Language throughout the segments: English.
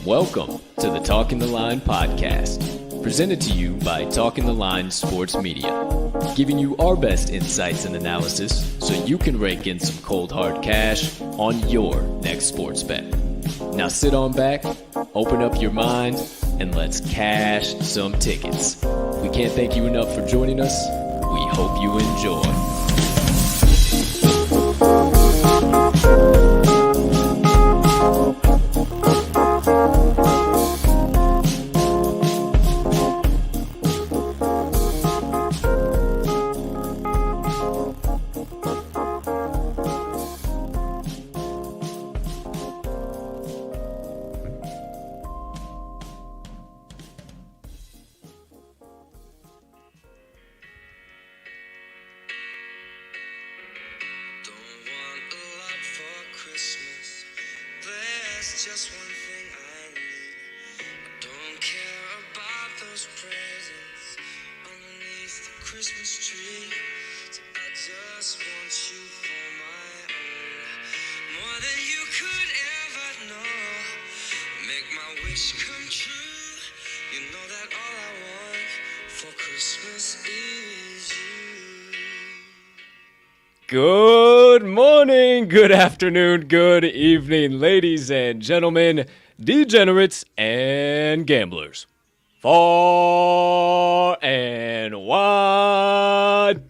Welcome to the Talking the Line podcast, presented to you by Talking the Line Sports Media, giving you our best insights and analysis so you can rake in some cold hard cash on your next sports bet. Now sit on back, open up your mind, and let's cash some tickets. We can't thank you enough for joining us. We hope you enjoy. Good morning, good afternoon, good evening, ladies and gentlemen, degenerates and gamblers, far and wide.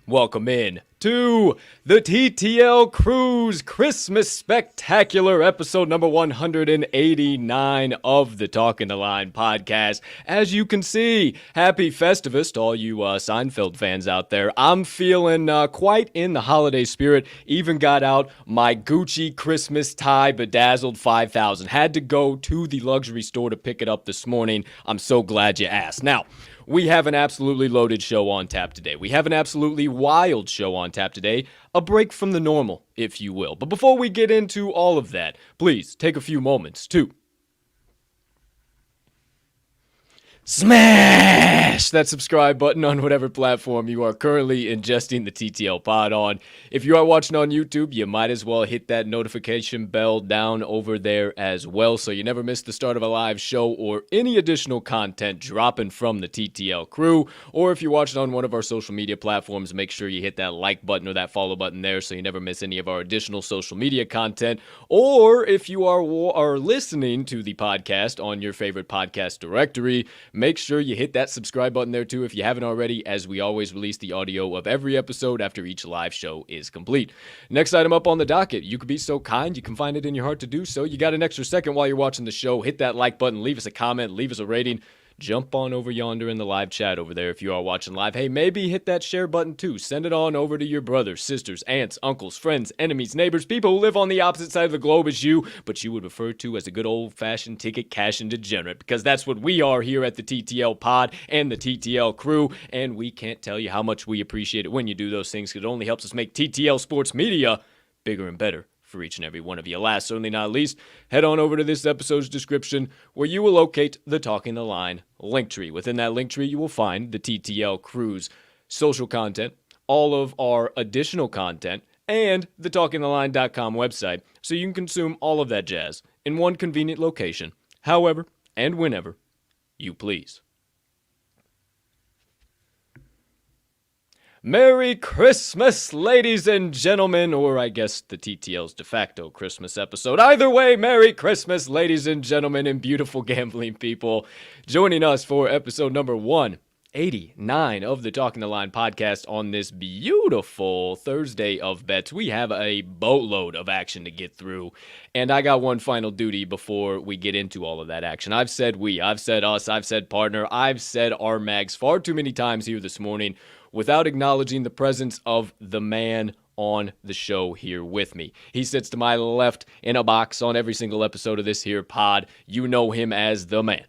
Welcome in to the TTL Cruise Christmas Spectacular, episode number 189 of the Talking the Line podcast. As you can see, happy Festivus to all you Seinfeld fans out there. I'm feeling quite in the holiday spirit. Even got out my Gucci Christmas tie bedazzled 5000. Had to go to the luxury store to pick it up this morning. I'm so glad you asked. Now, we have an absolutely loaded show on tap today. We have an absolutely wild show on tap today. A break from the normal, if you will. But before we get into all of that, please take a few moments to smash that subscribe button on whatever platform you are currently ingesting the TTL pod on. If you are watching on YouTube, you might as well hit that notification bell down over there as well so you never miss the start of a live show or any additional content dropping from the TTL crew. Or if you're watching on one of our social media platforms, make sure you hit that like button or that follow button there so you never miss any of our additional social media content. Or if you are listening to the podcast on your favorite podcast directory, make sure you hit that subscribe button there too if you haven't already, as we always release the audio of every episode after each live show is complete. Next item up on the docket, you could be so kind, you can find it in your heart to do so. You got an extra second while you're watching the show, hit that like button, leave us a comment, leave us a rating. jump on over yonder in the live chat over there if you are watching live. Hey, maybe hit that share button too. Send it on over to your brothers, sisters, aunts, uncles, friends, enemies, neighbors, people who live on the opposite side of the globe as you, but you would refer to as a good old-fashioned ticket cashing degenerate, because that's what we are here at the TTL Pod and the TTL crew, and we can't tell you how much we appreciate it when you do those things, because it only helps us make TTL Sports Media bigger and better for each and every one of you. Last, certainly not least, head on over to this episode's description where you will locate the Talking the Line link tree. Within that link tree, you will find the TTL Crew's social content, all of our additional content, and the talkingtheline.com website, so you can consume all of that jazz in one convenient location, however and whenever you please. Merry Christmas, ladies and gentlemen, or I guess the TTL's de facto Christmas episode. Either way, Merry Christmas, ladies and gentlemen, and beautiful gambling people. Joining us for episode number 189 of the Talking the Line podcast on this beautiful Thursday of bets. We have a boatload of action to get through, and I got one final duty before we get into all of that action. I've said we, I've said us, I've said partner, I've said RMags far too many times here this morning without acknowledging the presence of the man on the show here with me. He sits to my left in a box on every single episode of this here pod. You know him as the man,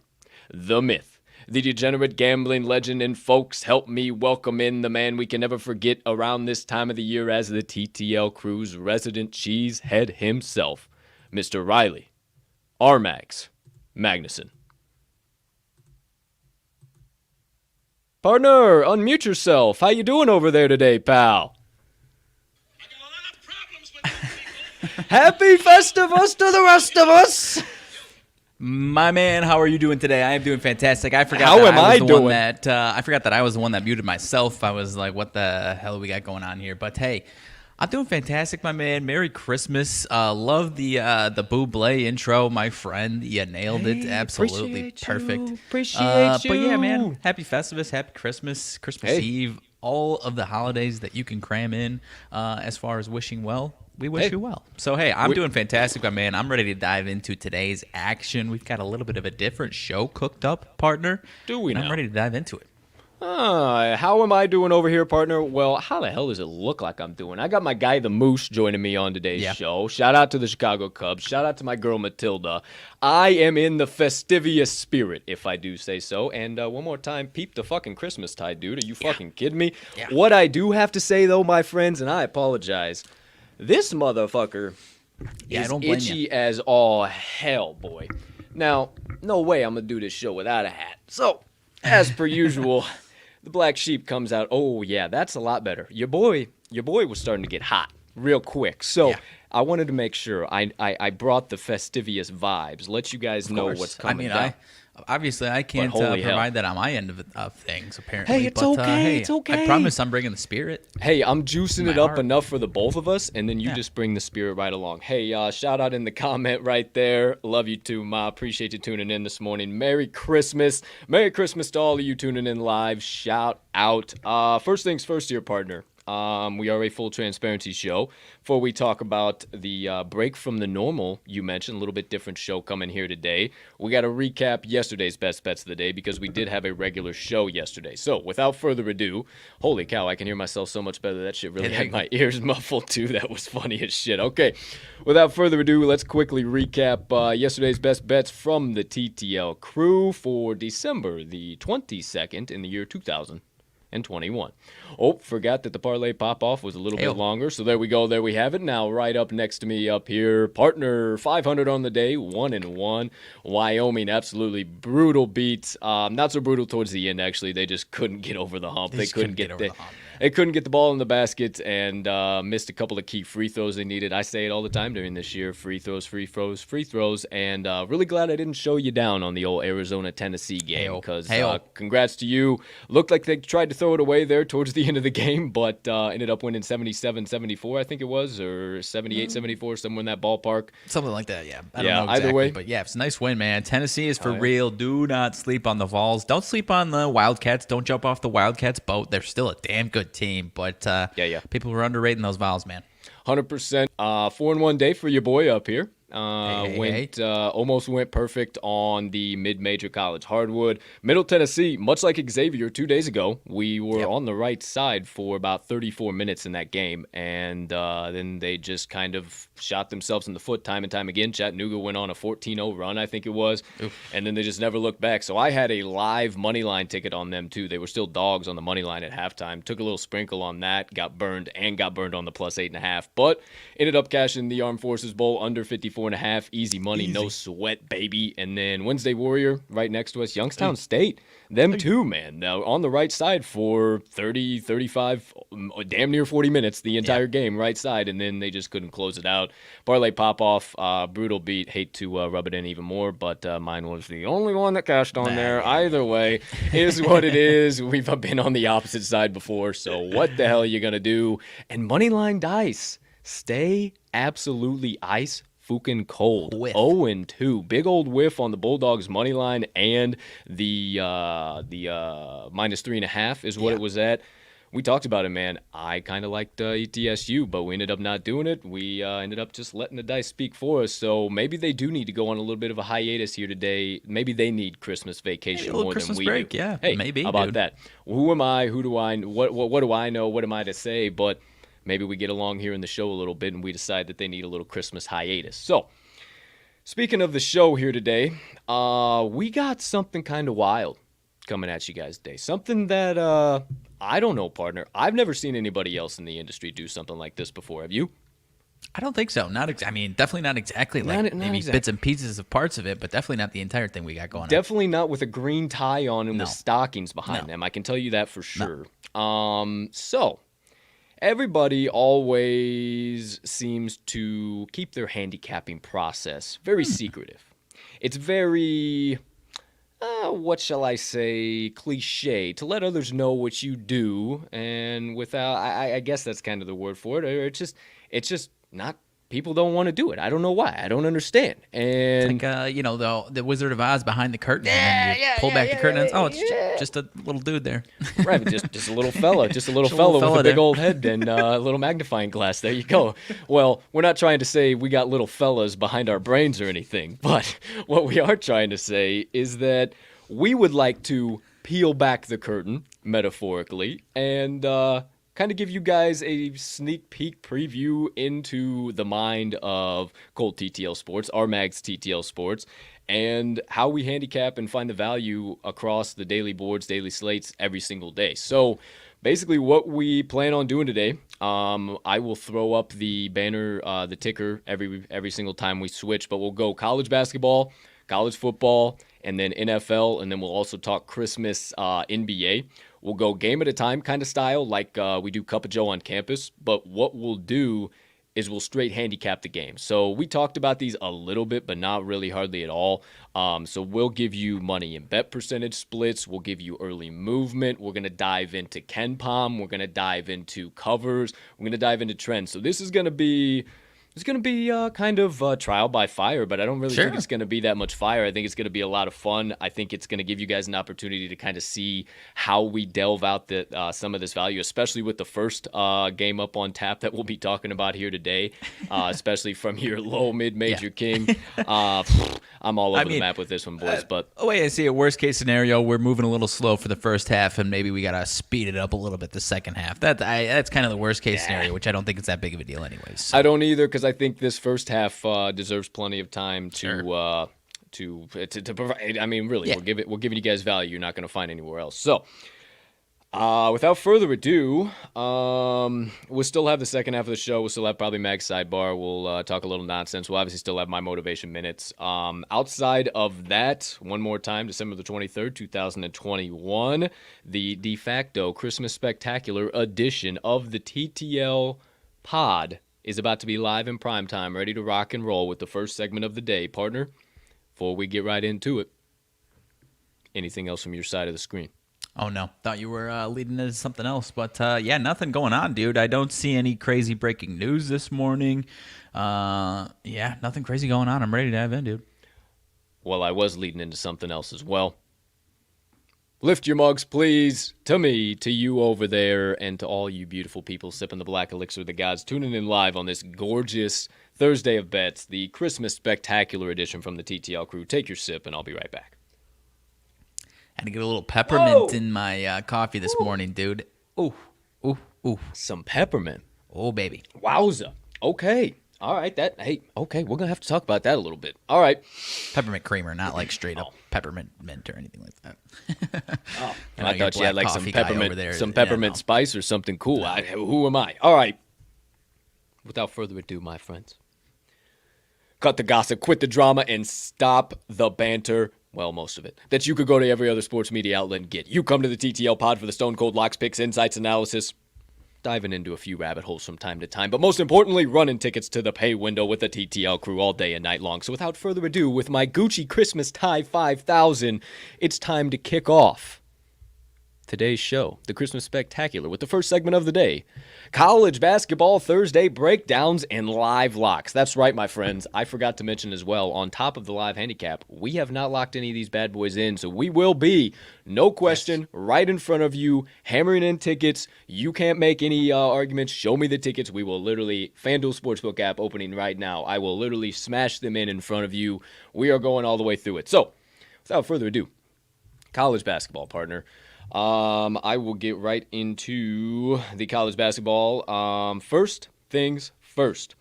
the myth, the degenerate gambling legend, and folks, help me welcome in the man we can never forget around this time of the year as the TTL Crew's resident cheesehead himself, Mr. Riley RMags Magnuson. Partner, unmute yourself. How you doing over there today, pal? I got a lot of problems with these people. Happy Festivus to the rest of us. My man, how are you doing today? I am doing fantastic. I forgot How that am I was I the doing? one that I forgot that I was the one that muted myself. I was like, "What the hell we got going on here?" But hey, I'm doing fantastic, my man. Merry Christmas. Love the Buble intro, my friend. You nailed it. Absolutely perfect. Appreciate you. But yeah, man. Happy Festivus. Happy Christmas. Christmas Eve. All of the holidays that you can cram in. As far as wishing well. We wish you well. So, hey, I'm doing fantastic, my man. I'm ready to dive into today's action. We've got a little bit of a different show cooked up, partner. Do we now? I'm ready to dive into it. How am I doing over here, partner? Well, how the hell does it look like I'm doing? I got my guy, the Moose, joining me on today's show. Shout out to the Chicago Cubs. Shout out to my girl, Matilda. I am in the Festivus spirit, if I do say so. And one more time, peep the fucking Christmas tide, dude. Are you fucking kidding me? Yeah. What I do have to say, though, my friends, and I apologize, this motherfucker is itchy as all hell, boy. Now, no way I'm going to do this show without a hat. So, as per usual, the black sheep comes out. Oh, yeah, that's a lot better. Your boy was starting to get hot real quick. So, I wanted to make sure I brought the Festivus vibes. Let you guys know what's coming down. Obviously, I can't provide that on my end of things, apparently. Hey, it's okay. It's okay. I promise I'm bringing the spirit. Hey, I'm juicing it up enough for the both of us, and then you just bring the spirit right along. Hey, shout out in the comment right there. Love you too, Ma. Appreciate you tuning in this morning. Merry Christmas. Merry Christmas to all of you tuning in live. Shout out. First things first here, partner. We are a full transparency show. Before we talk about the break from the normal, you mentioned, a little bit different show coming here today. We got to recap yesterday's best bets of the day because we did have a regular show yesterday. So without further ado, holy cow, I can hear myself so much better. That shit really had my ears muffled too. That was funny as shit. Okay, without further ado, let's quickly recap yesterday's best bets from the TTL crew for December the 22nd in the year 2021. Oh, forgot that the parlay pop-off was a little bit longer, so there we go, there we have it. Now, right up next to me up here, partner 500 on the day, 1-1. Wyoming, absolutely brutal beats. Not so brutal towards the end, actually. They just couldn't get over the hump. They couldn't get over the hump. They couldn't get the ball in the basket and missed a couple of key free throws they needed. I say it all the time during this year, free throws, and really glad I didn't show you down on the old Arizona-Tennessee game because congrats to you. Looked like they tried to throw it away there towards the end of the game, but ended up winning 77-74, I think it was, or 78-74, somewhere in that ballpark. Something like that, yeah. I don't know exactly, either way. But yeah, it's a nice win, man. Tennessee is for real. Do not sleep on the Vols. Don't sleep on the Wildcats. Don't jump off the Wildcats boat. They're still a damn good team, but people were underrating those Vols, man. 100%. 4-1 day for your boy up here. Almost went perfect on the mid-major college hardwood. Middle Tennessee, much like Xavier 2 days ago, we were on the right side for about 34 minutes in that game, and then they just kind of shot themselves in the foot time and time again. Chattanooga went on a 14-0 run, I think it was, and then they just never looked back. So I had a live money line ticket on them too. They were still dogs on the money line at halftime. Took a little sprinkle on that, got burned on the plus 8.5, but ended up cashing the Armed Forces Bowl under 54.5. Easy money, no sweat, baby. And then Wednesday Warrior right next to us, Youngstown State. Them too, man. Now on the right side for 30, 35, damn near 40 minutes, the entire game, right side, and then they just couldn't close it out. Parlay pop-off, brutal beat. Hate to rub it in even more, but mine was the only one that cashed on there. Either way, is what it is. We've been on the opposite side before, so what the hell are you going to do? And moneyline dice, stay absolutely ice fucking cold. 0-2. Big old whiff on the Bulldogs money line, and the minus 3.5 is what it was at. We talked about it, man. I kind of liked ETSU, but we ended up not doing it. We ended up just letting the dice speak for us. So maybe they do need to go on a little bit of a hiatus here today. Maybe they need Christmas vacation more Christmas than we break, do. Yeah, hey, maybe. How about that? Who am I? Who do I? What do I know? What am I to say? But maybe we get along here in the show a little bit, and we decide that they need a little Christmas hiatus. So, speaking of the show here today, we got something kind of wild coming at you guys today. Something that, I don't know, partner. I've never seen anybody else in the industry do something like this before. Have you? I don't think so. Definitely not exactly like maybe exactly. bits and pieces of parts of it, but definitely not the entire thing we got going on. Definitely not with a green tie on and with stockings behind them. I can tell you that for sure. So, everybody always seems to keep their handicapping process very secretive. It's very, what shall I say, cliche to let others know what you do, and without, I guess that's kind of the word for it. It's just not. People don't want to do it. I don't know why. I don't understand. And like the Wizard of Oz behind the curtain. And you pull back the curtain. And it's just a little dude there. Right, just a little fella, with a big old head and a little magnifying glass. There you go. Well, we're not trying to say we got little fellas behind our brains or anything, but what we are trying to say is that we would like to peel back the curtain, metaphorically, and kind of give you guys a sneak peek preview into the mind of Colt TTL Sports, RMags TTL Sports, and how we handicap and find the value across the daily boards, daily slates every single day. So basically what we plan on doing today, I will throw up the banner, the ticker every single time we switch, but we'll go college basketball, college football, and then NFL, and then we'll also talk Christmas NBA. We'll go game at a time kind of style, like we do Cup of Joe on campus. But what we'll do is we'll straight handicap the game. So we talked about these a little bit, but not really hardly at all. So we'll give you money and bet percentage splits. We'll give you early movement. We're going to dive into Ken Palm. We're going to dive into covers. We're going to dive into trends. So this is going to be... It's going to be kind of trial by fire, but I don't really think it's going to be that much fire. I think it's going to be a lot of fun. I think it's going to give you guys an opportunity to kind of see how we delve out some of this value, especially with the first game up on tap that we'll be talking about here today, especially from your low mid-major king. I'm all over the map with this one, boys. But the way I see it, worst case scenario, we're moving a little slow for the first half, and maybe we got to speed it up a little bit the second half. That's kind of the worst case scenario, which I don't think it's that big of a deal anyways. So. I don't either, because I think this first half deserves plenty of time to provide. I mean, really, we're giving you guys value you're not going to find anywhere else. So, without further ado, we'll still have the second half of the show. We'll still have probably Mag's Sidebar. We'll talk a little nonsense. We'll obviously still have my motivation minutes. Outside of that, one more time, December the 23rd, 2021, the de facto Christmas Spectacular edition of the TTL Pod is about to be live in prime time, ready to rock and roll with the first segment of the day. Partner, before we get right into it, anything else from your side of the screen? Oh, no. Thought you were leading into something else. But, nothing going on, dude. I don't see any crazy breaking news this morning. Nothing crazy going on. I'm ready to dive in, dude. Well, I was leading into something else as well. Lift your mugs, please, to me, to you over there, and to all you beautiful people sipping the black elixir of the gods, tuning in live on this gorgeous Thursday of bets, the Christmas Spectacular edition from the TTL crew. Take your sip, and I'll be right back. Had to get a little peppermint in my coffee this morning, dude. Ooh, ooh, ooh. Some peppermint. Oh, baby. Wowza. Okay. All right. Okay, we're going to have to talk about that a little bit. All right. Peppermint creamer, not like straight up peppermint mint or anything like that. I thought you had like some peppermint, there. spice or something cool. Who am I? All right. Without further ado, my friends, cut the gossip, quit the drama, and stop the banter. Well, most of it. That you could go to every other sports media outlet and get. You come to the TTL pod for the Stone Cold Locks, Picks, Insights, Analysis, diving into a few rabbit holes from time to time, but most importantly, running tickets to the pay window with the TTL crew all day and night long. So without further ado, with my Gucci Christmas tie 5000, it's time to kick off today's show, the Christmas Spectacular, with the first segment of the day, College Basketball Thursday Breakdowns and Live Locks. That's right, my friends. I forgot to mention as well, on top of the live handicap, we have not locked any of these bad boys in, so we will be, no question, right in front of you, hammering in tickets. You can't make any arguments. Show me the tickets. We will literally, FanDuel Sportsbook app opening right now, I will literally smash them in front of you. We are going all the way through it. So, without further ado, college basketball, partner. I will get right into the college basketball. First things first.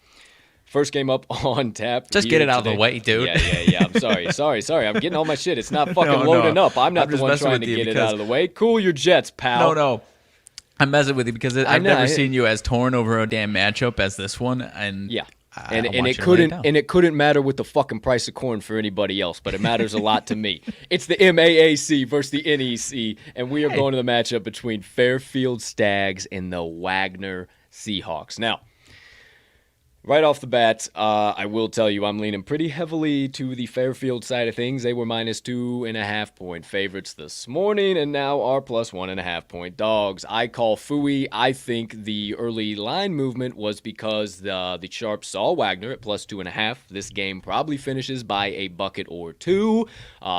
First game up on tap. Just get it out of the way, dude. Yeah. I'm sorry. I'm getting all my shit. It's not fucking loading up. I'm not the one trying to get it out of the way. Cool your jets, pal. No. I'm messing with you because I've never seen you as torn over a damn matchup as this one. And yeah. And it couldn't matter with the fucking price of corn for anybody else, but it matters a lot to me. It's the MAAC versus the NEC, and we are going to the matchup between Fairfield Stags and the Wagner Seahawks. Now, right off the bat, I will tell you I'm leaning pretty heavily to the Fairfield side of things. They were minus 2.5 point favorites this morning and now are plus 1.5 point dogs. I call phooey. I think the early line movement was because the Sharps saw Wagner at plus 2.5. This game probably finishes by a bucket or two,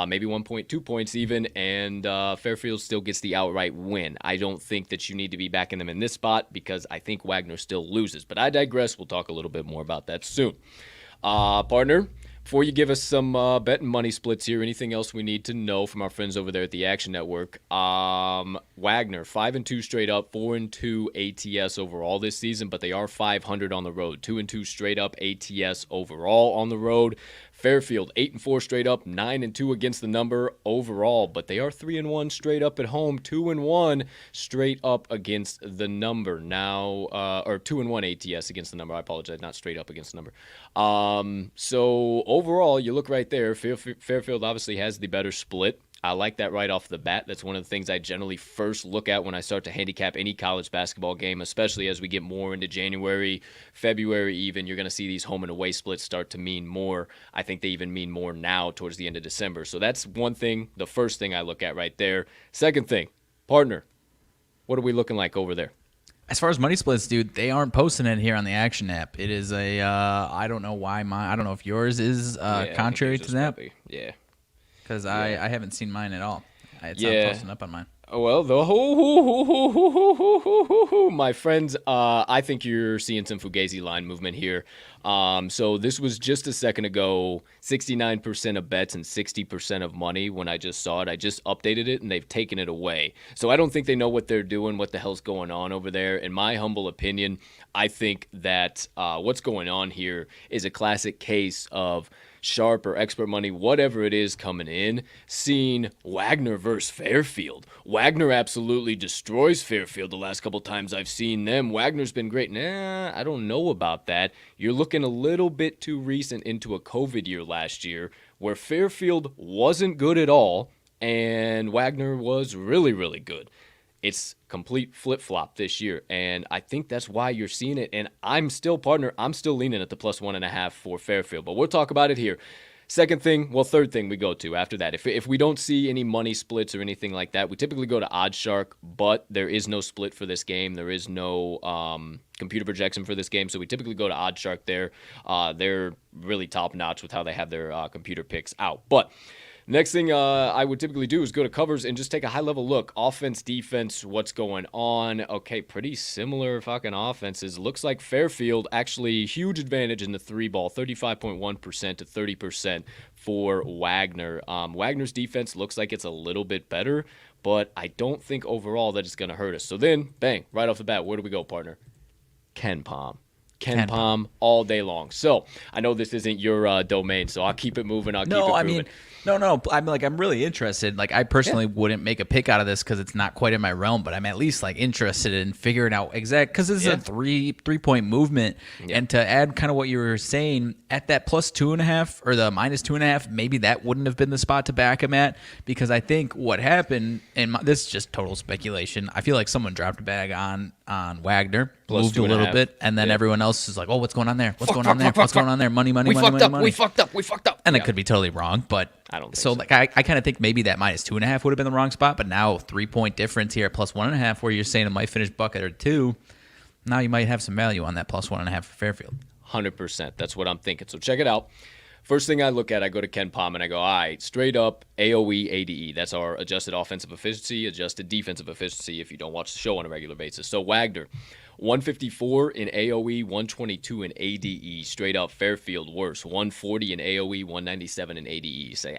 maybe 1.2 points even, and Fairfield still gets the outright win. I don't think that you need to be backing them in this spot because I think Wagner still loses. But I digress. We'll talk a little bit more about that soon. Partner, before you give us some bet and money splits here, anything else we need to know from our friends over there at the Action Network? Wagner, 5-2 straight up, 4-2 ATS overall this season, but they are 500 on the road. 2-2 straight up ATS overall on the road. Fairfield, 8-4 straight up, 9-2 against the number overall, but they are 3-1 straight up at home, 2-1 straight up against the number now, or 2-1 ATS against the number. I apologize, not straight up against the number. So overall, you look right there, Fairfield obviously has the better split. I like that right off the bat. That's one of the things I generally first look at when I start to handicap any college basketball game, especially as we get more into January, February even. You're going to see these home and away splits start to mean more. I think they even mean more now towards the end of December. So that's one thing, the first thing I look at right there. Second thing, partner, what are we looking like over there? As far as money splits, dude, they aren't posting it here on the Action app. It is I don't know why I don't know if yours is contrary to that. Yeah. Because I haven't seen mine at all. It's not posting up on mine. Well, my friends, I think you're seeing some Fugazi line movement here. So this was just a second ago, 69% of bets and 60% of money when I just saw it. I just updated it, and they've taken it away. So I don't think they know what they're doing, what the hell's going on over there. In my humble opinion, I think that what's going on here is a classic case of sharp or expert money, whatever it is coming in, seeing Wagner versus Fairfield. Wagner absolutely destroys Fairfield the last couple times I've seen them. Wagner's been great. Nah, I don't know about that. You're looking a little bit too recent into a COVID year last year where Fairfield wasn't good at all and Wagner was really, really good. It's complete flip-flop this year, and I think that's why you're seeing it. And I'm still leaning at the plus 1.5 for Fairfield, but we'll talk about it here. Third thing we go to after that. If we don't see any money splits or anything like that, we typically go to OddsShark, but there is no split for this game. There is no computer projection for this game, so we typically go to OddsShark there. They're really top-notch with how they have their computer picks out. But Next thing I would typically do is go to covers and just take a high-level look. Offense, defense, what's going on? Okay, pretty similar fucking offenses. Looks like Fairfield actually huge advantage in the 3-ball, 35.1% to 30% for Wagner. Wagner's defense looks like it's a little bit better, but I don't think overall that it's going to hurt us. So then, bang, right off the bat, where do we go, partner? Ken Palm. Ken Palm all day long. So I know this isn't your domain, so I'll keep it moving. I'll keep it moving. No. I'm really interested. Like, I personally wouldn't make a pick out of this because it's not quite in my realm, but I'm at least like interested in figuring out because this is a 3-point movement, and to add kind of what you were saying at that plus 2.5 or the minus 2.5, maybe that wouldn't have been the spot to back him at, because I think what happened, and this is just total speculation, I feel like someone dropped a bag on Wagner, Plus moved a little bit, and then everyone else is like, oh, what's going on there? What's going on there? What's going on there? Money. We fucked up. And it could be totally wrong, but I don't think so. Like, I kind of think maybe that minus 2.5 would have been the wrong spot, but now 3-point difference here, plus 1.5, where you're saying it might finish bucket or 2. Now you might have some value on that plus 1.5 for Fairfield. 100%. That's what I'm thinking. So check it out. First thing I look at, I go to Ken Palm and I go, all right, straight up AOE, ADE. That's our adjusted offensive efficiency, adjusted defensive efficiency if you don't watch the show on a regular basis. So Wagner, 154 in AOE, 122 in ADE. Straight up Fairfield worse, 140 in AOE, 197 in ADE. You say,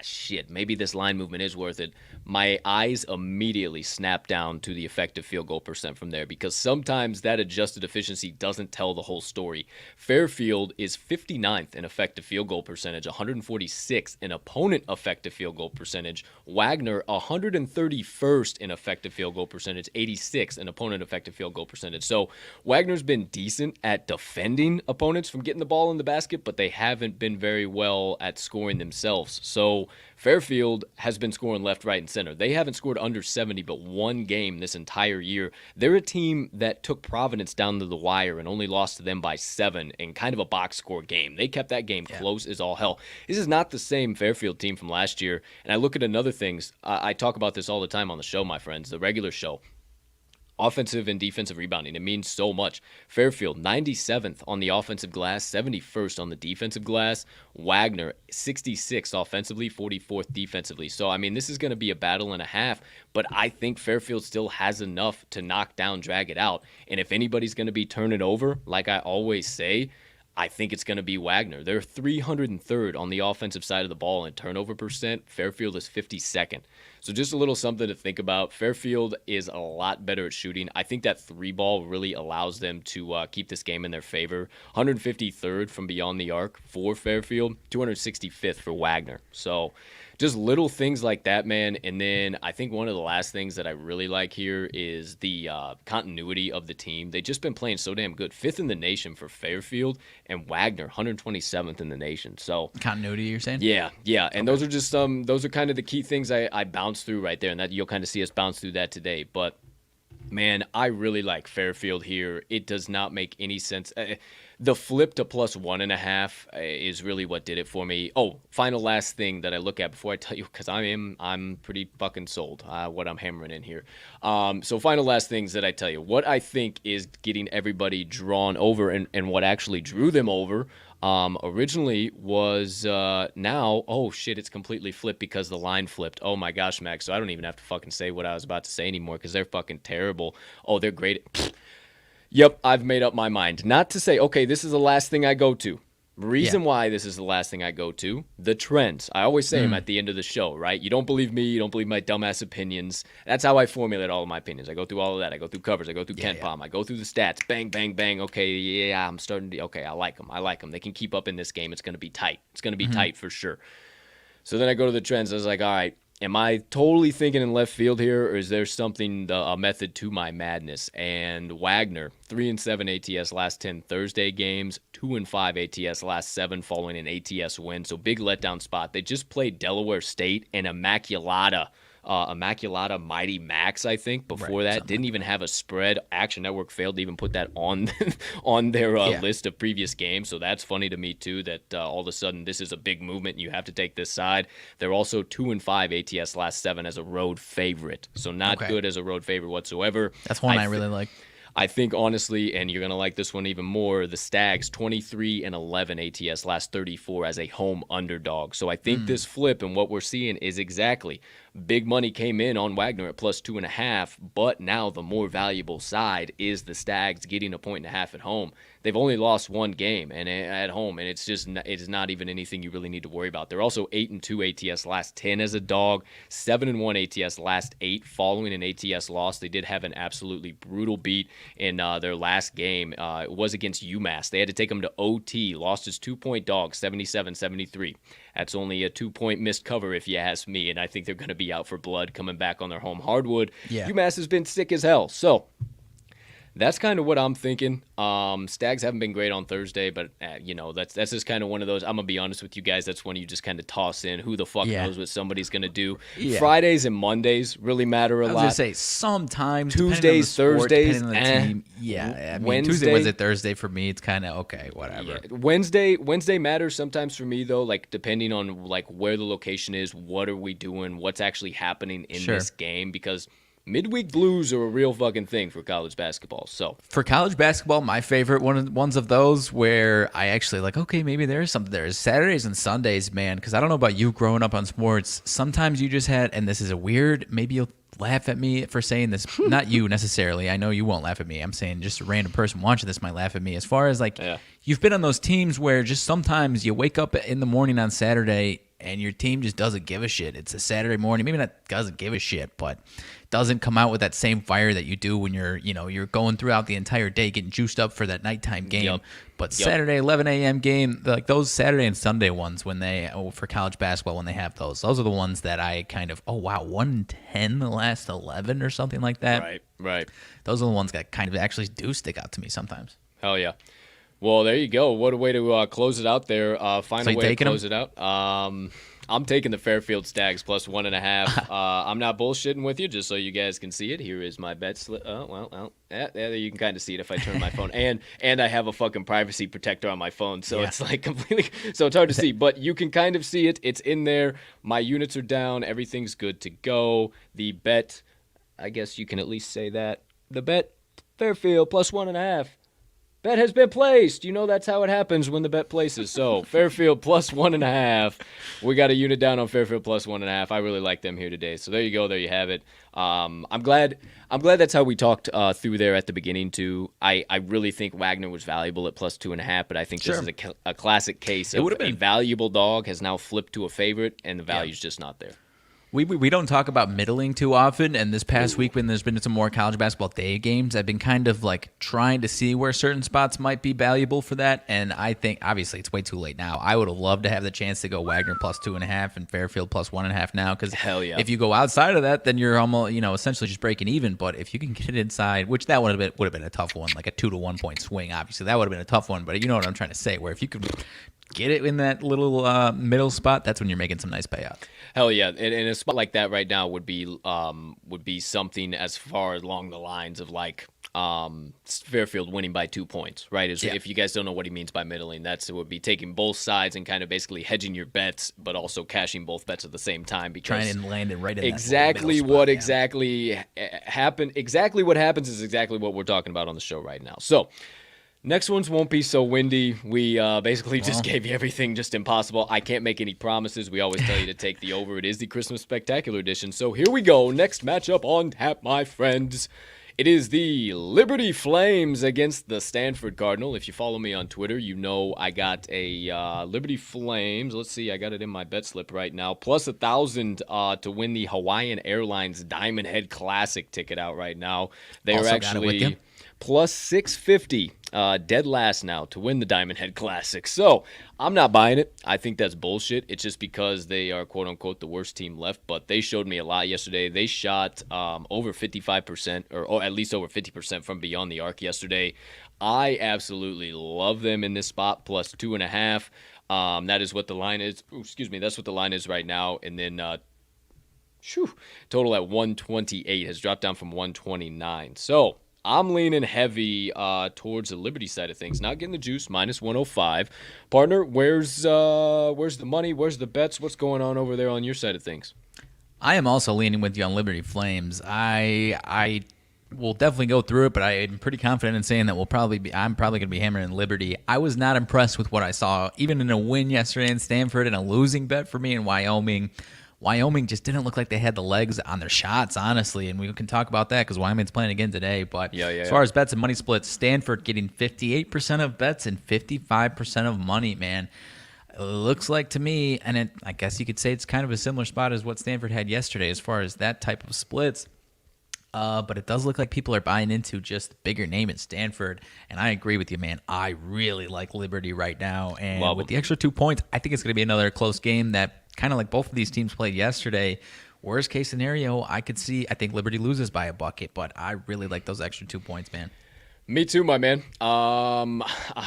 shit, maybe this line movement is worth it. My eyes immediately snap down to the effective field goal percent from there, because sometimes that adjusted efficiency doesn't tell the whole story. Fairfield is 59th in effective field goal percentage, 146th in opponent effective field goal percentage. Wagner, 131st in effective field goal percentage, 86th in opponent effective field goal percentage. So Wagner's been decent at defending opponents from getting the ball in the basket, but they haven't been very well at scoring themselves. So Fairfield has been scoring left, right, and center. They haven't scored under 70 but one game this entire year. They're a team that took Providence down to the wire and only lost to them by 7 in kind of a box score game. They kept that game close as all hell. This is not the same Fairfield team from last year. And I look at another things. I talk about this all the time on the show, my friends, the regular show. Offensive and defensive rebounding. It means so much. Fairfield, 97th on the offensive glass, 71st on the defensive glass. Wagner, 66th offensively, 44th defensively. So, I mean, this is going to be a battle and a half, but I think Fairfield still has enough to knock down, drag it out. And if anybody's going to be turning over, like I always say, I think it's going to be Wagner. They're 303rd on the offensive side of the ball in turnover percent. Fairfield is 52nd. So just a little something to think about. Fairfield is a lot better at shooting. I think that 3-ball really allows them to keep this game in their favor. 153rd from beyond the arc for Fairfield, 265th for Wagner. So just little things like that, man. And then I think one of the last things that I really like here is the continuity of the team. They've just been playing so damn good. 5th in the nation for Fairfield, and Wagner 127th in the nation. So continuity, you're saying? Yeah. And those are just those are kind of the key things I bounce through right there, and that you'll kind of see us bounce through that today. But man, I really like Fairfield here. It does not make any sense. The flip to plus 1.5 is really what did it for me. Oh, final last thing that I look at before I tell you, because I'm pretty fucking sold what I'm hammering in here. So final last things that I tell you. What I think is getting everybody drawn over and what actually drew them over originally was it's completely flipped because the line flipped. Oh my gosh, Max. So I don't even have to fucking say what I was about to say anymore because they're fucking terrible. Oh, they're great. Yep, I've made up my mind. Not to say, okay, this is the last thing I go to. Reason why this is the last thing I go to, the trends. I always say them at the end of the show, right? You don't believe me, you don't believe my dumbass opinions. That's how I formulate all of my opinions. I go through all of that. I go through covers. I go through Ken Palm. I go through the stats. Bang, bang, bang. Okay, yeah, I'm starting to, okay, I like them. They can keep up in this game. It's going to be tight. It's going to be tight for sure. So then I go to the trends. I was like, all right, am I totally thinking in left field here, or is there something, a method to my madness? And Wagner, 3-7 ATS last 10 Thursday games, 2-5 ATS last 7 following an ATS win. So big letdown spot. They just played Delaware State and Immaculata Mighty Max, I think. Before that, didn't even have a spread. Action Network failed to even put that on on their list of previous games. So that's funny to me too. That all of a sudden this is a big movement and you have to take this side. They're also 2-5 ATS last 7 as a road favorite. So not good as a road favorite whatsoever. That's one I really like. I think honestly, and you're gonna like this one even more, the Stags 23-11 ATS last 34 as a home underdog. So I think this flip and what we're seeing is exactly big money came in on Wagner at plus 2.5, but now the more valuable side is the Stags getting a 1.5 at home. They've only lost one game and at home, and it's not even anything you really need to worry about. They're also 8-2 ATS last 10 as a dog, 7-1 ATS last 8 following an ATS loss. They did have an absolutely brutal beat in their last game. It was against UMass. They had to take them to OT. Lost as 2-point dog, 77-73. That's only a 2-point missed cover if you ask me, and I think they're going to be out for blood coming back on their home hardwood. Yeah. UMass has been sick as hell. So that's kind of what I'm thinking. Stags haven't been great on Thursday, but that's just kind of one of those. I'm gonna be honest with you guys. That's one you just kind of toss in. Who the fuck knows what somebody's gonna do? Yeah. Fridays and Mondays really matter a lot. I was gonna say sometimes Tuesdays, Thursdays, depending on the team. Yeah, I mean, Wednesday, Tuesday, Wednesday, Thursday for me, it's kind of okay, whatever. Yeah. Wednesday matters sometimes for me though. Like depending on like where the location is, what are we doing, what's actually happening in this game, because midweek blues are a real fucking thing for college basketball. So for college basketball, my favorite ones of those where I actually like, okay, maybe there's something there is Saturdays and Sundays, man. Because I don't know about you growing up on sports. Sometimes you just had, and this is a weird, maybe you'll laugh at me for saying this. Not you necessarily. I know you won't laugh at me. I'm saying just a random person watching this might laugh at me. As far as like, you've been on those teams where just sometimes you wake up in the morning on Saturday and your team just doesn't give a shit. It's a Saturday morning. Maybe not doesn't give a shit, but doesn't come out with that same fire that you do when you're going throughout the entire day getting juiced up for that nighttime game. But Saturday 11 a.m. game, like those Saturday and Sunday ones for college basketball when they have those are the ones that I kind of 110 the last 11 or something like that. Right. Those are the ones that kind of actually do stick out to me sometimes. Hell yeah. Well, there you go. What a way to close it out there. Final way to close it out. I'm taking the Fairfield Stags plus 1.5. I'm not bullshitting with you, just so you guys can see it. Here is my bet slip. There you can kind of see it if I turn my phone. And I have a fucking privacy protector on my phone, so it's like completely. So it's hard to see, but you can kind of see it. It's in there. My units are down. Everything's good to go. The bet, I guess you can at least say that. The bet, Fairfield plus 1.5. Bet has been placed. You know that's how it happens when the bet places. So Fairfield plus 1.5. We got a unit down on Fairfield plus 1.5. I really like them here today. So there you go. There you have it. I'm glad that's how we talked through there at the beginning too. I really think Wagner was valuable at plus 2.5, but I think this is a classic case of a valuable dog has now flipped to a favorite, and the value's just not there. We don't talk about middling too often, and this past week when there's been some more college basketball day games, I've been kind of like trying to see where certain spots might be valuable for that, and I think obviously it's way too late now. I would have loved to have the chance to go Wagner plus 2.5 and Fairfield plus 1.5 now, because if you go outside of that, then you're almost essentially just breaking even. But if you can get it inside, which that would have been a tough one, like a 2 to 1 point swing. Obviously that would have been a tough one, but you know what I'm trying to say. Where if you could get it in that little middle spot, that's when you're making some nice payout. Hell yeah, and a spot like that right now would be something as far along the lines of like Fairfield winning by 2 points, right? If you guys don't know what he means by middling, it would be taking both sides and kind of basically hedging your bets, but also cashing both bets at the same time. Because trying and landing right in exactly what happened. Exactly what happens is exactly what we're talking about on the show right now. So. Next ones won't be so windy. We basically just gave you everything just impossible. I can't make any promises. We always tell you to take the over. It is the Christmas Spectacular Edition. So here we go. Next matchup on tap, my friends. It is the Liberty Flames against the Stanford Cardinal. If you follow me on Twitter, you know I got a Liberty Flames. Let's see. I got it in my bet slip right now. Plus 1,000 to win the Hawaiian Airlines Diamond Head Classic ticket out right now. They are actually plus 650. Dead last now to win the Diamond Head Classic. So I'm not buying it. I think that's bullshit. It's just because they are quote unquote the worst team left, but they showed me a lot yesterday. They shot over 55% or at least over 50% from beyond the arc yesterday. I absolutely love them in this spot plus 2.5. That is what the line is. That's what the line is right now. And then total at 128 has dropped down from 129. So I'm leaning heavy towards the Liberty side of things. Not getting the juice, minus 105. Partner, where's the money? Where's the bets? What's going on over there on your side of things? I am also leaning with you on Liberty Flames. I we'll definitely go through it, but I'm pretty confident in saying that I'm probably going to be hammering Liberty. I was not impressed with what I saw, even in a win yesterday in Stanford and a losing bet for me in Wyoming. Wyoming just didn't look like they had the legs on their shots, honestly, and we can talk about that because Wyoming's playing again today. But as far as bets and money splits, Stanford getting 58% of bets and 55% of money, man. It looks like to me, and I guess you could say it's kind of a similar spot as what Stanford had yesterday as far as that type of splits. But it does look like people are buying into just the bigger name at Stanford. And I agree with you, man. I really like Liberty right now. And with the extra 2 points, I think it's going to be another close game that kind of like both of these teams played yesterday. Worst case scenario, I think Liberty loses by a bucket, but I really like those extra 2 points, man. Me too, my man. I'm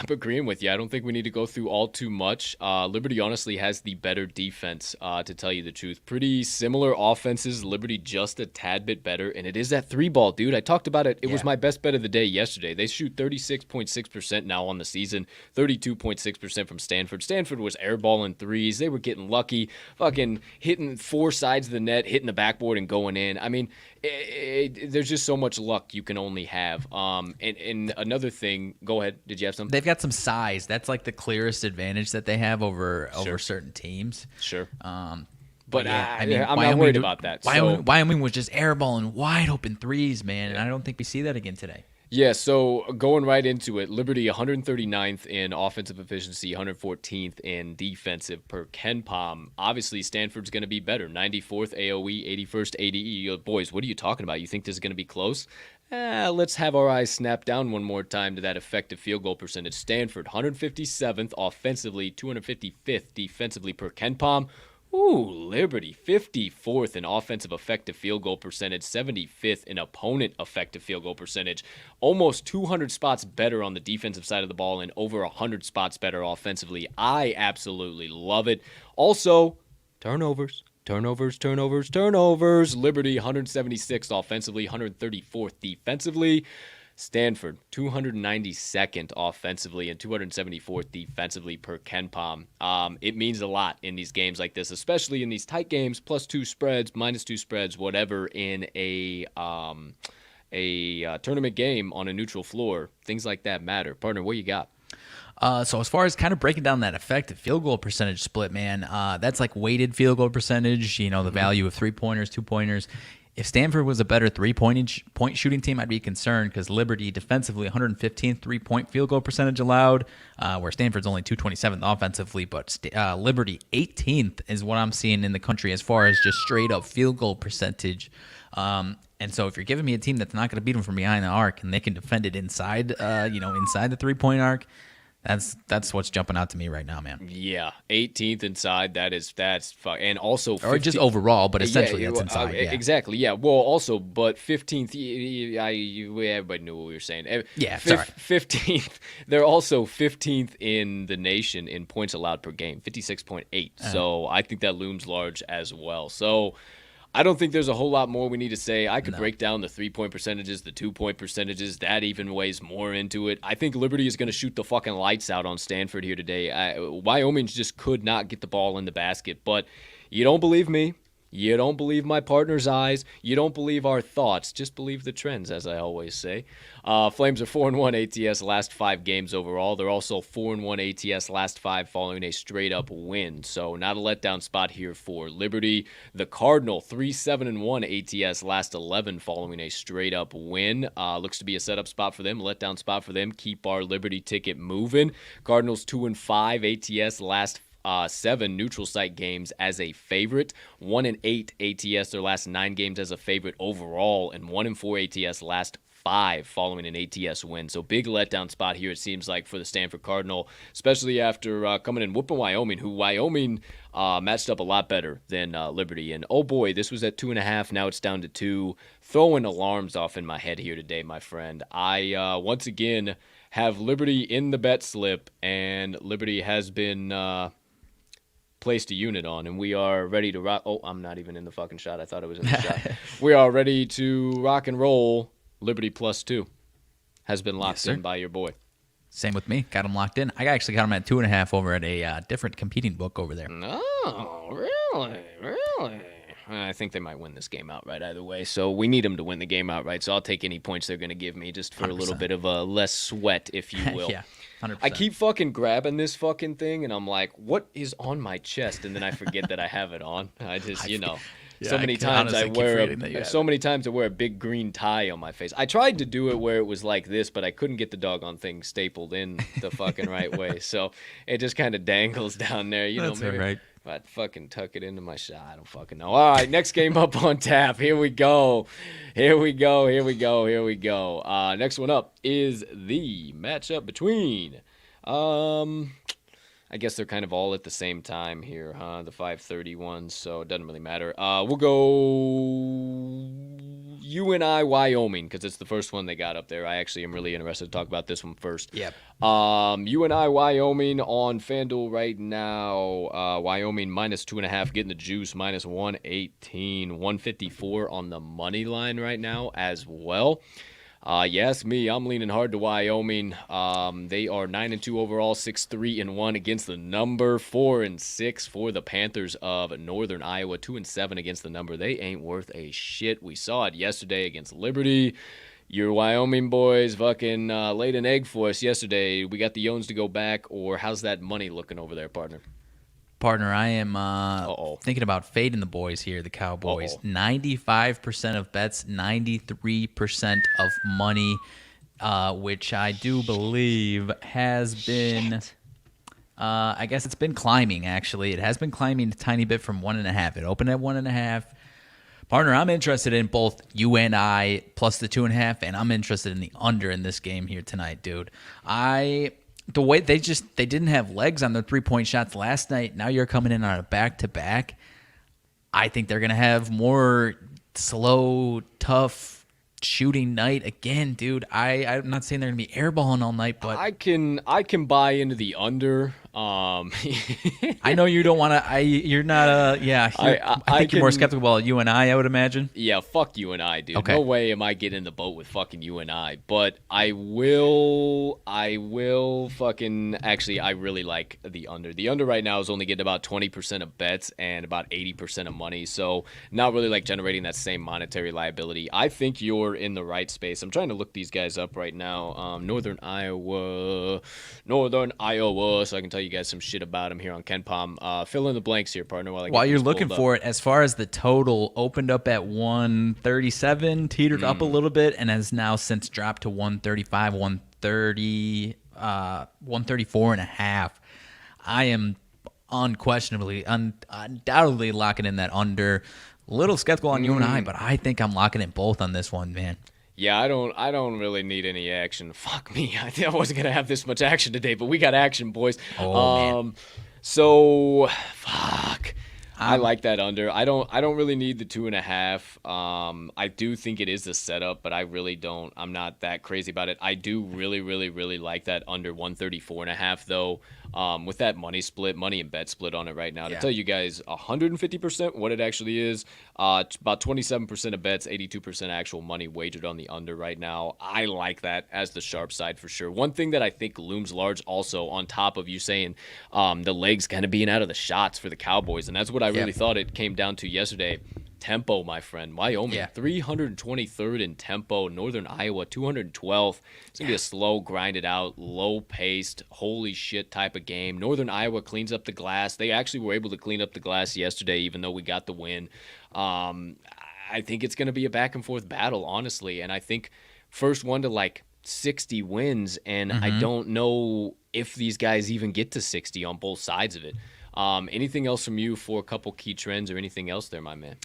agreeing with you. I don't think we need to go through all too much. Liberty honestly has the better defense, to tell you the truth. Pretty similar offenses. Liberty just a tad bit better, and it is that 3-ball, dude. I talked about it. It was my best bet of the day yesterday. They shoot 36.6% now on the season, 32.6% from Stanford. Stanford was airballing threes. They were getting lucky, fucking hitting 4 sides of the net, hitting the backboard and going in. I mean, there's just so much luck you can only have. And another thing, go ahead. Did you have something? They've got some size. That's like the clearest advantage that they have over certain teams. Sure. But yeah, I mean, I'm not worried about that. Wyoming was just airballing wide open threes, man, and I don't think we see that again today. Yeah, so going right into it, Liberty 139th in offensive efficiency, 114th in defensive per KenPom. Obviously, Stanford's going to be better. 94th AOE, 81st ADE. Boys, what are you talking about? You think this is going to be close? Let's have our eyes snap down one more time to that effective field goal percentage. Stanford, 157th offensively, 255th defensively per KenPom. Ooh, Liberty, 54th in offensive effective field goal percentage, 75th in opponent effective field goal percentage, almost 200 spots better on the defensive side of the ball and over 100 spots better offensively. I absolutely love it. Also, turnovers. Liberty, 176th offensively, 134th defensively. Stanford, 292nd offensively and 274th defensively per KenPom. It means a lot in these games like this, especially in these tight games, +2 spreads, -2 spreads, whatever, in a tournament game on a neutral floor. Things like that matter. Partner, what you got? So as far as kind of breaking down that effective field goal percentage split, man, that's like weighted field goal percentage, the value of 3-pointers, 2-pointers. If Stanford was a better point shooting team, I'd be concerned because Liberty defensively 115th 3-point field goal percentage allowed, where Stanford's only 227th offensively, but Liberty 18th is what I'm seeing in the country as far as just straight up field goal percentage. And so if you're giving me a team that's not going to beat them from behind the arc and they can defend it inside, inside the 3-point arc, that's what's jumping out to me right now, man. Yeah, 18th inside. That's fun. And also 15th, or just overall, but essentially that's inside. Exactly. Yeah. Well, also, but 15th. Everybody knew what we were saying. Yeah. Sorry. 15th. They're also 15th in the nation in points allowed per game, 56.8. So I think that looms large as well. So I don't think there's a whole lot more we need to say. I could break down the 3-point percentages, the 2-point percentages. That even weighs more into it. I think Liberty is going to shoot the fucking lights out on Stanford here today. Wyoming just could not get the ball in the basket. But you don't believe me. You don't believe my partner's eyes. You don't believe our thoughts. Just believe the trends, as I always say. Flames are 4-1 ATS last 5 games overall. They're also 4-1 ATS last 5 following a straight-up win. So not a letdown spot here for Liberty. The Cardinal, 3-7-1 ATS last 11 following a straight-up win. Looks to be a setup spot for them, letdown spot for them. Keep our Liberty ticket moving. Cardinals 2-5 ATS last 7 neutral site games as a favorite, 1-8 ATS their last 9 games as a favorite overall, and 1-4 ATS last 5 following an ATS win. So big letdown spot here, it seems like, for the Stanford Cardinal, especially after coming in whooping Wyoming, who Wyoming matched up a lot better than Liberty. And oh boy, this was at 2.5. Now it's down to 2. Throwing alarms off in my head here today, my friend. I once again have Liberty in the bet slip, and Liberty has been placed a unit on, and we are ready to rock. Oh, I'm not even in the fucking shot. I thought it was in the shot. We are ready to rock and roll. Liberty +2 has been locked in by your boy. Same with me. Got him locked in. I actually got him at 2.5 over at a different competing book over there. Oh, really? I think they might win this game outright either way. So we need them to win the game outright. So I'll take any points they're going to give me just for 100%. a little bit of a less sweat, if you will. Yeah, 100%. I keep fucking grabbing this fucking thing, and I'm like, what is on my chest? And then I forget that I have it on. I just, so many times I wear a big green tie on my face. I tried to do it where it was like this, but I couldn't get the doggone thing stapled in the fucking right way. So it just kind of dangles down there. That's maybe all right. if I'd fucking tuck it into my shot, I don't fucking know. All right, next game up on tap. Here we go. Next one up is the matchup between I guess they're kind of all at the same time here, huh? The 5:30 ones, so it doesn't really matter. We'll go UNI Wyoming because it's the first one they got up there. I actually am really interested to talk about this one first. Yep. UNI Wyoming on FanDuel right now. Wyoming -2.5, getting the juice -118, 154 on the money line right now as well. Yes, me. I'm leaning hard to Wyoming. They are 9-2 overall, 6-3-1 against the number, 4-6 for the Panthers of Northern Iowa, 2-7 against the number. They ain't worth a shit. We saw it yesterday against Liberty. Your Wyoming boys fucking laid an egg for us yesterday. We got the Yones to go back, or how's that money looking over there, partner? Partner, I am thinking about fading the boys here, the Cowboys. 95% of bets, 93% of money, which I do believe has been, I guess it's been climbing, actually. It has been climbing a tiny bit from 1.5. It opened at 1.5. Partner, I'm interested in both UNI plus the 2.5, and I'm interested in the under in this game here tonight, dude. The way they didn't have legs on their 3-point shots last night. Now you're coming in on a back-to-back. I think they're going to have more slow, tough shooting night again, dude. I'm not saying they're going to be airballing all night, but I can buy into the under. I know you don't want to. You're not I think you're more skeptical about UNI, I would imagine. Yeah, fuck UNI, dude. Okay. No way am I getting in the boat with fucking UNI. But I will fucking. Actually, I really like the under. The under right now is only getting about 20% of bets and about 80% of money. So not really like generating that same monetary liability. I think you're in the right space. I'm trying to look these guys up right now. Northern Iowa, so I can tell you guys some shit about them here on KenPom. Fill in the blanks here, partner. While you're looking for it, as far as the total, opened up at 137, teetered up a little bit, and has now since dropped to 135, 130, 134.5. I am undoubtedly locking in that under. A little skeptical on UNI, but I think I'm locking in both on this one, man. Yeah, I don't really need any action. Fuck me. I wasn't gonna have this much action today, but we got action, boys. Man. So fuck. I like that under. I don't really need the 2.5. I do think it is a setup, but I really don't. I'm not that crazy about it. I do really, really, really like that under 134.5 though. With that money and bet split on it right now. To tell you guys 150% what it actually is, it's about 27% of bets, 82% actual money wagered on the under right now. I like that as the sharp side for sure. One thing that I think looms large also on top of you saying the legs kind of being out of the shots for the Cowboys, and that's what I really thought it came down to yesterday. Tempo, my friend. Wyoming, 323rd in tempo. Northern Iowa, 212th. It's going to be a slow, grinded out, low-paced, holy shit type of game. Northern Iowa cleans up the glass. They actually were able to clean up the glass yesterday, even though we got the win. I think it's going to be a back-and-forth battle, honestly. And I think first one to, 60 wins, and I don't know if these guys even get to 60 on both sides of it. Anything else from you for a couple key trends or anything else there, my man?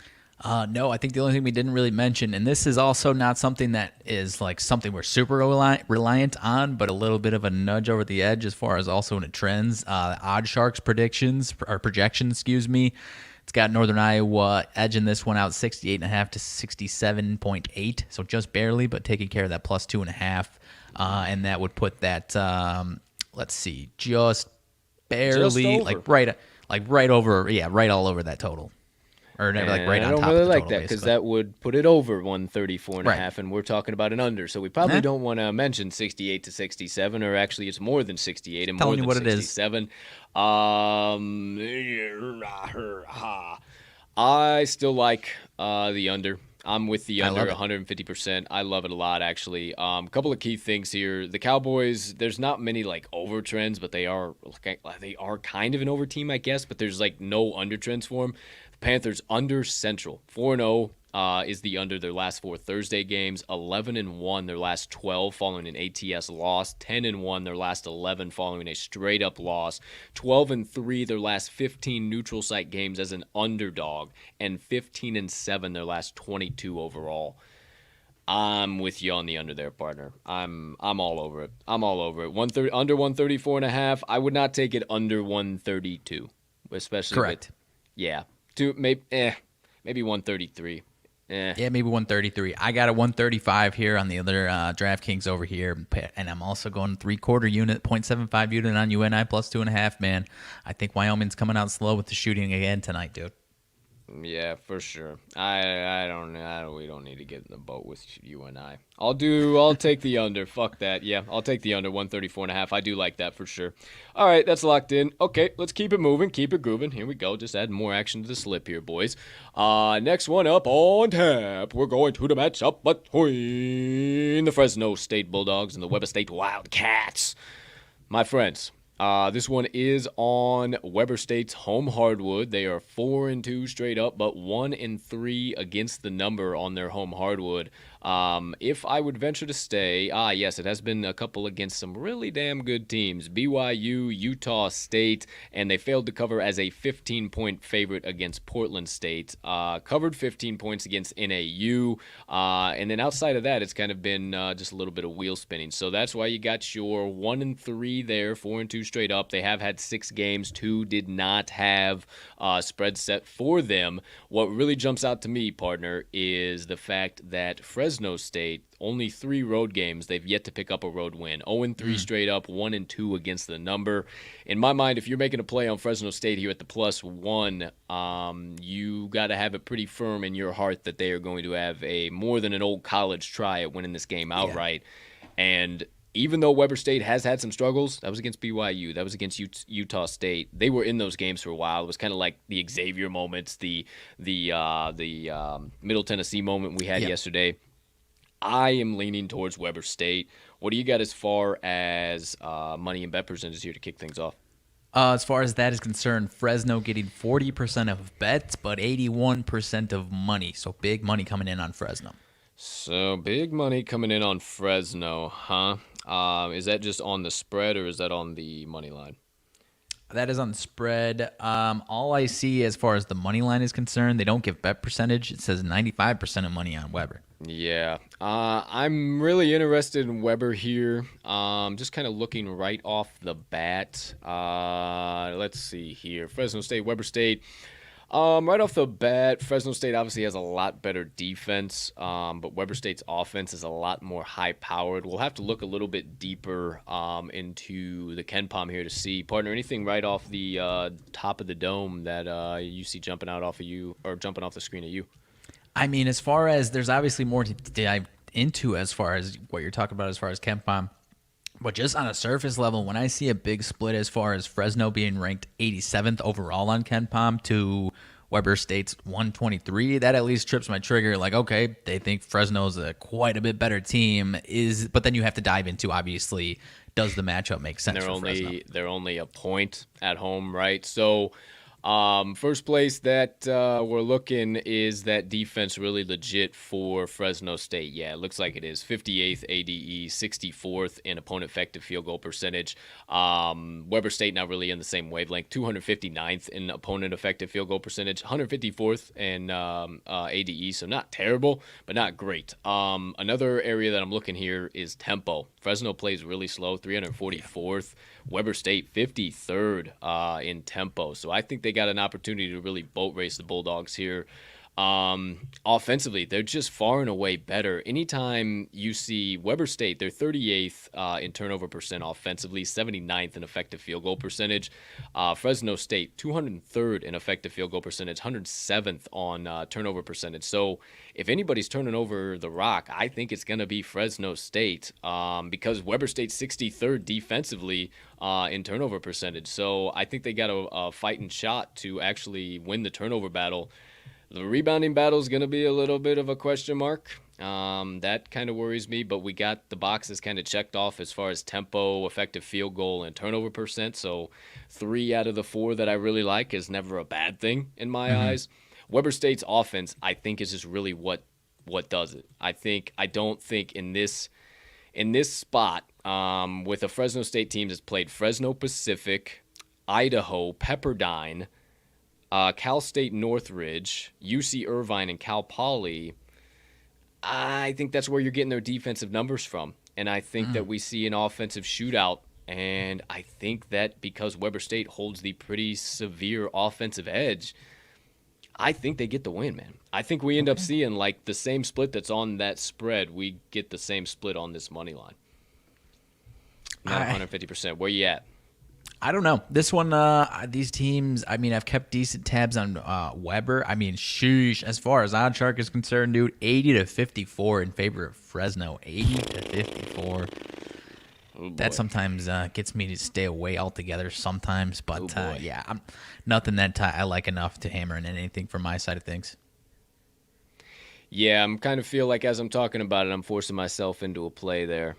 No, I think the only thing we didn't really mention, and this is also not something that is something we're super reliant on, but a little bit of a nudge over the edge as far as also in the trends. Odd Sharks projections, it's got Northern Iowa edging this one out 68.5 to 67.8, so just barely, but taking care of that plus 2.5, and that would put that just barely, right over, right all over that total. Or never, right on top of the total. I don't really like that because that would put it over 134.5, right. And we're talking about an under. So we probably don't want to mention 68 to 67, or actually it's more than 68 and more than 67. I still like the under. I'm with the I under love it. 150%. I love it a lot, actually. A couple of key things here. The Cowboys, there's not many like over trends, but they are kind of an over team, I guess. But there's like no under trends for them. The Panthers under Central 4-0 is the under their last 4 Thursday games. 11-1 their last 12 following an ATS loss. 10-1 their last 11 following a straight up loss. 12-3 their last 15 neutral site games as an underdog, and 15-7 their last 22 overall. I'm with you on the under there, partner. I'm all over it. I'm all over it. 130 under 134.5. I would not take it under 132, especially Correct. yeah, maybe 133. Yeah, maybe 133. I got a 135 here on the other DraftKings over here, and I'm also going 3/4 unit, 0.75 unit on UNI plus 2.5. Man, I think Wyoming's coming out slow with the shooting again tonight, dude. Yeah, for sure. I don't. We don't need to get in the boat with you and I. I'll take the under. Fuck that. Yeah, I'll take the under 134.5. I do like that for sure. All right, that's locked in. Okay, let's keep it moving, keep it grooving. Here we go. Just add more action to the slip here, boys. Next one up on tap. We're going to the matchup between the Fresno State Bulldogs and the Weber State Wildcats. My friends. This one is on Weber State's home hardwood. They are 4-2 straight up, but 1-3 against the number on their home hardwood. If I would venture to stay, yes, it has been a couple against some really damn good teams. BYU, Utah State, and they failed to cover as a 15-point favorite against Portland State. Covered 15 points against NAU, and then outside of that, it's kind of been just a little bit of wheel spinning. So that's why you got your 1-3 there, 4-2 straight up. They have had 6 games. 2 did not have spread set for them. What really jumps out to me, partner, is the fact that Fresno State, only 3 road games, they've yet to pick up a road win. 0-3 straight up, 1-2 against the number. In my mind, if you're making a play on Fresno State here at the +1, you got to have it pretty firm in your heart that they are going to have a more than an old college try at winning this game outright. Yeah. And even though Weber State has had some struggles, that was against BYU, that was against Utah State. They were in those games for a while. It was kind of like the Xavier moments, the Middle Tennessee moment we had yesterday. I am leaning towards Weber State. What do you got as far as money and bet percentages here to kick things off? As far as that is concerned, Fresno getting 40% of bets, but 81% of money. So big money coming in on Fresno. So big money coming in on Fresno, huh? Is that just on the spread or is that on the money line? That is on the spread. All I see as far as the money line is concerned, they don't give bet percentage. It says 95% of money on Weber. Yeah, I'm really interested in Weber here. Just kind of looking right off the bat. Let's see here. Fresno State, Weber State. Right off the bat, Fresno State obviously has a lot better defense, but Weber State's offense is a lot more high-powered. We'll have to look a little bit deeper into the KenPom here to see. Partner, anything right off the top of the dome that you see jumping out off of you or jumping off the screen at you? I mean, as far as there's obviously more to dive into as far as what you're talking about as far as KenPom. But just on a surface level, when I see a big split as far as Fresno being ranked 87th overall on KenPom to Weber State's 123, that at least trips my trigger. Like, okay, they think Fresno's quite a bit better team. But then you have to dive into, obviously, does the matchup make sense for Fresno? They're only a point at home, right? So first place that we're looking is that defense really legit for Fresno State. Yeah, it looks like it is. 58th ADE, 64th in opponent effective field goal percentage. Weber State not really in the same wavelength. 259th in opponent effective field goal percentage. 154th in ADE, so not terrible, but not great. Another area that I'm looking here is tempo. Fresno plays really slow, 344th. Weber State 53rd in tempo. So I think they got an opportunity to really boat race the Bulldogs here. Offensively, they're just far and away better. Anytime you see Weber State, they're 38th in turnover percent offensively, 79th in effective field goal percentage. Fresno State, 203rd in effective field goal percentage, 107th on turnover percentage. So if anybody's turning over the rock, I think it's going to be Fresno State because Weber State's 63rd defensively in turnover percentage. So I think they got a fighting shot to actually win the turnover battle. The rebounding battle is going to be a little bit of a question mark. That kind of worries me, but we got the boxes kind of checked off as far as tempo, effective field goal, and turnover percent. So 3 out of the 4 that I really like is never a bad thing in my eyes. Weber State's offense, I think, is just really what does it. I don't think in this spot, with a Fresno State team that's played Fresno Pacific, Idaho, Pepperdine, Cal State Northridge, UC Irvine, and Cal Poly, I think that's where you're getting their defensive numbers from. And I think that we see an offensive shootout. And I think that because Weber State holds the pretty severe offensive edge, I think they get the win, man. I think we end up seeing like the same split that's on that spread. We get the same split on this money line. Not 150%. Where you at? I don't know. This one, these teams, I mean, I've kept decent tabs on Weber. I mean, sheesh. As far as Odd Shark is concerned, dude, 80-54 in favor of Fresno. 80-54. Oh, that sometimes gets me to stay away altogether sometimes. But, yeah, nothing that I like enough to hammer in anything from my side of things. Yeah, I'm kind of feel like as I'm talking about it, I'm forcing myself into a play there,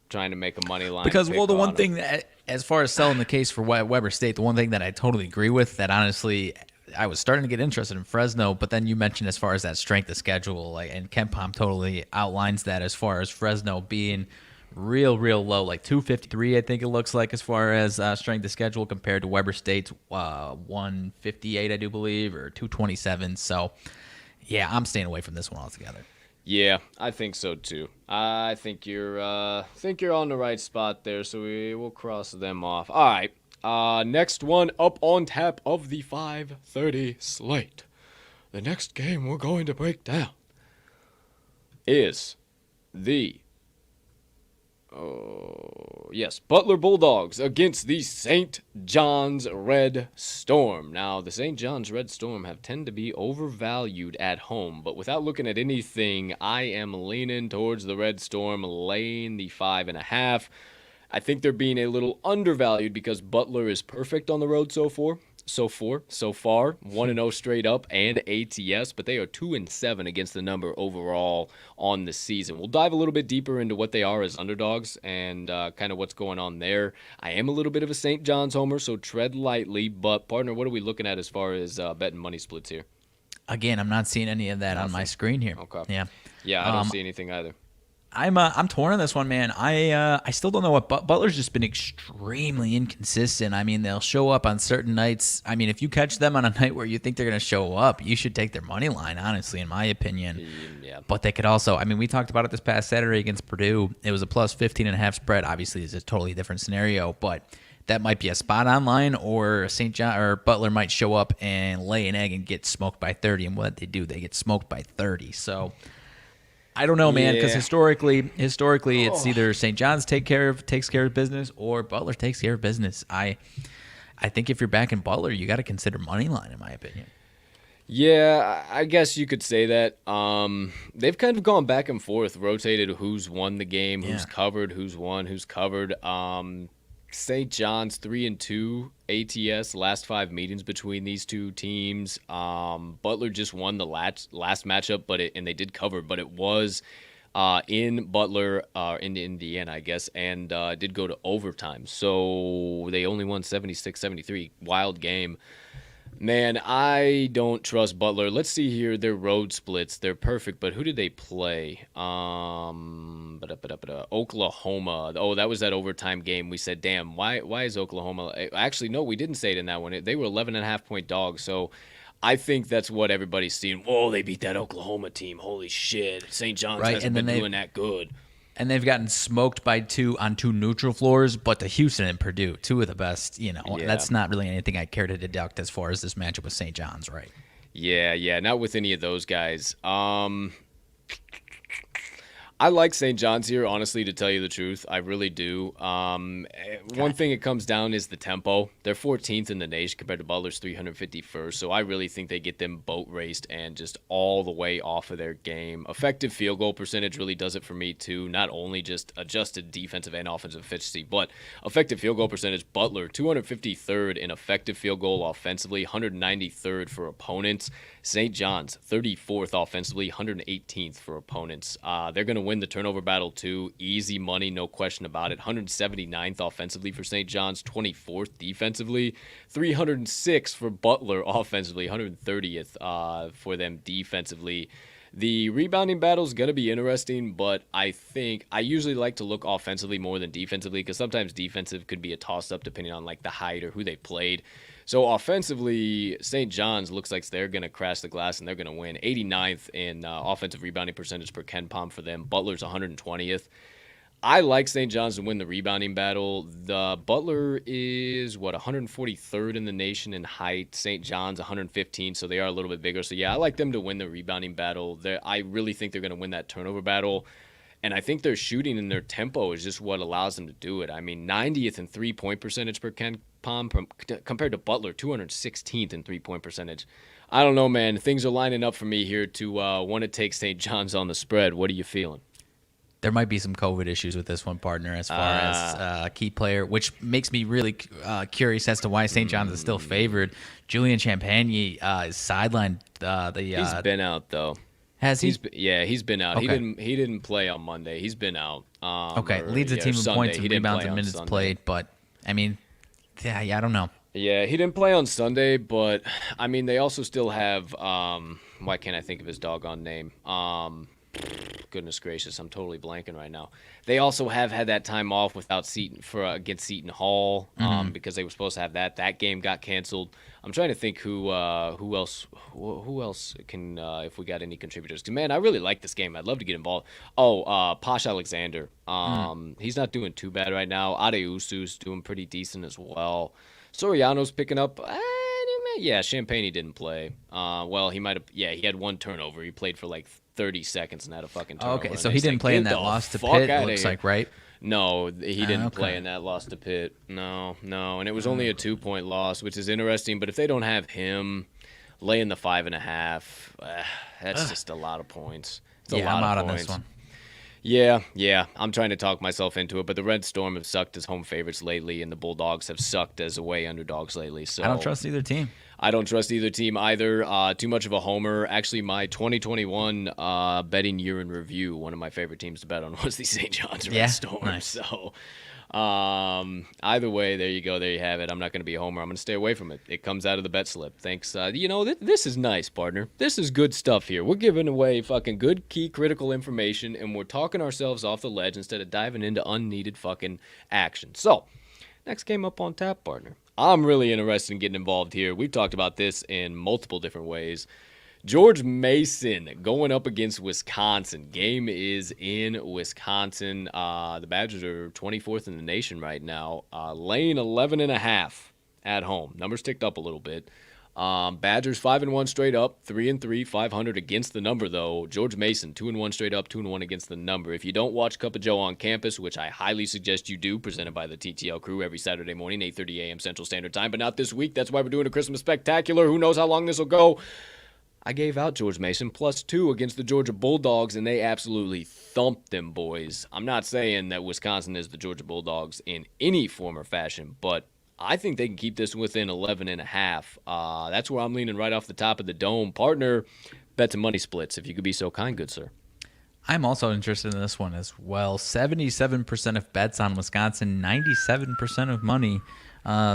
trying to make a money line. Because, well, the one thing that, as far as selling the case for Weber State, the one thing that I totally agree with, that honestly I was starting to get interested in Fresno, but then you mentioned as far as that strength of schedule, like, and KenPom totally outlines that as far as Fresno being real low, like 253, I think it looks like, as far as strength of schedule compared to Weber State's 158, I do believe, or 227. So, yeah, I'm staying away from this one altogether. Yeah, I think so too. I think you're on the right spot there, so we will cross them off. All right, next one up on tap of the 5:30 slate. The next game we're going to break down is the Butler Bulldogs against the St. John's Red Storm. Now, the St. John's Red Storm have tend to be overvalued at home, but without looking at anything, I am leaning towards the Red Storm laying the 5.5. I think they're being a little undervalued because Butler is perfect on the road so far. 1-0 straight up and ATS, but they are 2-7 against the number overall on the season. We'll dive a little bit deeper into what they are as underdogs and kind of what's going on there. I am a little bit of a St. John's homer, so tread lightly. But partner, what are we looking at as far as betting money splits here? Again, I'm not seeing any of that on my screen here. Okay. Yeah, I don't see anything either. I'm torn on this one, man. I still don't know what Butler's just been extremely inconsistent. I mean, they'll show up on certain nights. I mean, if you catch them on a night where you think they're going to show up, you should take their money line, honestly, in my opinion. Yeah. But they could also, I mean, we talked about it this past Saturday against Purdue. It was a plus 15.5 spread. Obviously, it's a totally different scenario, but that might be a spot on line, or St. John or Butler might show up and lay an egg and get smoked by 30. And what they do, they get smoked by 30. So I don't know, man, because historically, it's either St. John's takes care of business or Butler takes care of business. I think if you're backing Butler, you got to consider money line, in my opinion. Yeah, I guess you could say that. They've kind of gone back and forth, rotated who's won the game, who's covered, who's won, who's covered. St. John's 3-2 ATS last 5 meetings between these two teams. Butler just won the last matchup, and they did cover, but it was in Butler, in Indiana, I guess, and did go to overtime. So they only won 76-73. Wild game. Man, I don't trust Butler. Let's see here. Their road splits. They're perfect, but who did they play? Oklahoma. Oh, that was that overtime game. We said, damn, why is Oklahoma? Actually, no, we didn't say it in that one. They were 11.5-point dogs, so I think that's what everybody's seeing. Whoa, they beat that Oklahoma team. Holy shit. St. John's hasn't been doing that good. And they've gotten smoked by 2 on 2 neutral floors, but to Houston and Purdue, 2 of the best. That's not really anything I care to deduct as far as this matchup with St. John's, right? Yeah, not with any of those guys. I like St. John's here, honestly, to tell you the truth. I really do. One thing it comes down is the tempo. They're 14th in the nation compared to Butler's 351st, so I really think they get them boat raced and just all the way off of their game. Effective field goal percentage really does it for me, too. Not only just adjusted defensive and offensive efficiency, but effective field goal percentage. Butler, 253rd in effective field goal offensively, 193rd for opponents. St. John's, 34th offensively, 118th for opponents. They're going to win the turnover battle, too. Easy money, no question about it. 179th offensively for St. John's, 24th defensively. 306 for Butler offensively, 130th for them defensively. The rebounding battle is going to be interesting, but I think I usually like to look offensively more than defensively because sometimes defensive could be a toss-up depending on like the height or who they played. So offensively, St. John's looks like they're going to crash the glass and they're going to win. 89th in offensive rebounding percentage per Ken Pom for them. Butler's 120th. I like St. John's to win the rebounding battle. The Butler is, 143rd in the nation in height. St. John's 115th, so they are a little bit bigger. So, yeah, I like them to win the rebounding battle. I really think they're going to win that turnover battle. And I think their shooting and their tempo is just what allows them to do it. I mean, 90th in three-point percentage per Ken Pom compared to Butler, 216th in three-point percentage. I don't know, man. Things are lining up for me here to want to take St. John's on the spread. What are you feeling? There might be some COVID issues with this one, partner, as far as a key player, which makes me really curious as to why St. John's is still favored. Julian Champagne is sidelined. He's been out, though. Has he? He's been out. Okay. He didn't play on Monday. He's been out. Leads the team in points and rebounds and minutes played. But, I mean, I don't know. Yeah, he didn't play on Sunday, but, I mean, they also still have why can't I think of his doggone name? Goodness gracious, I'm totally blanking right now. They also have had that time off without Seton against Seton Hall because they were supposed to have that. That game got canceled. I'm trying to think who else can if we got any contributors. 'Cause, man, I really like this game. I'd love to get involved. Posh Alexander. He's not doing too bad right now. Adeusu's doing pretty decent as well. Soriano's picking up. Yeah, Champagne didn't play. He might have. Yeah, he had one turnover. He played for like 30 seconds and had a fucking turnover. Okay, so he didn't play in that loss to Pitt, it looks like, right? No, he didn't play in that loss to Pitt. No. And it was only a 2-point loss, which is interesting. But if they don't have him laying the 5.5, that's just a lot of points. It's a lot I'm out of on points. this one. Yeah. I'm trying to talk myself into it, but the Red Storm have sucked as home favorites lately, and the Bulldogs have sucked as away underdogs lately. So I don't trust either team. I don't trust either team either. Too much of a homer. Actually, my 2021 betting year in review, one of my favorite teams to bet on was the St. John's Red Storm. Nice. So either way, there you go. There you have it. I'm not going to be a homer. I'm going to stay away from it. It comes out of the bet slip. Thanks. This is nice, partner. This is good stuff here. We're giving away fucking good key critical information, and we're talking ourselves off the ledge instead of diving into unneeded fucking action. So, next game up on tap, partner. I'm really interested in getting involved here. We've talked about this in multiple different ways. George Mason going up against Wisconsin. Game is in Wisconsin. The Badgers are 24th in the nation right now. Laying 11.5 at home. Numbers ticked up a little bit. Badgers 5-1 straight up, 3-3, 500 against the number though. George Mason 2-1 straight up, 2-1 against the number. If you don't watch Cup of Joe on campus, which I highly suggest you do, presented by the TTL crew every Saturday morning, 8:30 a.m. Central Standard Time, but not this week. That's why we're doing a Christmas spectacular. Who knows how long this will go? I gave out George Mason +2 against the Georgia Bulldogs, and they absolutely thumped them boys. I'm not saying that Wisconsin is the Georgia Bulldogs in any form or fashion, but I think they can keep this within 11.5. That's where I'm leaning right off the top of the dome. Partner, bet to money splits, if you could be so kind, good sir. I'm also interested in this one as well. 77% of bets on Wisconsin, 97% of money.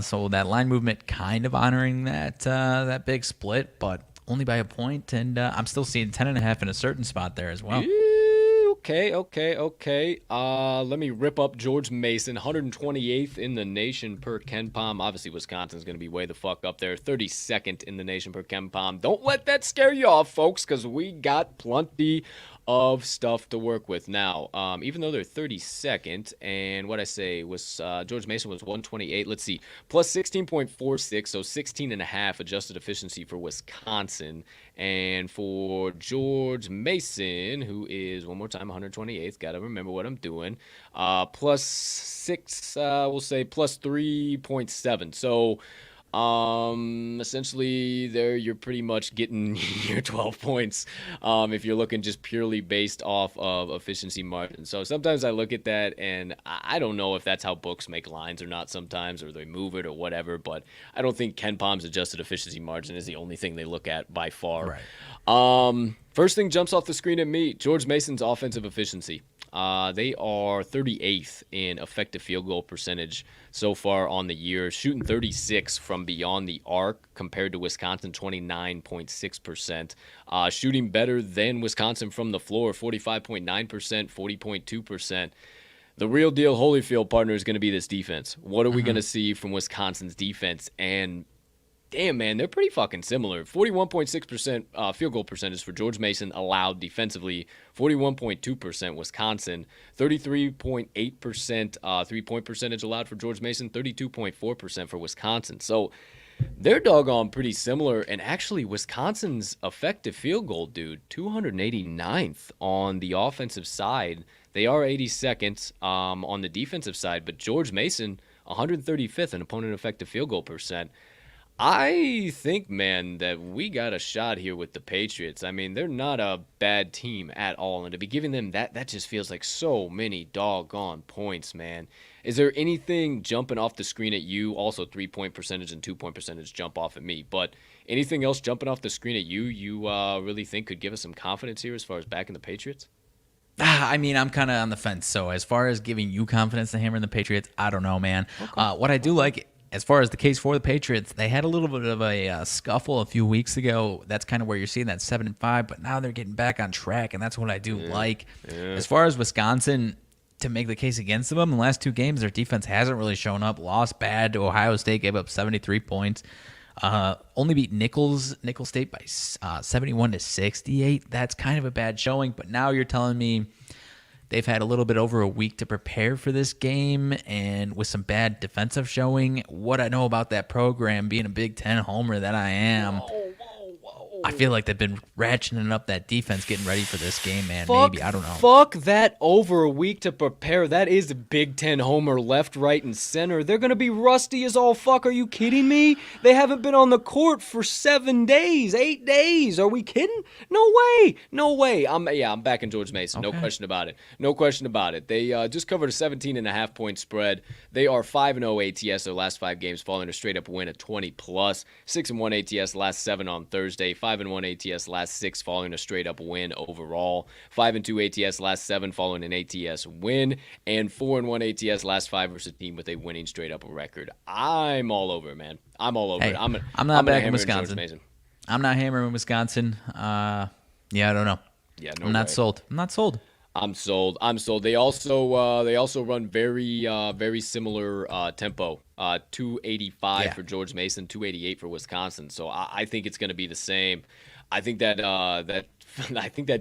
So that line movement kind of honoring that big split, but only by a point. And I'm still seeing 10.5 in a certain spot there as well. Okay. Let me rip up George Mason, 128th in the nation per Ken Pom. Obviously, Wisconsin's going to be way the fuck up there. 32nd in the nation per Ken Pom. Don't let that scare you off, folks, because we got plenty of stuff to work with. Now, even though they're 32nd, and what I say was George Mason was 128. Let's see, plus 16.46, so 16.5 adjusted efficiency for Wisconsin. And for George Mason, who is, one more time, 128th, got to remember what I'm doing, plus 6, we'll say plus 3.7. So, essentially there you're pretty much getting your 12 points if you're looking just purely based off of efficiency margin. So sometimes I look at that and I don't know if that's how books make lines or not sometimes, or they move it or whatever, but I don't think Ken Palm's adjusted efficiency margin is the only thing they look at by far. Right. First thing jumps off the screen at me, George Mason's offensive efficiency. They are 38th in effective field goal percentage so far on the year, shooting 36 from beyond the arc compared to Wisconsin 29.6%. Shooting better than Wisconsin from the floor, 45.9%, 40.2%. The real deal Holyfield, partner, is going to be this defense. What are we going to see from Wisconsin's defense? And damn, man, they're pretty fucking similar. 41.6% field goal percentage for George Mason allowed defensively. 41.2% Wisconsin. 33.8% three-point percentage allowed for George Mason. 32.4% for Wisconsin. So they're doggone pretty similar. And actually, Wisconsin's effective field goal, dude, 289th on the offensive side. They are 82nd on the defensive side. But George Mason, 135th in opponent effective field goal percent. I think, man, that we got a shot here with the Patriots. I mean, they're not a bad team at all, and to be giving them that just feels like so many doggone points, man. Is there anything jumping off the screen at you? Also, 3-point percentage and 2-point percentage jump off at me, but anything else jumping off the screen at you really think could give us some confidence here as far as backing the Patriots? I mean, I'm kind of on the fence. So as far as giving you confidence to hammer in the Patriots, I don't know, man. Okay. What I do like, as far as the case for the Patriots, they had a little bit of a scuffle a few weeks ago. That's kind of where you're seeing that 7-5, but now they're getting back on track, and that's what I do like. Yeah. As far as Wisconsin, to make the case against them, in the last 2 games, their defense hasn't really shown up. Lost bad to Ohio State, gave up 73 points. Only beat Nickel State by 71-68. That's kind of a bad showing, but now you're telling me they've had a little bit over a week to prepare for this game, and with some bad defensive showing, what I know about that program, being a Big Ten homer that I am, I feel like they've been ratcheting up that defense, getting ready for this game, man. Maybe, I don't know. Fuck that over a week to prepare. That is a Big Ten homer left, right, and center. They're going to be rusty as all fuck. Are you kidding me? They haven't been on the court for 7 days, 8 days. Are we kidding? No way. No way. I'm backing George Mason. Okay. No question about it. No question about it. They just covered a 17.5-point spread. They are 5-0 ATS their last 5 games, following a straight-up win at 20+. 6-1 ATS last 7 on Thursday. 5-1 ATS last 6 following a straight-up win overall. 5-2 ATS last 7 following an ATS win. And 4-1 ATS last 5 versus a team with a winning straight-up record. I'm all over it, man. I'm all over it. I'm not backing Wisconsin. I'm not hammering Wisconsin. Yeah, I don't know. Yeah, no, I'm not sold. I'm not sold. I'm sold. They also run very similar tempo. 285 for George Mason, 288 for Wisconsin. So I think it's going to be the same. I think that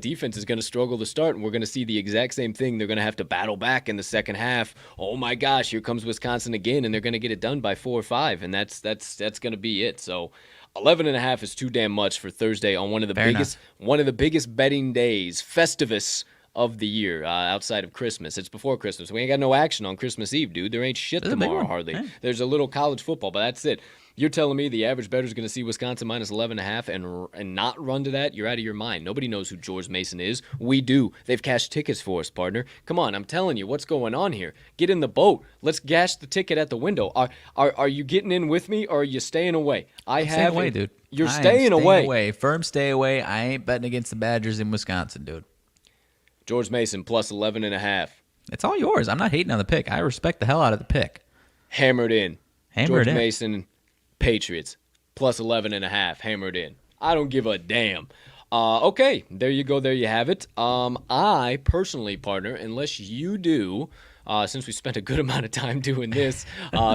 defense is going to struggle to start, and we're going to see the exact same thing. They're going to have to battle back in the second half. Oh my gosh, here comes Wisconsin again, and they're going to get it done by 4 or 5, and that's going to be it. So 11.5 is too damn much for Thursday on one of the biggest betting days, Festivus of the year, outside of Christmas. It's before Christmas. We ain't got no action on Christmas Eve, dude. There ain't shit tomorrow hardly. Yeah. There's a little college football, but that's it. You're telling me the average bettor is going to see Wisconsin minus 11.5 and not run to that? You're out of your mind. Nobody knows who George Mason is. We do. They've cashed tickets for us, partner. Come on, I'm telling you, what's going on here? Get in the boat. Let's gash the ticket at the window. Are you getting in with me, or are you staying away? Staying away, dude. You're staying away. Firm stay away. I ain't betting against the Badgers in Wisconsin, dude. George Mason plus 11.5. It's all yours. I'm not hating on the pick. I respect the hell out of the pick. Hammered in. George Mason, Patriots plus 11.5. Hammered in. I don't give a damn. Okay, there you go. There you have it. I personally, partner, unless you do, since we spent a good amount of time doing this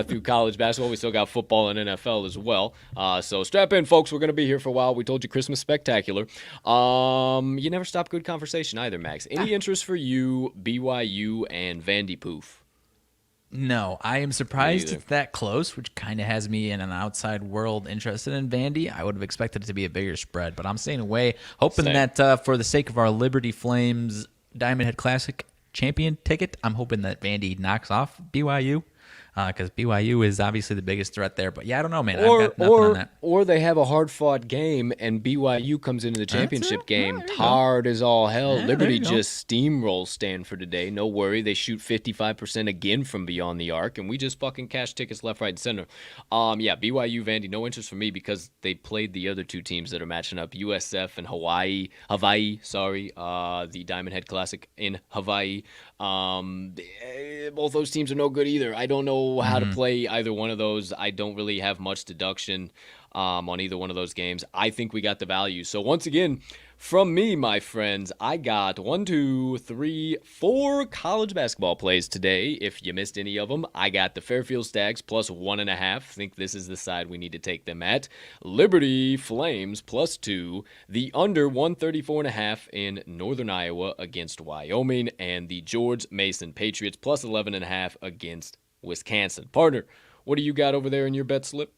through college basketball. We still got football and NFL as well. So strap in, folks. We're going to be here for a while. We told you Christmas spectacular. You never stop good conversation either, Max. Any interest for you, BYU and Vandy Poof? No, I am surprised it's that close, which kind of has me in an outside world interested in Vandy. I would have expected it to be a bigger spread, but I'm staying away, hoping that for the sake of our Liberty Flames Diamond Head Classic champion ticket, I'm hoping that Vandy knocks off BYU. Because BYU is obviously the biggest threat there. But yeah, I don't know, man. I've got nothing on that. Or they have a hard-fought game, and BYU comes into the championship game hard as all hell. Yeah, Liberty just steamrolls Stanford today. No worry. They shoot 55% again from beyond the arc, and we just fucking cash tickets left, right, and center. BYU, Vandy, no interest for me because they played the other two teams that are matching up, USF and Hawaii, the Diamond Head Classic in Hawaii. Both those teams are no good either. I don't know how to play either one of those. I don't really have much deduction on either one of those games. I think we got the value. So once again, from me, my friends, I got 4 college basketball plays today. If you missed any of them, I got the Fairfield Stags plus 1.5. Think this is the side we need to take them at. Liberty Flames plus 2. The under 134.5 in Northern Iowa against Wyoming. And the George Mason Patriots plus 11.5 against Wisconsin. Partner, what do you got over there in your bet slip?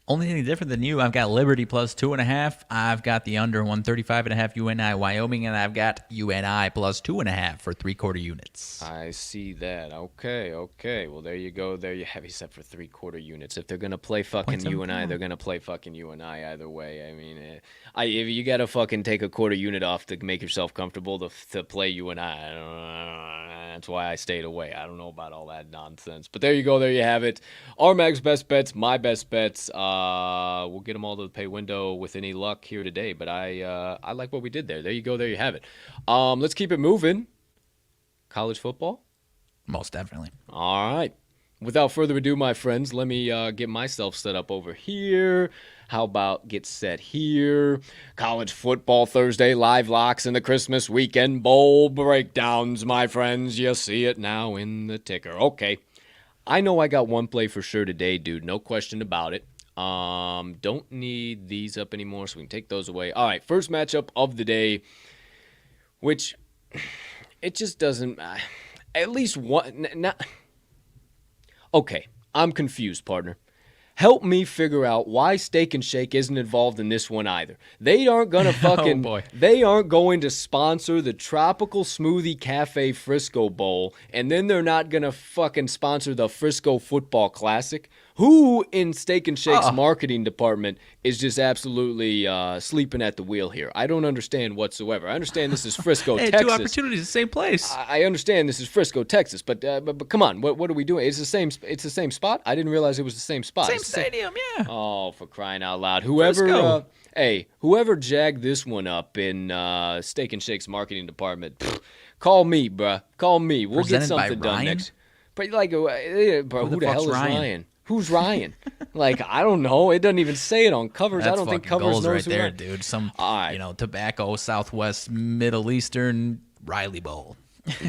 Only thing different than you, I've got Liberty plus 2.5. I've got the under 135.5 UNI Wyoming, and I've got UNI plus 2.5 for 3/4 units. I see that. Okay. Well, there you go. There you have. Except for 3/4 units. If they're gonna play fucking UNI, they're gonna play fucking UNI either way. I mean, if you gotta fucking take a quarter unit off to make yourself comfortable to play UNI, I don't know. That's why I stayed away. I don't know about all that nonsense. But there you go. There you have it. RMags best bets, my best bets. We'll get them all to the pay window with any luck here today. But I like what we did there. There you go. There you have it. Let's keep it moving. College football? Most definitely. All right. Without further ado, my friends, let me get myself set up over here. How about get set here? College football Thursday, live locks in the Christmas weekend bowl breakdowns, my friends. You see it now in the ticker. Okay. I know I got one play for sure today, dude. No question about it. Don't need these up anymore, so we can take those away. All right, first matchup of the day, which it just doesn't. At least one. Okay, I'm confused, partner. Help me figure out why Steak and Shake isn't involved in this one either. They aren't gonna fucking. They aren't going to sponsor the Tropical Smoothie Cafe Frisco Bowl, and then they're not gonna fucking sponsor the Frisco Football Classic. Who in Steak and Shake's marketing department is just absolutely sleeping at the wheel here? I don't understand whatsoever. I understand this is Frisco, hey, Texas. 2 opportunities, the same place. I understand this is Frisco, Texas, but come on, what are we doing? It's the same spot. I didn't realize it was the same spot. Same stadium, yeah. Oh, for crying out loud! Whoever jagged this one up in Steak and Shake's marketing department, call me, bruh. Call me. We'll get something done next. But bro, who the hell is Ryan? Who's Ryan? I don't know. It doesn't even say it on covers. That's I don't think covers knows right who there, Ryan. dude. Some tobacco Southwest Middle Eastern Riley Bowl.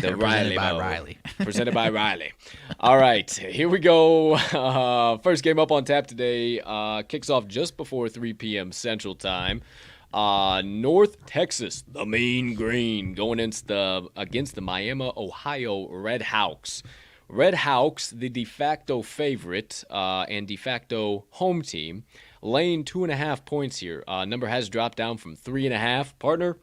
The Riley by Bowl. Riley. Presented by Riley. All right, here we go. First game up on tap today kicks off just before 3 p.m. Central Time. North Texas, the Mean Green, going against the Miami, Ohio Red Hawks. Red Hawks, the de facto favorite and de facto home team, laying 2.5 points here. Number has dropped down from 3.5. Partner,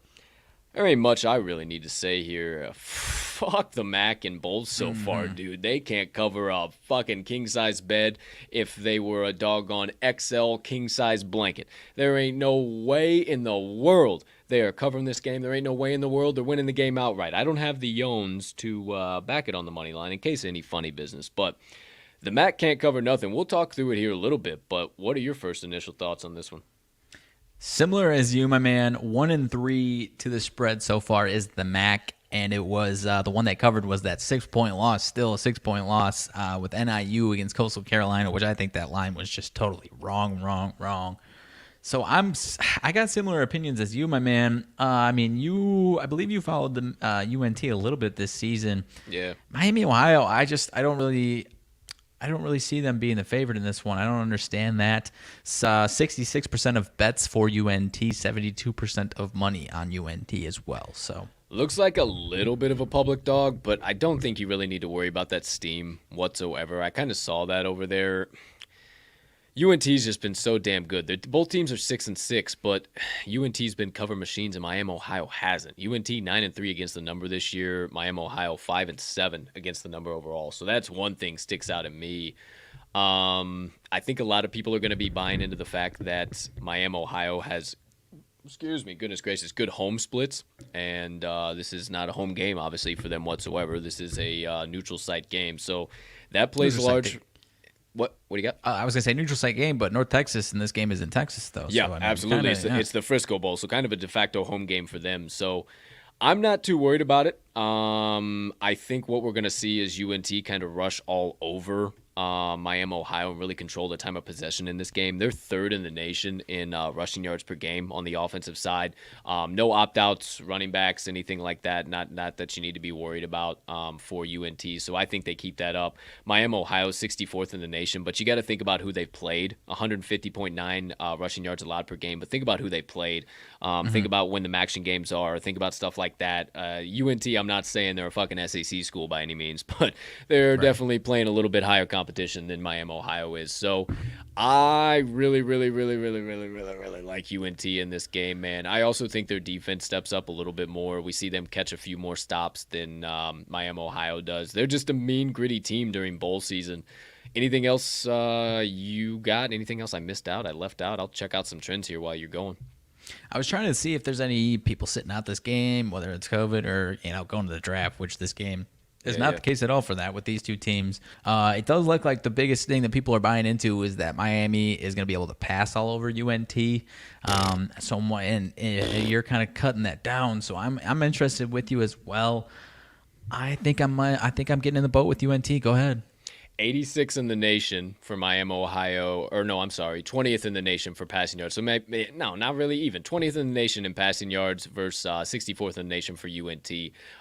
there ain't much I really need to say here. Fuck the Mac and Bulls so far, dude. They can't cover a fucking king-size bed if they were a doggone XL king-size blanket. There ain't no way in the world they are covering this game. There ain't no way in the world they're winning the game outright. I don't have the yones to back it on the money line in case of any funny business, but the Mac can't cover nothing. We'll talk through it here a little bit, but what are your first initial thoughts on this one? Similar as you, my man. 1-3 to the spread so far is the MAC, and it was the one that covered was that 6-point loss, still a 6-point loss with NIU against Coastal Carolina, which I think that line was just totally wrong. So I got similar opinions as you, my man. I believe you followed the UNT a little bit this season. Yeah. Miami, Ohio. I don't really see them being the favorite in this one. I don't understand that. 66% of bets for UNT, 72% of money on UNT as well. So Looks like a little bit of a public dog, but I don't think you really need to worry about that steam whatsoever. I kind of saw that over there. UNT's just been so damn good. Both teams are 6-6, but UNT's been cover machines and Miami, Ohio hasn't. UNT 9-3 against the number this year. Miami, Ohio 5-7 against the number overall. So that's one thing sticks out at me. I think a lot of people are going to be buying into the fact that Miami, Ohio has, goodness gracious, good home splits. And this is not a home game, obviously, for them whatsoever. This is a neutral site game. So that plays a large... What do you got? I was going to say neutral site game, but North Texas in this game is in Texas, though. Yeah, so, absolutely. It's the Frisco Bowl, so kind of a de facto home game for them. So I'm not too worried about it. I think what we're going to see is UNT kind of rush all over Miami, Ohio, and really control the time of possession in this game. They're third in the nation in rushing yards per game on the offensive side. No opt-outs, running backs, anything like that. Not that you need to be worried about for UNT. So I think they keep that up. Miami, Ohio, 64th in the nation, but you got to think about who they've played. 150.9 rushing yards allowed per game, but think about who they played. Think about when the action games are. Think about stuff like that. UNT, I'm not saying they're a fucking SEC school by any means, but they're definitely playing a little bit higher competition than Miami, Ohio is. So I really like UNT in this game, man. I also think their defense steps up a little bit more. We see them catch a few more stops than Miami, Ohio does. They're just a mean, gritty team during bowl season. Anything else you got? Anything else I missed out? I left out? I'll check out some trends here while you're going. I was trying to see if there's any people sitting out this game, whether it's COVID or going to the draft, which this game is not the case at all for that with these two teams. It does look like the biggest thing that people are buying into is that Miami is going to be able to pass all over UNT. And you're kind of cutting that down. So I'm interested with you as well. I think I'm getting in the boat with UNT. Go ahead. 86 in the nation for Miami, Ohio, 20th in the nation for passing yards. So maybe, no, not really even. 20th in the nation in passing yards versus 64th in the nation for UNT.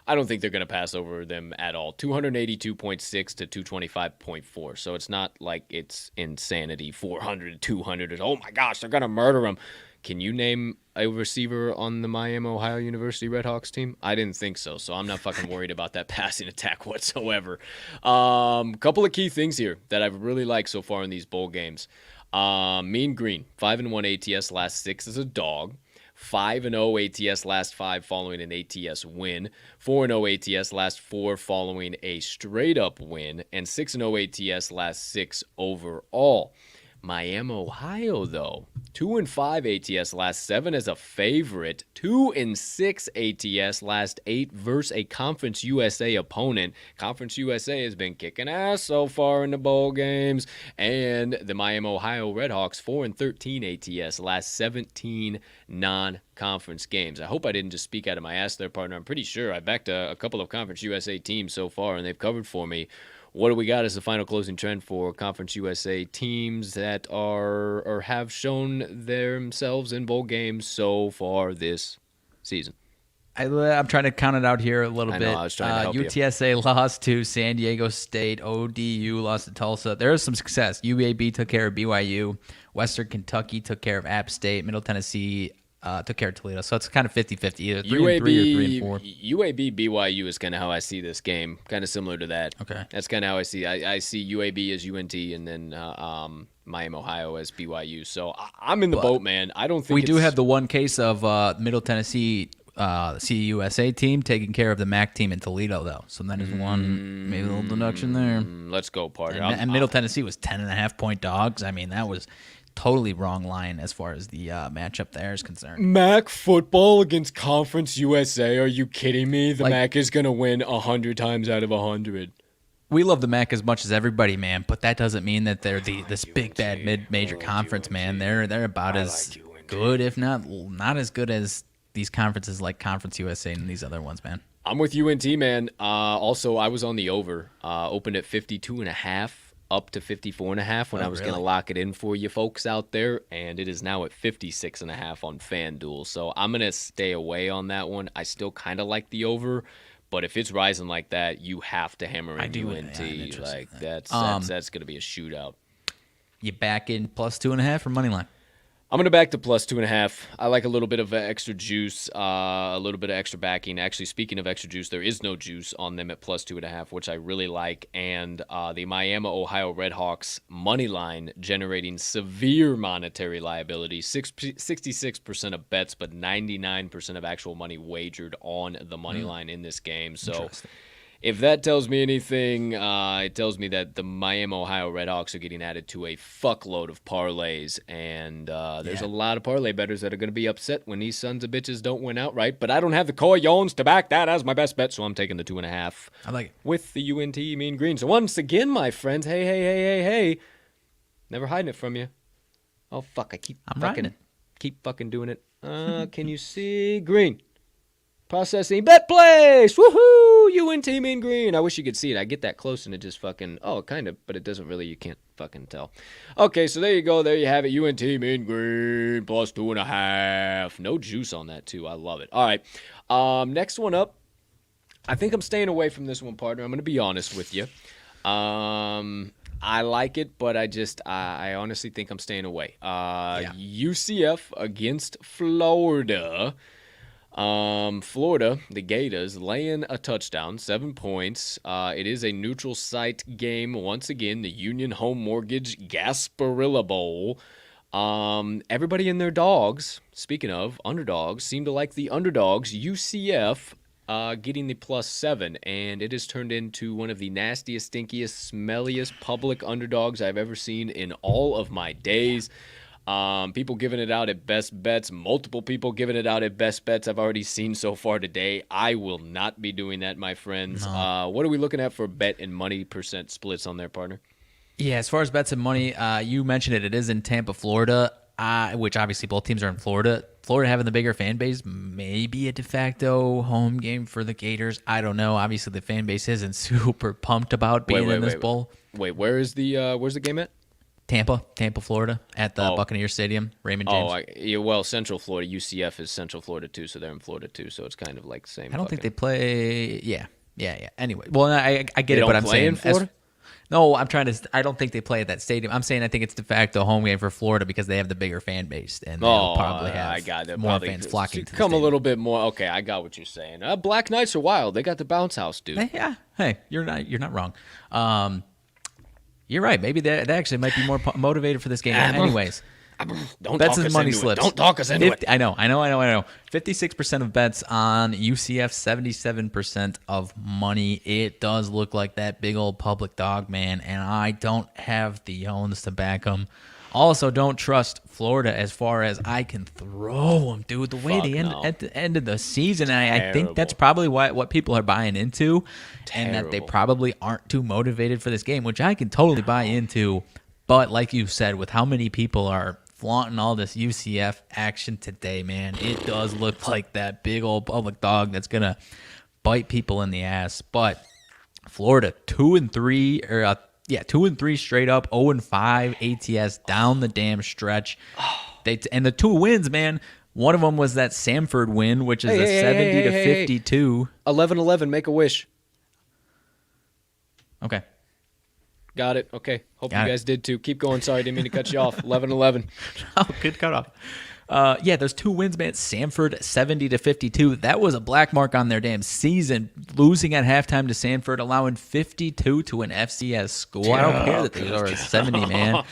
I don't think they're going to pass over them at all. 282.6 to 225.4. So it's not like it's insanity. 400, 200. Oh my gosh, they're going to murder them. Can you name a receiver on the Miami, Ohio University Redhawks team? I didn't think so, so I'm not fucking worried about that passing attack whatsoever. Couple of key things here that I've really liked so far in these bowl games. Mean Green, 5-1 ATS last 6 as a dog. 5-0 ATS last 5 following an ATS win. 4-0 ATS last 4 following a straight-up win. And 6-0 ATS last 6 overall. Miami, Ohio, though, 2-5 ATS last 7 as a favorite, 2-6 ATS last 8 versus a Conference USA opponent. Conference USA has been kicking ass so far in the bowl games, and the Miami, Ohio Redhawks 4-13 ATS last 17 non-conference games. I hope I didn't just speak out of my ass there, partner. I'm pretty sure I backed a couple of Conference USA teams so far, and they've covered for me. What do we got as the final closing trend for Conference USA teams that are or have shown themselves in bowl games so far this season? I'm trying to count it out here a little bit. I was trying to help you. UTSA lost to San Diego State. ODU lost to Tulsa. There is some success. UAB took care of BYU. Western Kentucky took care of App State. Middle Tennessee took care of Toledo. So it's kind of 50-50. Either 3-3 or 3-4. UAB BYU is kind of how I see this game. Kind of similar to that. Okay. That's kind of how I see. I see UAB as UNT and then Miami, Ohio as BYU. So I'm in the boat, man. I don't think we do have the one case of Middle Tennessee CUSA team taking care of the MAC team in Toledo, though. So that is one maybe a little deduction there. Let's go, partner. And Middle Tennessee was 10.5-point dogs. I mean, that was totally wrong line as far as the matchup there is concerned. MAC football against Conference USA? Are you kidding me? The MAC is going to win 100 times out of 100. We love the MAC as much as everybody, man, but that doesn't mean that they're this big, bad mid-major conference, man. They're about as good, if not as good as these conferences like Conference USA and these other ones, man. I'm with UNT, man. Also, I was on the over. Opened at 52.5. up to 54.5 when I was going to lock it in for you folks out there, and it is now at 56.5 on FanDuel. So I'm going to stay away on that one. I still kind of like the over, but if it's rising like that, you have to hammer in UNT. Yeah, like that's going to be a shootout. You back in plus 2.5 for money line? I'm going to back to plus 2.5. I like a little bit of extra juice, a little bit of extra backing. Actually, speaking of extra juice, there is no juice on them at plus 2.5, which I really like. And the Miami, Ohio Redhawks money line generating severe monetary liability, 66% of bets, but 99% of actual money wagered on the money line in this game. So if that tells me anything, it tells me that the Miami, Ohio Redhawks are getting added to a fuckload of parlays, and there's a lot of parlay bettors that are going to be upset when these sons of bitches don't win outright, but I don't have the cojones to back that as my best bet, so I'm taking the 2.5. I like it. With the UNT Mean Green. So once again, my friends, hey, never hiding it from you. Oh, fuck, I keep fucking doing it. Can you see? Green. Processing. Bet place. Woohoo! UNT Mean Green. I wish you could see it. I get that close and it just fucking, kind of, but it doesn't really, you can't fucking tell. Okay, so there you go. There you have it. UNT Mean Green plus 2.5. No juice on that, too. I love it. All right. Next one up. I think I'm staying away from this one, partner. I'm going to be honest with you. I like it, but I honestly think I'm staying away. UCF against Florida. Florida, the Gators, laying a touchdown, 7 points. It is a neutral site game. Once again, the Union Home Mortgage Gasparilla Bowl. Everybody and their dogs, speaking of underdogs, seem to like the underdogs. UCF getting the +7, and it has turned into one of the nastiest, stinkiest, smelliest public underdogs I've ever seen in all of my days. People giving it out at best bets, multiple people giving it out at best bets I've already seen so far today. I will not be doing that, my friends. No. What are we looking at for bet and money percent splits on their partner? Yeah, as far as bets and money, you mentioned it. It is in Tampa, Florida, which obviously both teams are in Florida. Florida having the bigger fan base, maybe a de facto home game for the Gators. I don't know. Obviously, the fan base isn't super pumped about being in this bowl. Wait, where's the game at? Tampa, Florida, at the Buccaneer Stadium, Raymond James. Central Florida. UCF is Central Florida too, so they're in Florida too. So it's kind of like the same. I don't think they play. Yeah. Anyway, well, I get it, but I'm saying in Florida. No, I don't think they play at that stadium. I'm saying I think it's de facto home game for Florida because they have the bigger fan base and they'll probably have more fans flocking to the come stadium. A little bit more. Okay, I got what you're saying. Black Knights are wild. They got the bounce house, dude. Yeah. Hey, you're not wrong. You're right. Maybe they actually might be more motivated for this game. Anyways, don't bets talk and us money into slips. It. Don't talk us into it. I know. 56% of bets on UCF, 77% of money. It does look like that big old public dog, man, and I don't have the owns to back them. Also, don't trust Florida as far as I can throw them, dude. The way they ended the season, and I think that's probably what people are buying into, and that they probably aren't too motivated for this game, which I can totally buy into. But like you said, with how many people are flaunting all this UCF action today, man, it does look like that big old public dog that's going to bite people in the ass. But Florida, 2-3, 2-3 straight up, 0-5 ATS down the damn stretch. And the two wins, man. One of them was that Samford win, which is 70-52. 11-11, make a wish. Okay. Got it. Okay. Hope you guys did too. Keep going. Sorry, didn't mean to cut you off. 11-11. Oh, good cut off. Those two wins, man. Samford 70-52. That was a black mark on their damn season. Losing at halftime to Samford, allowing 52 to an FCS school. I don't care that they are 70, man.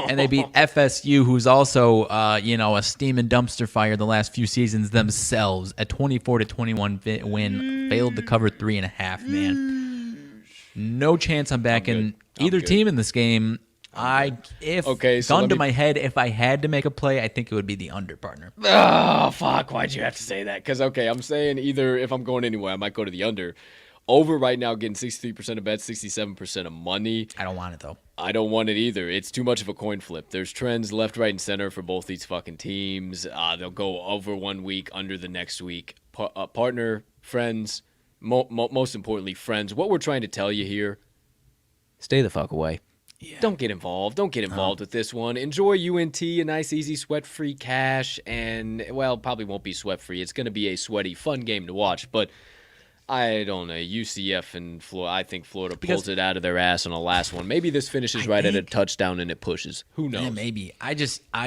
And they beat FSU, who's also a steam and dumpster fire the last few seasons themselves. A 24-21 win. Failed to cover 3.5, man. No chance I'm backing either team in this game. Gun to my head, if I had to make a play, I think it would be the under, partner. Oh, fuck. Why'd you have to say that? Because, I'm saying either if I'm going anywhere, I might go to the under. Over right now, getting 63% of bets, 67% of money. I don't want it, though. I don't want it either. It's too much of a coin flip. There's trends left, right, and center for both these fucking teams. They'll go over 1 week, under the next week. Partner, friends, most importantly, friends. What we're trying to tell you here, stay the fuck away. Don't get involved. Don't get involved with this one. Enjoy UNT, a nice, easy, sweat-free cash, and, well, probably won't be sweat-free. It's going to be a sweaty, fun game to watch, but I don't know. UCF and Florida, I think Florida pulls it out of their ass on the last one. Maybe this finishes at a touchdown and it pushes. Who knows? Yeah, maybe. I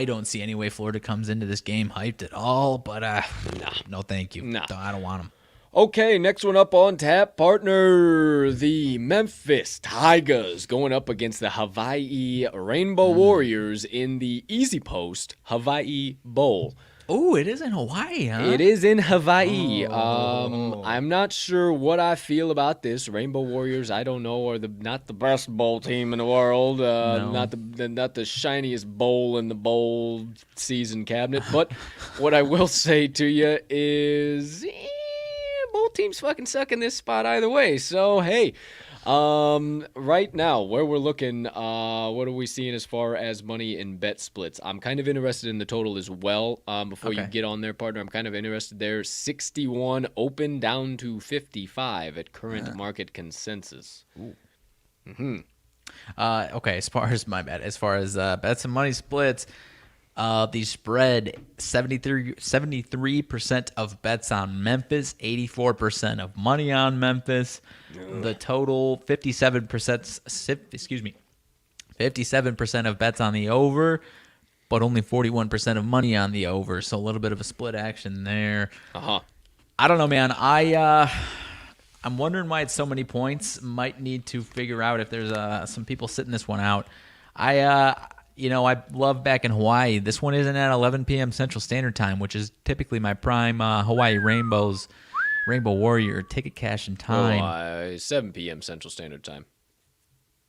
don't see any way Florida comes into this game hyped at all, but no thank you. Nah. I don't want them. Okay, next one up on tap, partner. The Memphis Tigers going up against the Hawaii Rainbow Warriors in the Easy Post Hawaii Bowl. Oh, it is in Hawaii, huh? It is in Hawaii. I'm not sure what I feel about this. Rainbow Warriors, I don't know, are not the best bowl team in the world. Not the shiniest bowl in the bowl season cabinet. But what I will say to you is, both teams fucking suck in this spot either way. So hey. Right now, where we're looking, what are we seeing as far as money in bet splits? I'm kind of interested in the total as well. Before you get on there, partner, I'm kind of interested there. 61 open down to 55 at current market consensus. Ooh. Okay, as far as bets and money splits, the spread 73% of bets on Memphis, 84% of money on Memphis. The total 57% of bets on the over, but only 41% of money on the over. So a little bit of a split action there. I don't know, man. I'm wondering why it's so many points. Might need to figure out if there's some people sitting this one out. I love back in Hawaii. This one isn't at 11 p.m. Central Standard Time, which is typically my prime Hawaii Rainbow Warrior ticket cash and time. 7 p.m. Central Standard Time.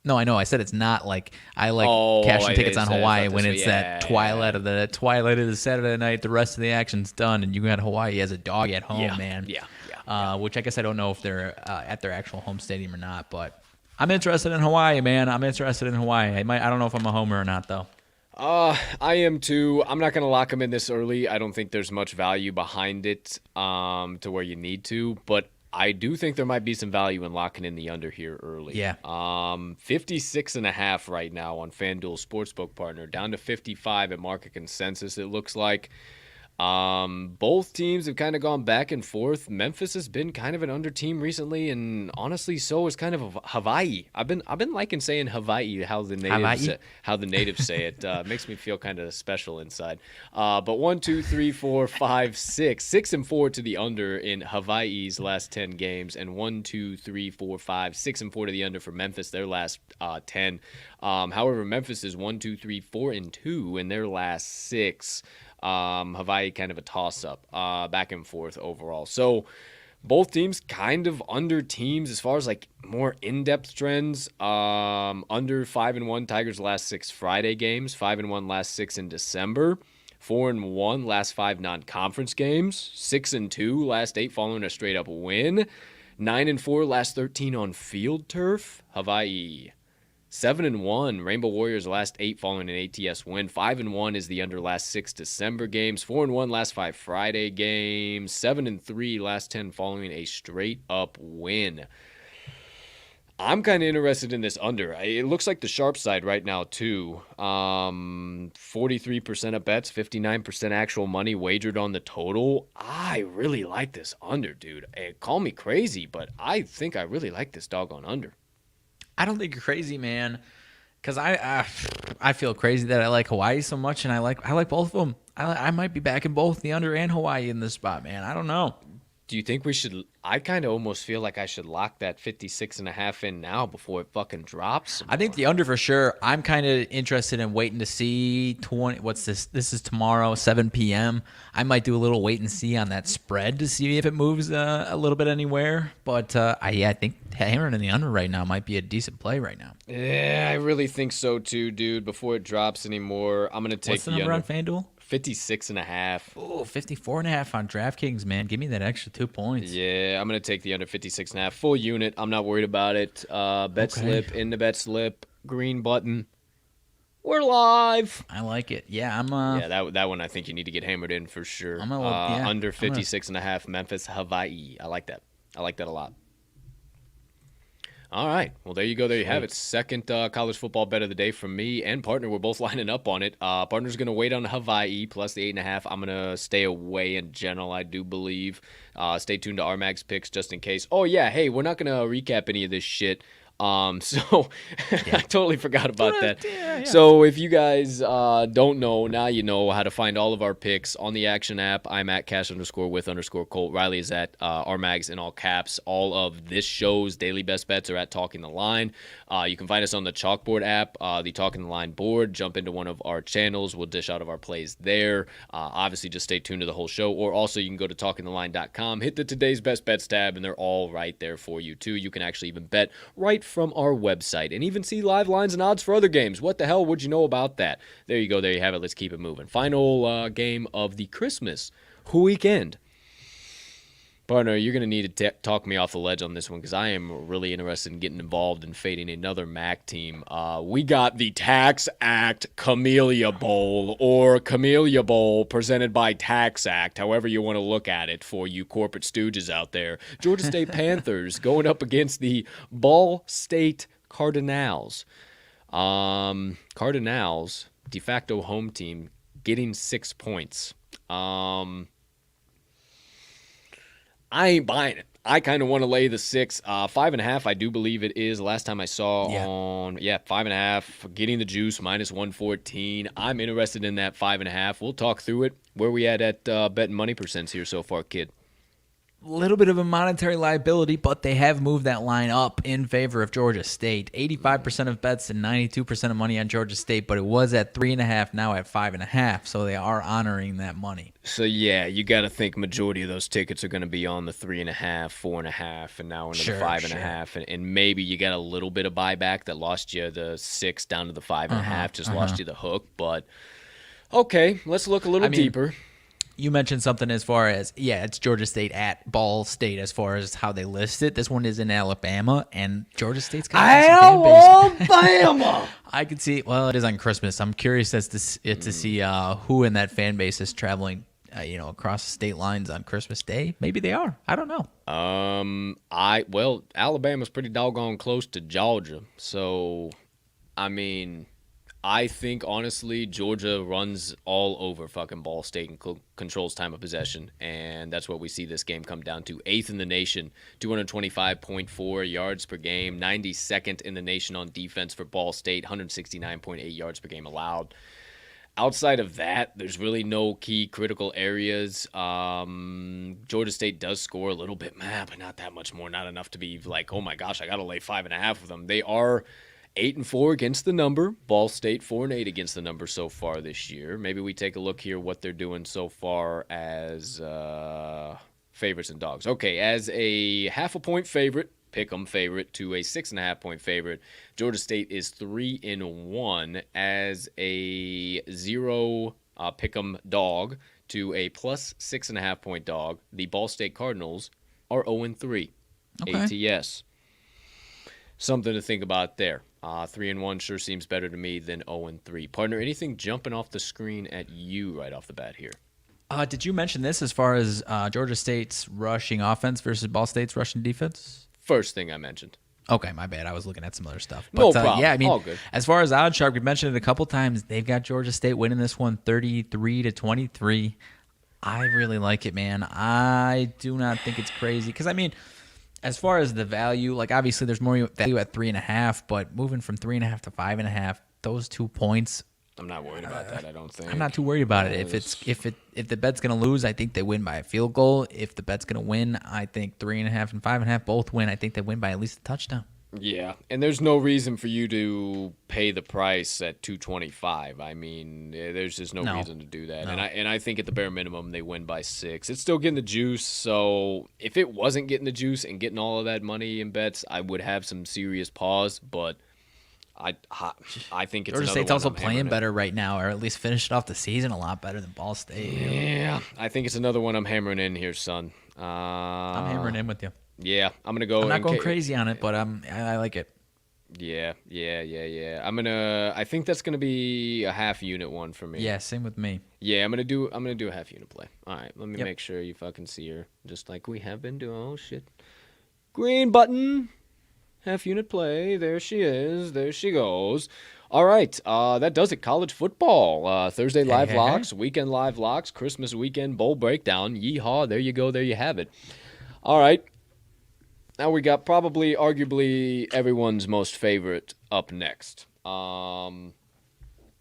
No, I know. I said it's not like I like cashing tickets on Hawaii when it's that twilight of the Saturday night. The rest of the action's done, and you got Hawaii as a dog at home, man. Yeah. Which I guess I don't know if they're at their actual home stadium or not, but I'm interested in Hawaii, man. I don't know if I'm a homer or not, though. I am too. I'm not going to lock them in this early. I don't think there's much value behind it to where you need to, but I do think there might be some value in locking in the under here early. Yeah. 56.5 right now on FanDuel Sportsbook, partner, down to 55 at market consensus, it looks like. Both teams have kind of gone back and forth. Memphis has been kind of an under team recently, and honestly, so is kind of Hawaii. I've been liking saying Hawaii, how the natives say it. Makes me feel kind of special inside. But 1, 2, 3, 4, 5, 6, 6 and 4 to the under in Hawaii's last 10 games, and 1, 2, 3, 4, 5, 6 and 4 to the under for Memphis their last 10. However, Memphis is 1, 2, 3, 4 and 2 in their last 6. Hawaii kind of a toss-up, back and forth overall. So both teams kind of under teams as far as like more in-depth trends. Under 5-1 Tigers last 6 Friday games, 5-1 last 6 in December, 4-1 last 5 non-conference games, 6-2 last 8 following a straight-up win, 9-4 last 13 on field turf. Hawaii 7-1, Rainbow Warriors last 8 following an ATS win. 5-1 is the under last 6 December games. 4-1 last 5 Friday games. 7-3 last 10 following a straight up win. I'm kind of interested in this under. It looks like the sharp side right now too. 43% of bets, 59% actual money wagered on the total. I really like this under, dude. Call me crazy, but I think I really like this doggone under. I don't think you're crazy, man, because I feel crazy that I like Hawaii so much, and I like both of them. I might be backing both the under and Hawaii in this spot, man. I don't know. Do you think we should? I kind of almost feel like I should lock that 56.5 in now before it fucking drops. I think the under for sure. I'm kind of interested in waiting to see 20. What's this? This is tomorrow, 7 p.m. I might do a little wait and see on that spread to see if it moves a little bit anywhere. But I think hammering in the under right now might be a decent play right now. Yeah, I really think so too, dude. Before it drops anymore, I'm gonna take What's the number under. on FanDuel? 56.5. Oh, 54.5 on DraftKings, man. Give me that extra 2 points. Yeah, I'm going to take the under 56.5. Full unit. I'm not worried about it. Bet slip, in the bet slip, green button. We're live. I like it. Yeah, that one I think you need to get hammered in for sure. Under 56.5, Memphis, Hawaii. I like that. I like that a lot. All right. Well, there you go. There you have it. Second college football bet of the day from me and partner. We're both lining up on it. Partner's going to wait on Hawaii plus the 8.5. I'm going to stay away in general, I do believe. Stay tuned to RMags picks just in case. Oh, yeah. Hey, we're not going to recap any of this shit. So I totally forgot about that. Yeah. So if you guys don't know, now you know how to find all of our picks on the Action app. I'm at cash_with_Colt. Riley is at RMags in all caps. All of this show's daily best bets are at Talking the Line. You can find us on the Chalkboard app, the Talking the Line board. Jump into one of our channels. We'll dish out of our plays there. Obviously, just stay tuned to the whole show. Or also, you can go to talkingtheline.com, hit the Today's Best Bets tab, and they're all right there for you, too. You can actually even bet right from our website and even see live lines and odds for other games. What the hell would you know about that? There you go. There you have it. Let's keep it moving. Final game of the Christmas weekend. Partner, you're going to need to talk me off the ledge on this one because I am really interested in getting involved in fading another MAC team. We got the Tax Act Camellia Bowl, or Camellia Bowl presented by Tax Act, however you want to look at it for you corporate stooges out there. Georgia State Panthers going up against the Ball State Cardinals. Cardinals, de facto home team, getting 6 points. I ain't buying it. I kind of want to lay the 6. 5.5, I do believe it is. Last time I saw on 5.5, getting the juice minus 114. I'm interested in that 5.5. We'll talk through it. Where we at betting money percents here so far, kid? Little bit of a monetary liability, but they have moved that line up in favor of Georgia State. 85% of bets and 92% of money on Georgia State, but it was at 3.5, now at 5.5, so they are honoring that money. So yeah, you got to think majority of those tickets are going to be on the 3.5, 4.5, and now into the 5.5, and maybe you got a little bit of buyback that lost you the 6 down to the 5.5, just lost you the hook. But okay, let's look a little deeper. You mentioned something as far as, it's Georgia State at Ball State as far as how they list it. This one is in Alabama, and Georgia State's kind of Alabama. I could see, well, it is on Christmas. I'm curious as to see who in that fan base is traveling, across state lines on Christmas Day. Maybe they are. I don't know. Alabama's pretty doggone close to Georgia, so I mean, I think, honestly, Georgia runs all over fucking Ball State and controls time of possession, and that's what we see this game come down to. 8th in the nation, 225.4 yards per game, 92nd in the nation on defense for Ball State, 169.8 yards per game allowed. Outside of that, there's really no key critical areas. Georgia State does score a little bit, but not that much more, not enough to be like, oh my gosh, I got to lay 5.5 with them. They are 8-4 against the number. Ball State 4-8 against the number so far this year. Maybe we take a look here what they're doing so far as favorites and dogs. Okay, as a 0.5 point favorite, pick'em favorite to a 6.5 point favorite, Georgia State is 3-1. As a 0 pick'em dog to a plus 6.5 point dog, the Ball State Cardinals are 0-3. Okay. ATS. Something to think about there. 3-1 sure seems better to me than 0-3. Partner, anything jumping off the screen at you right off the bat here? Did you mention this as far as Georgia State's rushing offense versus Ball State's rushing defense? First thing I mentioned. Okay, my bad. I was looking at some other stuff. But, no problem. Yeah, I mean, all good. As far as OddsShark, we mentioned it a couple times. They've got Georgia State winning this one 33-23. I really like it, man. I do not think it's crazy because, I mean, as far as the value, like obviously there's more value at 3.5, but moving from 3.5 to 5.5, those 2 points. I'm not worried about that. I don't think. I'm not too worried about it. If the bet's gonna lose, I think they win by a field goal. If the bet's gonna win, I think 3.5 and 5.5 both win. I think they win by at least a touchdown. Yeah, and there's no reason for you to pay the price at 225. I mean, there's just no reason to do that. No. And I think at the bare minimum they win by 6. It's still getting the juice. So if it wasn't getting the juice and getting all of that money in bets, I would have some serious pause. But I think it's Georgia another State's one also I'm playing hammering better right now, or at least finished off the season a lot better than Ball State. Yeah, I think it's another one I'm hammering in here, son. I'm hammering in with you. Yeah, I'm gonna go. I'm not going crazy on it, but I like it. Yeah. I think that's gonna be a half unit one for me. Yeah, same with me. Yeah, I'm gonna do a half unit play. All right, let me make sure you fucking see her, just like we have been doing. Oh shit, green button. Half unit play. There she is. There she goes. All right. That does it. College football. Thursday live locks, weekend live locks, Christmas weekend bowl breakdown. Yeehaw. There you go. There you have it. All right. Now we got probably, arguably, everyone's most favorite up next.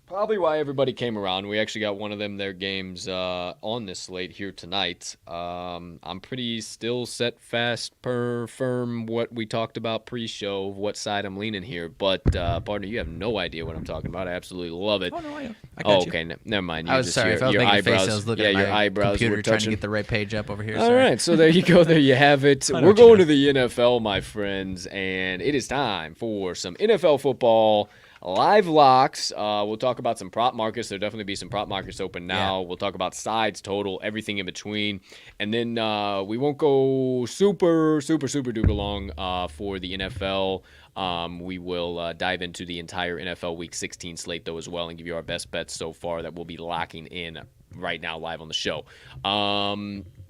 Probably why everybody came around. We actually got one of their games on this slate here tonight. I'm pretty still set fast firm what we talked about pre-show, what side I'm leaning here. But, partner, you have no idea what I'm talking about. I absolutely love it. Oh, no, I got you. Okay, never mind. I was sorry. If I was making a face, I was looking at my eyebrows computer were trying to touching. get the right page up over here. All right, so there you go. There you have it. We're going to the NFL, my friends, and it is time for some NFL football live locks. We'll talk about some prop markets. There'll definitely be some prop markets open now. Yeah. We'll talk about sides, total, everything in between. And then we won't go super duper long for the NFL. We will dive into the entire NFL Week 16 slate, though, as well, and give you our best bets so far that we'll be locking in right now live on the show.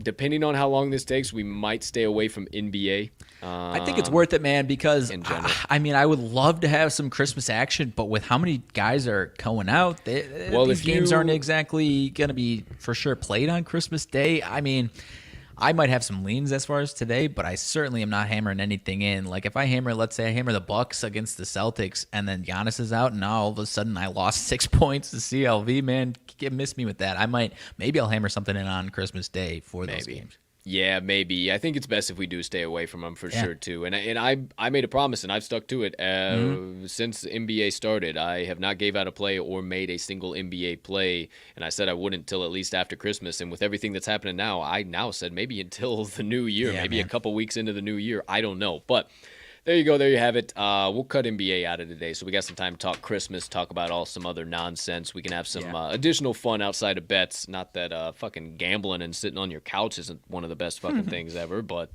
Depending on how long this takes, we might stay away from NBA. I think it's worth it, man, because I mean, I would love to have some Christmas action, but with how many guys are going out, these games aren't exactly going to be for sure played on Christmas Day. I mean, I might have some leans as far as today, but I certainly am not hammering anything in. Like if let's say I hammer the Bucks against the Celtics and then Giannis is out and now all of a sudden I lost 6 points to CLV, man, miss me with that. Maybe I'll hammer something in on Christmas Day for those games. Yeah, maybe. I think it's best if we do stay away from them for sure, too. And I made a promise, and I've stuck to it. Since the NBA started, I have not gave out a play or made a single NBA play, and I said I wouldn't until at least after Christmas. And with everything that's happening now, I now said maybe until the new year, maybe a couple weeks into the new year. I don't know. But there you go. There you have it. We'll cut NBA out of today, so we got some time to talk Christmas, talk about some other nonsense. We can have some additional fun outside of bets. Not that fucking gambling and sitting on your couch isn't one of the best fucking things ever, but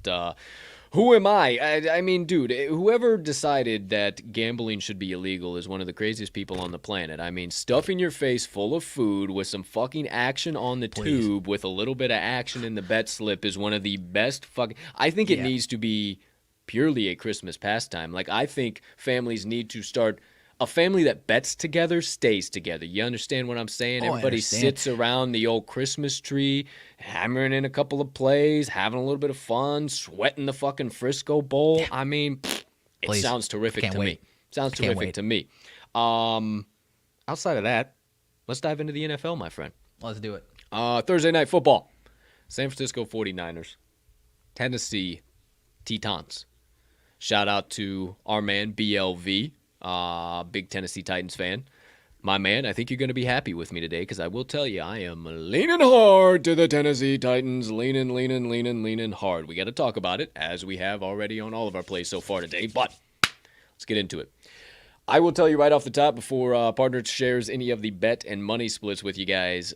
who am I? I mean, dude, whoever decided that gambling should be illegal is one of the craziest people on the planet. I mean, stuffing your face full of food with some fucking action on the tube with a little bit of action in the bet slip is one of the best fucking... I think it needs to be purely a Christmas pastime. Like, I think families need to start... A family that bets together stays together. You understand what I'm saying? Everybody sits around the old Christmas tree, hammering in a couple of plays, having a little bit of fun, sweating the fucking Frisco Bowl. I mean, it sounds terrific to me. Sounds terrific to me. Outside of that, let's dive into the NFL, my friend. Let's do it. Thursday night football. San Francisco 49ers. Tennessee Titans. Shout out to our man, BLV. Big Tennessee Titans fan. My man, I think you're going to be happy with me today because I will tell you I am leaning hard to the Tennessee Titans. Leaning hard. We got to talk about it as we have already on all of our plays so far today, but let's get into it. I will tell you right off the top before partner shares any of the bet and money splits with you guys.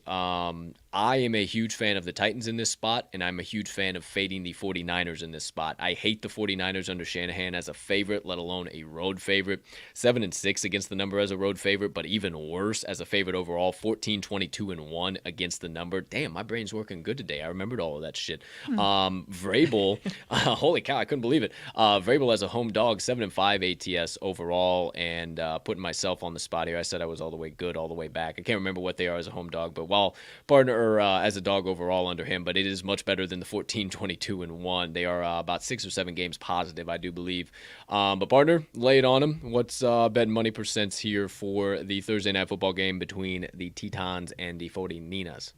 I am a huge fan of the Titans in this spot, and I'm a huge fan of fading the 49ers in this spot. I hate the 49ers under Shanahan as a favorite, let alone a road favorite. 7-6 against the number as a road favorite, but even worse as a favorite overall. 14-22-1 against the number. Damn, my brain's working good today. I remembered all of that shit. Vrabel, holy cow, I couldn't believe it. Vrabel as a home dog, 7-5 ATS overall, and putting myself on the spot here. I said I was all the way good, all the way back. I can't remember what they are as a home dog, but while partner as a dog overall under him, but it is much better than the 14-22-1. They are about 6 or 7 games positive, I do believe. But partner, lay it on him. What's bet money percents here for the Thursday night football game between the Titans and the 49ers?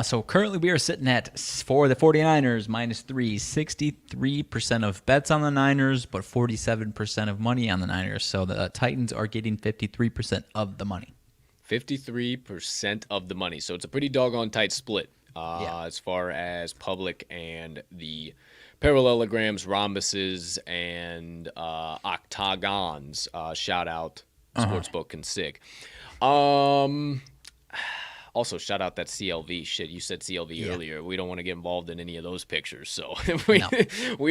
So currently we are sitting at, for the 49ers, -3, 63% of bets on the Niners, but 47% of money on the Niners. So the Titans are getting 53% of the money. 53% of the money. So it's a pretty doggone tight split as far as public and the parallelograms, rhombuses, and octagons. Shout out Sportsbook and SIG. Also, shout out that CLV shit. You said CLV earlier. We don't want to get involved in any of those pictures. So we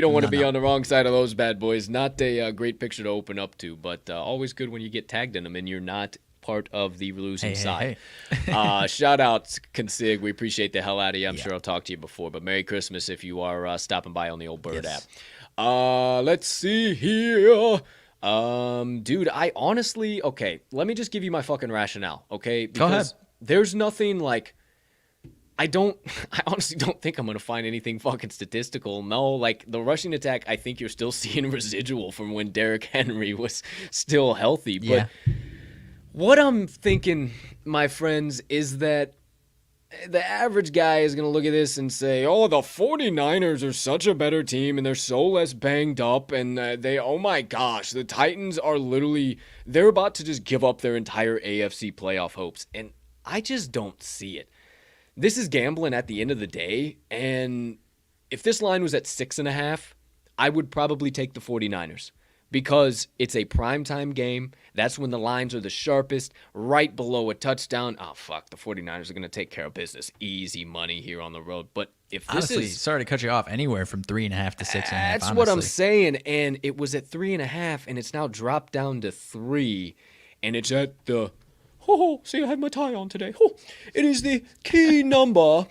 don't want to be on the wrong side of those bad boys. Not a great picture to open up to, but always good when you get tagged in them and you're not part of the losing side. Hey. Shout out Consig. We appreciate the hell out of you. I'm sure I'll talk to you before, but Merry Christmas if you are stopping by on the old Bird app. Let's see here. Dude, I honestly, okay, let me just give you my fucking rationale, okay? Go ahead. There's nothing like, I honestly don't think I'm going to find anything fucking statistical. No, like the rushing attack, I think you're still seeing residual from when Derrick Henry was still healthy. Yeah. But what I'm thinking, my friends, is that the average guy is going to look at this and say, oh, the 49ers are such a better team and they're so less banged up. And oh my gosh, the Titans are literally, they're about to just give up their entire AFC playoff hopes. And I just don't see it. This is gambling at the end of the day. And if this line was at 6.5, I would probably take the 49ers. Because it's a primetime game. That's when the lines are the sharpest, right below a touchdown. Oh, fuck. The 49ers are going to take care of business. Easy money here on the road. But if this Honestly, sorry to cut you off, anywhere from 3.5 to 6.5. That's what I'm saying. And it was at 3.5, and it's now dropped down to 3. And it's at the... see, I have my tie on today. It is the key number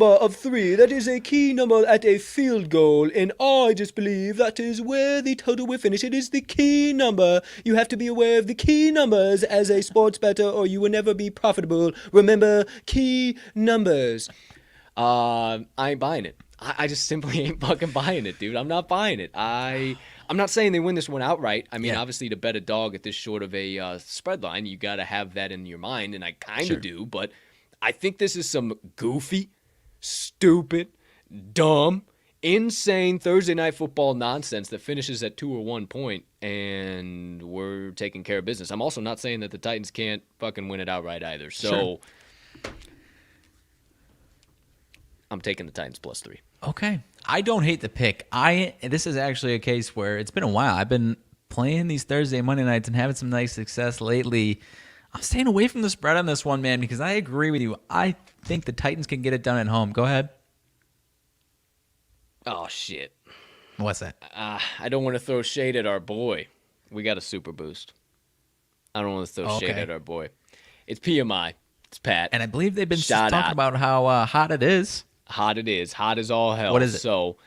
of 3. That is a key number at a field goal, and I just believe that is where the total will finish. It is the key number. You have to be aware of the key numbers as a sports bettor, or you will never be profitable. Remember, key numbers. I ain't buying it. I just simply ain't fucking buying it, dude. I'm not buying it. I'm not saying they win this one outright. I mean, obviously, to bet a dog at this short of a spread line, you got to have that in your mind, and I kind of do. But I think this is some goofy, stupid, dumb, insane Thursday night football nonsense that finishes at 2 or 1 point, and we're taking care of business. I'm also not saying that the Titans can't fucking win it outright either. So I'm taking the Titans +3. Okay. I don't hate the pick. This is actually a case where it's been a while. I've been playing these Thursday, Monday nights and having some nice success lately. I'm staying away from the spread on this one, man, because I agree with you. I think the Titans can get it done at home. Go ahead. Oh, shit. What's that? I don't want to throw shade at our boy. We got a super boost. I don't want to throw shade at our boy. It's PMI. It's Pat. And I believe they've been talking about how hot it is. Hot it is. Hot as all hell. What is it? So,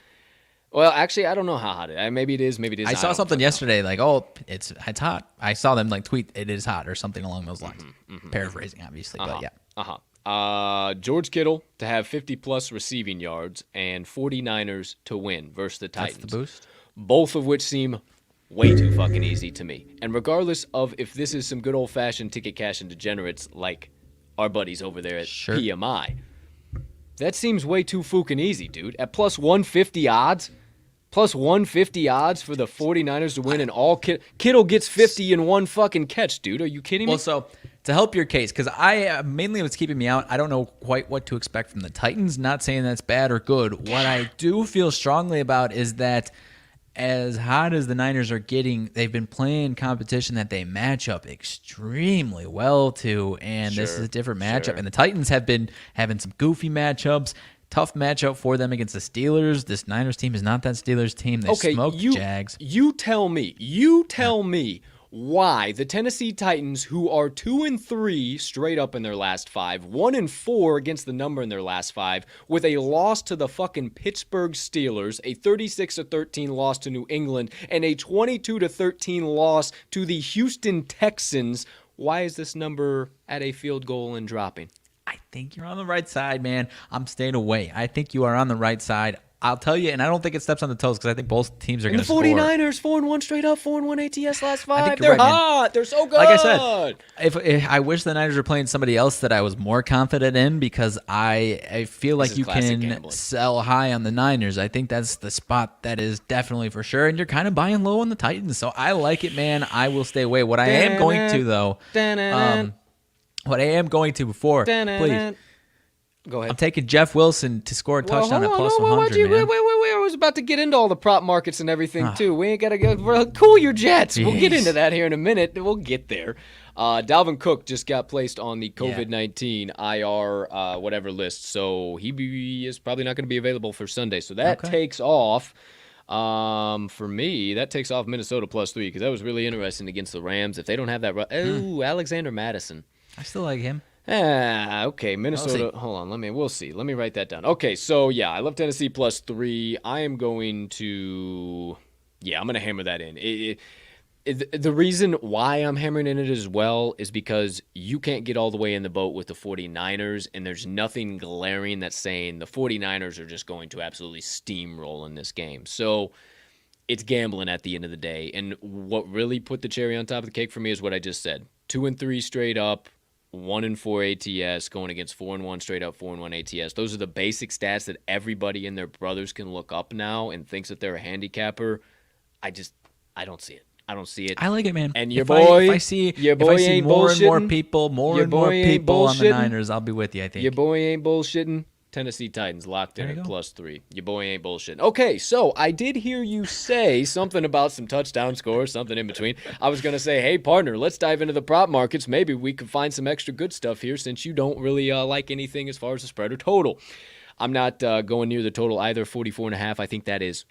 well, actually, I don't know how hot it is. Maybe it is. Maybe it is. I saw something yesterday like, it's hot. I saw them like tweet it is hot or something along those lines. Paraphrasing, obviously, but yeah. George Kittle to have 50-plus receiving yards and 49ers to win versus the Titans. That's the boost? Both of which seem way too fucking easy to me. And regardless of if this is some good old-fashioned ticket cash and degenerates like our buddies over there at PMI, that seems way too fucking easy, dude. At plus 150 odds for the 49ers to win, and all Kittle gets 50 in one fucking catch, dude. Are you kidding me? Well, so to help your case, because mainly what's keeping me out, I don't know quite what to expect from the Titans. Not saying that's bad or good. What I do feel strongly about is that as hot as the Niners are getting, they've been playing competition that they match up extremely well to, and this is a different matchup. And the Titans have been having some goofy matchups. Tough matchup for them against the Steelers. This Niners team is not that Steelers team. They smoked the Jags. You tell me why the Tennessee Titans, who are 2-3 straight up in their last 5, 1-4 against the number in their last 5, with a loss to the fucking Pittsburgh Steelers, a 36-13 loss to New England, and a 22-13 loss to the Houston Texans. Why is this number at a field goal and dropping? I think you're on the right side, man. I'm staying away. I think you are on the right side. I'll tell you, and I don't think it steps on the toes because I think both teams are going to score. The 49ers, 4-1 straight up, 4-1 ATS last 5. They're hot. Man. They're so good. Like I said, if I wish the Niners were playing somebody else that I was more confident in, because I feel like you can sell high on the Niners. I think that's the spot that is definitely for sure, and you're kind of buying low on the Titans. So I like it, man. I will stay away. What I am going to, though, please. Go ahead. I'm taking Jeff Wilson to score a touchdown at plus 100, man. Wait. I was about to get into all the prop markets and everything, too. We ain't got to go. Cool your jets. Jeez. We'll get into that here in a minute. We'll get there. Dalvin Cook just got placed on the COVID-19 IR whatever list, so he is probably not going to be available for Sunday. So that takes off, for me, that takes off Minnesota +3 because that was really interesting against the Rams. If they don't have that, Alexander Madison. I still like him. Okay, Minnesota. Hold on, we'll see. Let me write that down. Okay, so yeah, I love Tennessee +3. I am going to, I'm going to hammer that in. The reason why I'm hammering in it as well is because you can't get all the way in the boat with the 49ers, and there's nothing glaring that's saying the 49ers are just going to absolutely steamroll in this game. So it's gambling at the end of the day. And what really put the cherry on top of the cake for me is what I just said. 2-3 straight up, 1-4 ATS, going against 4-1 straight up, 4-1 ATS. Those are the basic stats that everybody and their brothers can look up now and thinks that they're a handicapper. I don't see it. I don't see it. I like it, man. And your boy, if I see ain't more and more bullshitting, people, your and more boy ain't people on the bullshitting. Niners, I'll be with you, I think. Your boy ain't bullshitting. Tennessee Titans locked in There you at go. +3. Your boy ain't bullshitting. Okay, so I did hear you say something about some touchdown scores, something in between. I was going to say, hey, partner, let's dive into the prop markets. Maybe we can find some extra good stuff here since you don't really like anything as far as the spread or total. I'm not going near the total either, 44.5. I think that is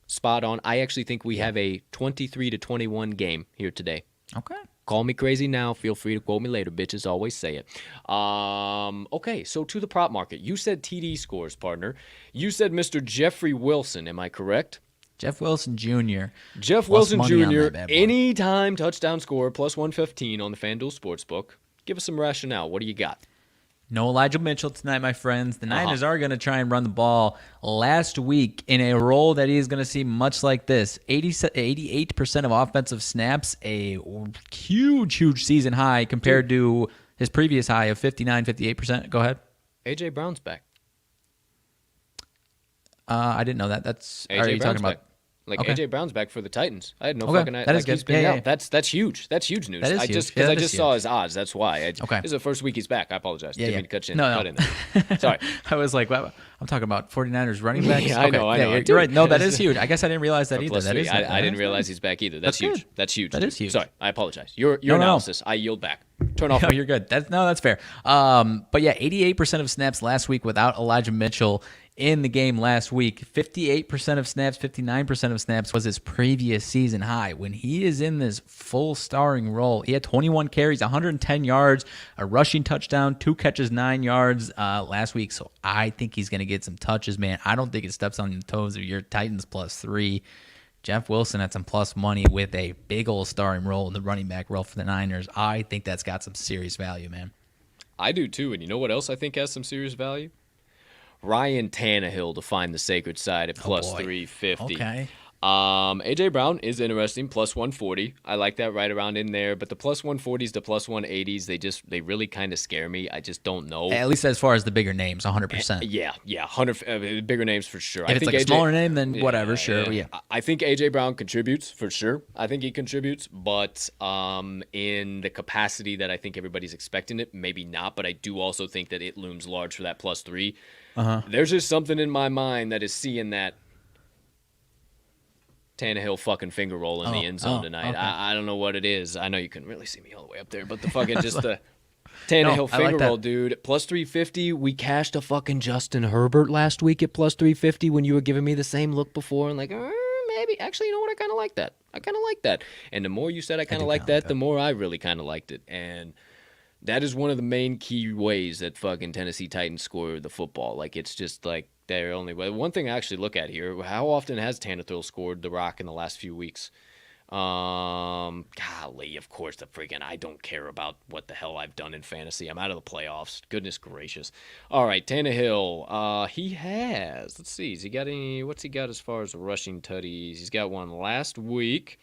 spot on. I actually think we have a 23-21 game here today. Okay. Call me crazy now. Feel free to quote me later, bitches. Always say it. Okay, so to the prop market. You said TD scores, partner. You said Mr. Jeffrey Wilson. Am I correct? Jeff Wilson Jr. Jeff Plus Wilson money on Jr., that bad boy. anytime touchdown scorer, +115 on the FanDuel Sportsbook. Give us some rationale. What do you got? No Elijah Mitchell tonight, my friends. The Niners are going to try and run the ball last week in a role that he is going to see much like this. 88% of offensive snaps, a huge season high compared to his previous high of 58%. Go ahead. A.J. Brown's back. I didn't know that. That's A.J. are you Brown's talking about? back. Like Okay. A.J. Brown's back for the Titans. I had no Okay, fucking idea. that is Like, he's good. been Yeah, out. That's huge. That's huge news. That is I huge. just Yeah, because I that just is saw huge. his odds. That's why. Okay. This is the first week he's back. I apologize. Yeah, Didn't yeah. mean to cut you in. No. Cut in there. Sorry. I was like, well, I'm talking about 49ers running backs. Yeah, I know. You're right. No, that is huge. I guess I didn't realize that either. Plus That three. is. I didn't realize he's back either. That's huge. good. That's huge. That is huge. Sorry, I apologize. Your No. analysis. I yield back. Turn off. No, you're good. That's fair. But yeah, 88% of snaps last week without Elijah Mitchell in the game last week. 58% of snaps, 59% of snaps was his previous season high. When he is in this full starring role, he had 21 carries, 110 yards, a rushing touchdown, 2 catches, 9 yards last week. So I think he's going to get some touches, man. I don't think it steps on the toes of your Titans +3. Jeff Wilson at some plus money with a big old starring role in the running back role for the Niners. I think that's got some serious value, man. I do too. And you know what else I think has some serious value? Ryan Tannehill to find the sacred side at plus boy. 350. Okay. A.J. Brown is interesting, plus 140. I like that right around in there. But the plus 140s to plus 180s, they really kind of scare me. I just don't know. At least as far as the bigger names, 100%. Yeah, 100 bigger names for sure. If it's like a smaller name, then whatever, sure. But yeah. I think A.J. Brown contributes for sure. I think he contributes, but in the capacity that I think everybody's expecting it, maybe not. But I do also think that it looms large for that plus 3. There's just something in my mind that is seeing that Tannehill fucking finger roll in the end zone tonight. Okay. I don't know what it is. I know you couldn't really see me all the way up there, but the fucking just the Tannehill I like finger that. roll, dude. Plus 350. We cashed a fucking Justin Herbert last week at plus 350 when you were giving me the same look before and like, maybe. Actually, you know what? I kind of like that. And the more you said I kind of like that, the more I really kind of liked it. And that is one of the main key ways that fucking Tennessee Titans score the football. Like, it's just like their only way. One thing I actually look at here, how often has Tannehill scored the rock in the last few weeks? Golly, of course, I don't care about what the hell I've done in fantasy. I'm out of the playoffs. Goodness gracious. All right, Tannehill, he has, let's see, what's he got as far as rushing tutties? He's got one last week,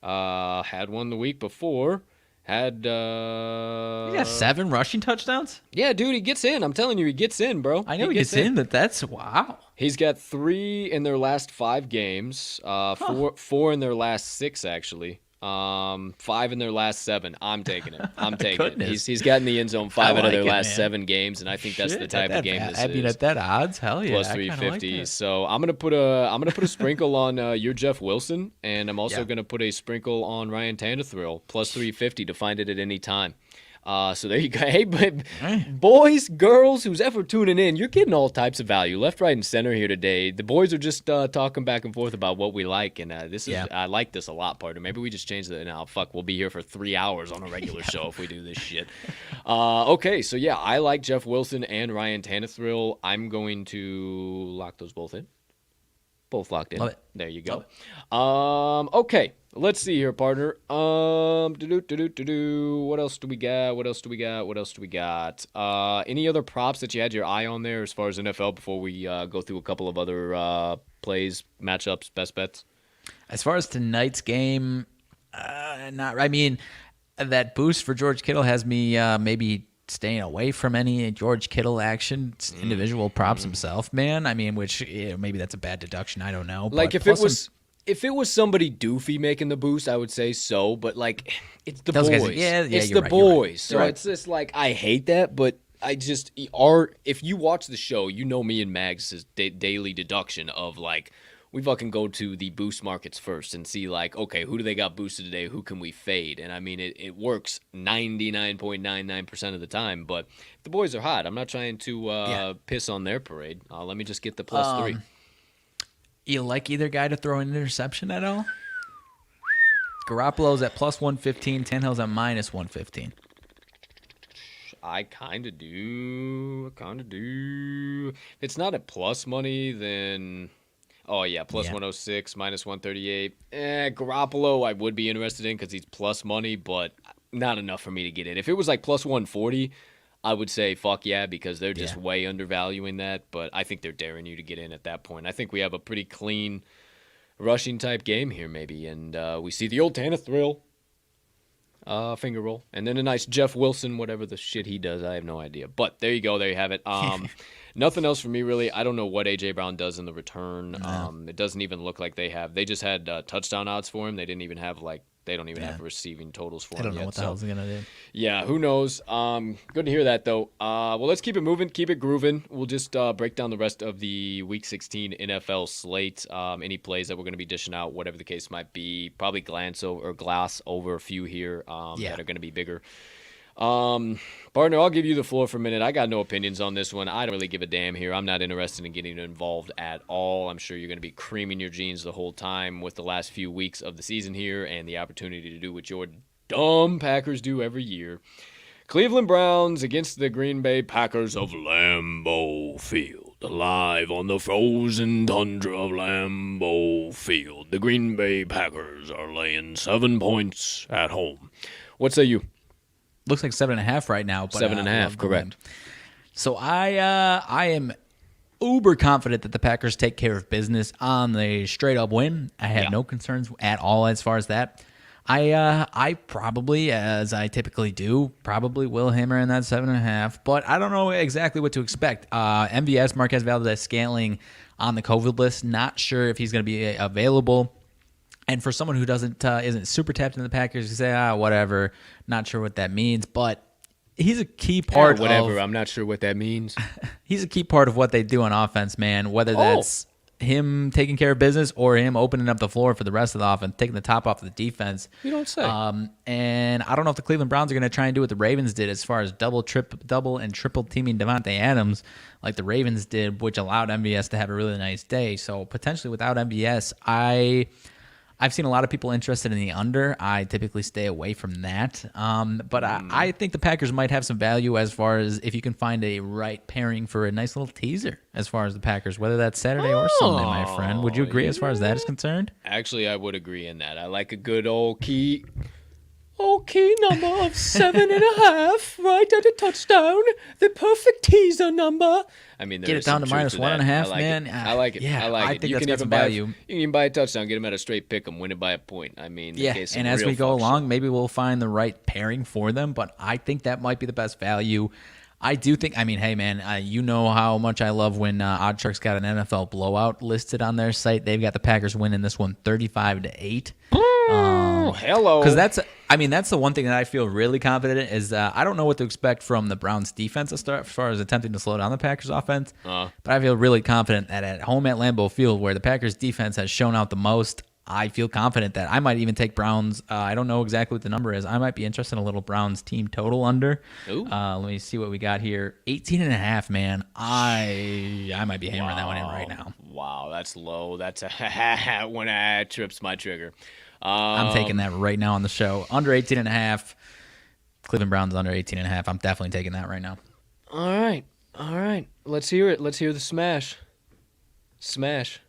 had one the week before. Had He got 7 rushing touchdowns? Yeah, dude, he gets in. I'm telling you, he gets in, bro. I know he gets in, but that's wow. He's got 3 in their last 5 games. 4 in their last 6, actually. 5 in their last 7. I'm taking it. Goodness. He's gotten the end zone 5 out of like their it, last man. 7 games, and I think that's the type of game this I mean, is. at that odds, hell yeah. Plus I kinda 350. like that. So I'm gonna put a sprinkle on your Jeff Wilson, and I'm also gonna put a sprinkle on Ryan Tannehill plus 350 to find it at any time. So there you go. Hey, boys, girls, who's ever tuning in, you're getting all types of value, left, right, and center here today. The boys are just talking back and forth about what we like, and I like this a lot, partner. Maybe we just changed it. Now, fuck, we'll be here for 3 hours on a regular show if we do this shit. Okay, so yeah, I like Jeff Wilson and Ryan Tannehill. I'm going to lock those both in. Both locked in. Love it. There you go. Okay, let's see here, partner. What else do we got? Any other props that you had your eye on there as far as NFL before we go through a couple of other plays, matchups, best bets? As far as tonight's game, I mean, that boost for George Kittle has me maybe staying away from any George Kittle action, individual props himself, man. I mean, which maybe that's a bad deduction. I don't know. Like if it was somebody doofy making the boost, I would say so. But like, it's the boys. It's the boys. Right. So it's just like I hate that, but I just if you watch the show, you know me and Mags' daily deduction of like, we fucking go to the boost markets first and see like, okay, who do they got boosted today? Who can we fade? And I mean, it works 99.99% of the time, but the boys are hot. I'm not trying to piss on their parade. Let me just get the +3. You like either guy to throw an interception at all? Garoppolo's at +115, Tannehill's at -115. I kind of do. If it's not at plus money, then... Oh, yeah, plus 106, minus 138. Garoppolo I would be interested in because he's plus money, but not enough for me to get in. If it was like plus 140, I would say fuck yeah, because they're just way undervaluing that. But I think they're daring you to get in at that point. I think we have a pretty clean rushing type game here maybe. And we see the old Tannehill finger roll. And then a nice Jeff Wilson, whatever the shit he does. I have no idea. But there you go. There you have it. Nothing else for me, really. I don't know what A.J. Brown does in the return. It doesn't even look like they have. They just had touchdown odds for him. They didn't even have, they don't even have receiving totals for him yet. I don't know what the hell's going to do. Yeah, who knows? Good to hear that, though. Well, let's keep it moving. Keep it grooving. We'll just break down the rest of the Week 16 NFL slate. Any plays that we're going to be dishing out, whatever the case might be. Probably glass over a few here that are going to be bigger. Partner, I'll give you the floor for a minute. I got no opinions on this one. I don't really give a damn here. I'm not interested in getting involved at all. I'm sure you're going to be creaming your jeans the whole time with the last few weeks of the season here and the opportunity to do what your dumb Packers do every year. Cleveland Browns against the Green Bay Packers of Lambeau Field. Live on the frozen tundra of Lambeau Field. The Green Bay Packers are laying 7 points at home. What say you? Looks like 7.5 right now. But 7.5, correct. So I am uber confident that the Packers take care of business on the straight-up win. I have no concerns at all as far as that. I probably, as I typically do, probably will hammer in that 7.5, but I don't know exactly what to expect. MVS, Marquez Valdez-Scantling on the COVID list. Not sure if he's going to be available. And for someone who isn't super tapped into the Packers, you say, whatever, not sure what that means. But he's a key part of... I'm not sure what that means. He's a key part of what they do on offense, man, whether that's him taking care of business or him opening up the floor for the rest of the offense, taking the top off of the defense. You don't say. And I don't know if the Cleveland Browns are going to try and do what the Ravens did as far as double and triple teaming Devontae Adams like the Ravens did, which allowed MVS to have a really nice day. So potentially without MVS, I've seen a lot of people interested in the under. I typically stay away from that. But I think the Packers might have some value as far as if you can find a right pairing for a nice little teaser as far as the Packers, whether that's Saturday or Sunday, my friend. Would you agree as far as that is concerned? Actually, I would agree in that. I like a good old key number of 7.5 right at a touchdown. The perfect teaser number. I mean, get it down to minus 1.5, man. I like it. Yeah, I think that's got some value. You can buy a touchdown, get them at a straight pick 'em, win it by a point. I mean, and as we go along, maybe we'll find the right pairing for them. But I think that might be the best value. I do think. I mean, hey, man, you know how much I love when OddsShark's got an NFL blowout listed on their site. They've got the Packers winning this one 35-8. Hello. Because that's the one thing that I feel really confident in is I don't know what to expect from the Browns defense as far as attempting to slow down the Packers offense. But I feel really confident that at home at Lambeau Field, where the Packers defense has shown out the most, I feel confident that I might even take Browns. I don't know exactly what the number is. I might be interested in a little Browns team total under. Ooh. Let me see what we got here. 18.5, man. I might be hammering that one in right now. Wow, that's low. That's a when trips my trigger. I'm taking that right now on the show. Under 18.5. Cleveland Browns under 18.5. I'm definitely taking that right now. All right. Let's hear it. Let's hear the smash. Smash.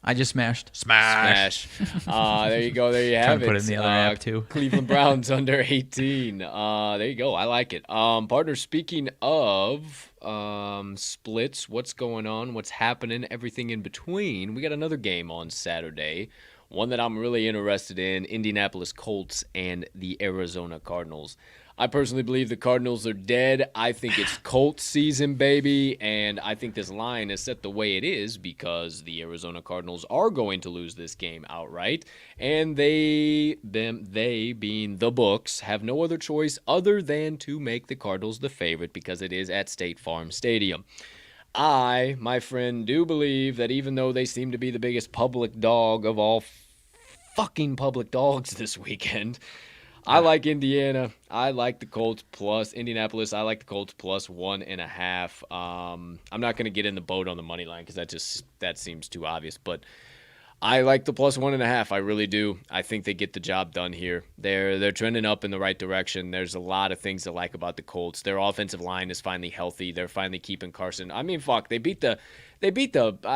I just smashed. Smash. There you go. There you have Trying it. to put it in the other app, too. Cleveland Browns under 18. There you go. I like it. Partner, speaking of splits, what's going on, what's happening, everything in between, we got another game on Saturday. One that I'm really interested in, Indianapolis Colts and the Arizona Cardinals. I personally believe the Cardinals are dead. I think it's Colts season, baby, and I think this line is set the way it is because the Arizona Cardinals are going to lose this game outright, and they being the books, have no other choice other than to make the Cardinals the favorite because it is at State Farm Stadium. I, my friend, do believe that even though they seem to be the biggest public dog of all fucking public dogs this weekend, I like Indiana. I like the Colts plus Indianapolis. I like the Colts plus 1.5. I'm not going to get in the boat on the money line because that seems too obvious. But I like the plus 1.5. I really do. I think they get the job done here. They're trending up in the right direction. There's a lot of things to like about the Colts. Their offensive line is finally healthy. They're finally keeping Carson. I mean, fuck, they beat the I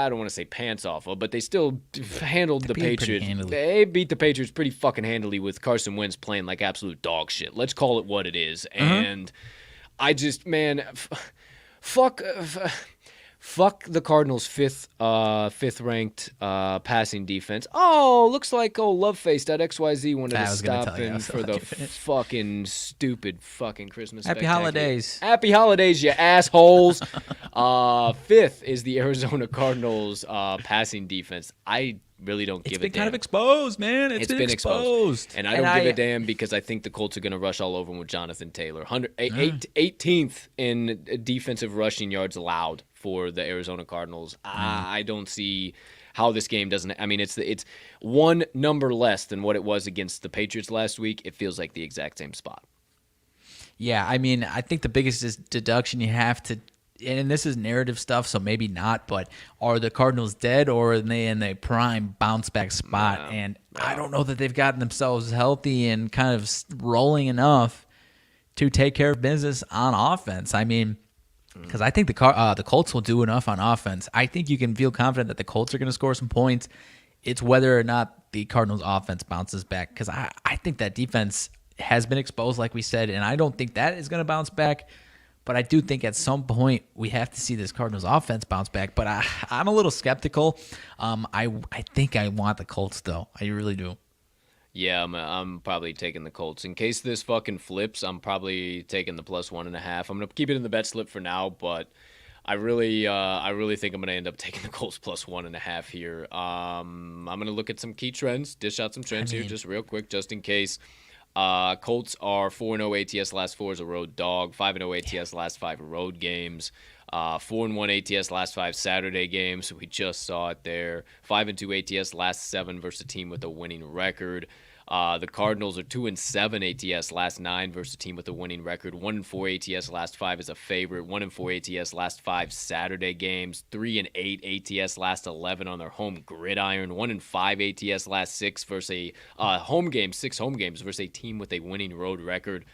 don't want to say pants off of, but they still handled the Patriots. They beat the Patriots pretty fucking handily with Carson Wentz playing like absolute dog shit. Let's call it what it is. And I just, man, fuck the Cardinals' fifth ranked passing defense. Oh, looks like Loveface XYZ wanted to stop in for the fucking stupid fucking Christmas. Happy holidays. Happy holidays, you assholes. Fifth is the Arizona Cardinals passing defense. I really don't give a damn. It's been kind of exposed, man. It's been exposed. And I don't give a damn because I think the Colts are going to rush all over them with Jonathan Taylor. 18th in defensive rushing yards allowed for the Arizona Cardinals. I don't see how this game doesn't. I mean, it's one number less than what it was against the Patriots last week. It feels like the exact same spot. Yeah, I mean, I think the biggest deduction you have to, and this is narrative stuff, so maybe not, but are the Cardinals dead or are they in a prime bounce back spot? No, and I don't know that they've gotten themselves healthy and kind of rolling enough to take care of business on offense. I mean, because I think the Colts will do enough on offense. I think you can feel confident that the Colts are going to score some points. It's whether or not the Cardinals offense bounces back, because I think that defense has been exposed, like we said, and I don't think that is going to bounce back. But I do think at some point we have to see this Cardinals offense bounce back. But I'm a little skeptical. I think I want the Colts, though. I really do. Yeah, I'm probably taking the Colts. In case this fucking flips, I'm probably taking the plus 1.5. I'm going to keep it in the bet slip for now, but I really think I'm going to end up taking the Colts plus 1.5 here. I'm going to look at some key trends, dish out some trends here just real quick, just in case. Colts are 4-0 ATS last 4 as a road dog, 5-0 ATS last 5 road games, 4-1 ATS last 5 Saturday games. We just saw it there. 5-2 ATS last 7 versus a team with a winning record. The Cardinals are 2-7 ATS last 9 versus a team with a winning record. 1-4 ATS last 5 is a favorite. 1-4 ATS last 5 Saturday games. 3-8 ATS last 11 on their home gridiron. 1-5 ATS last 6 versus a home game. 6 home games versus a team with a winning road record.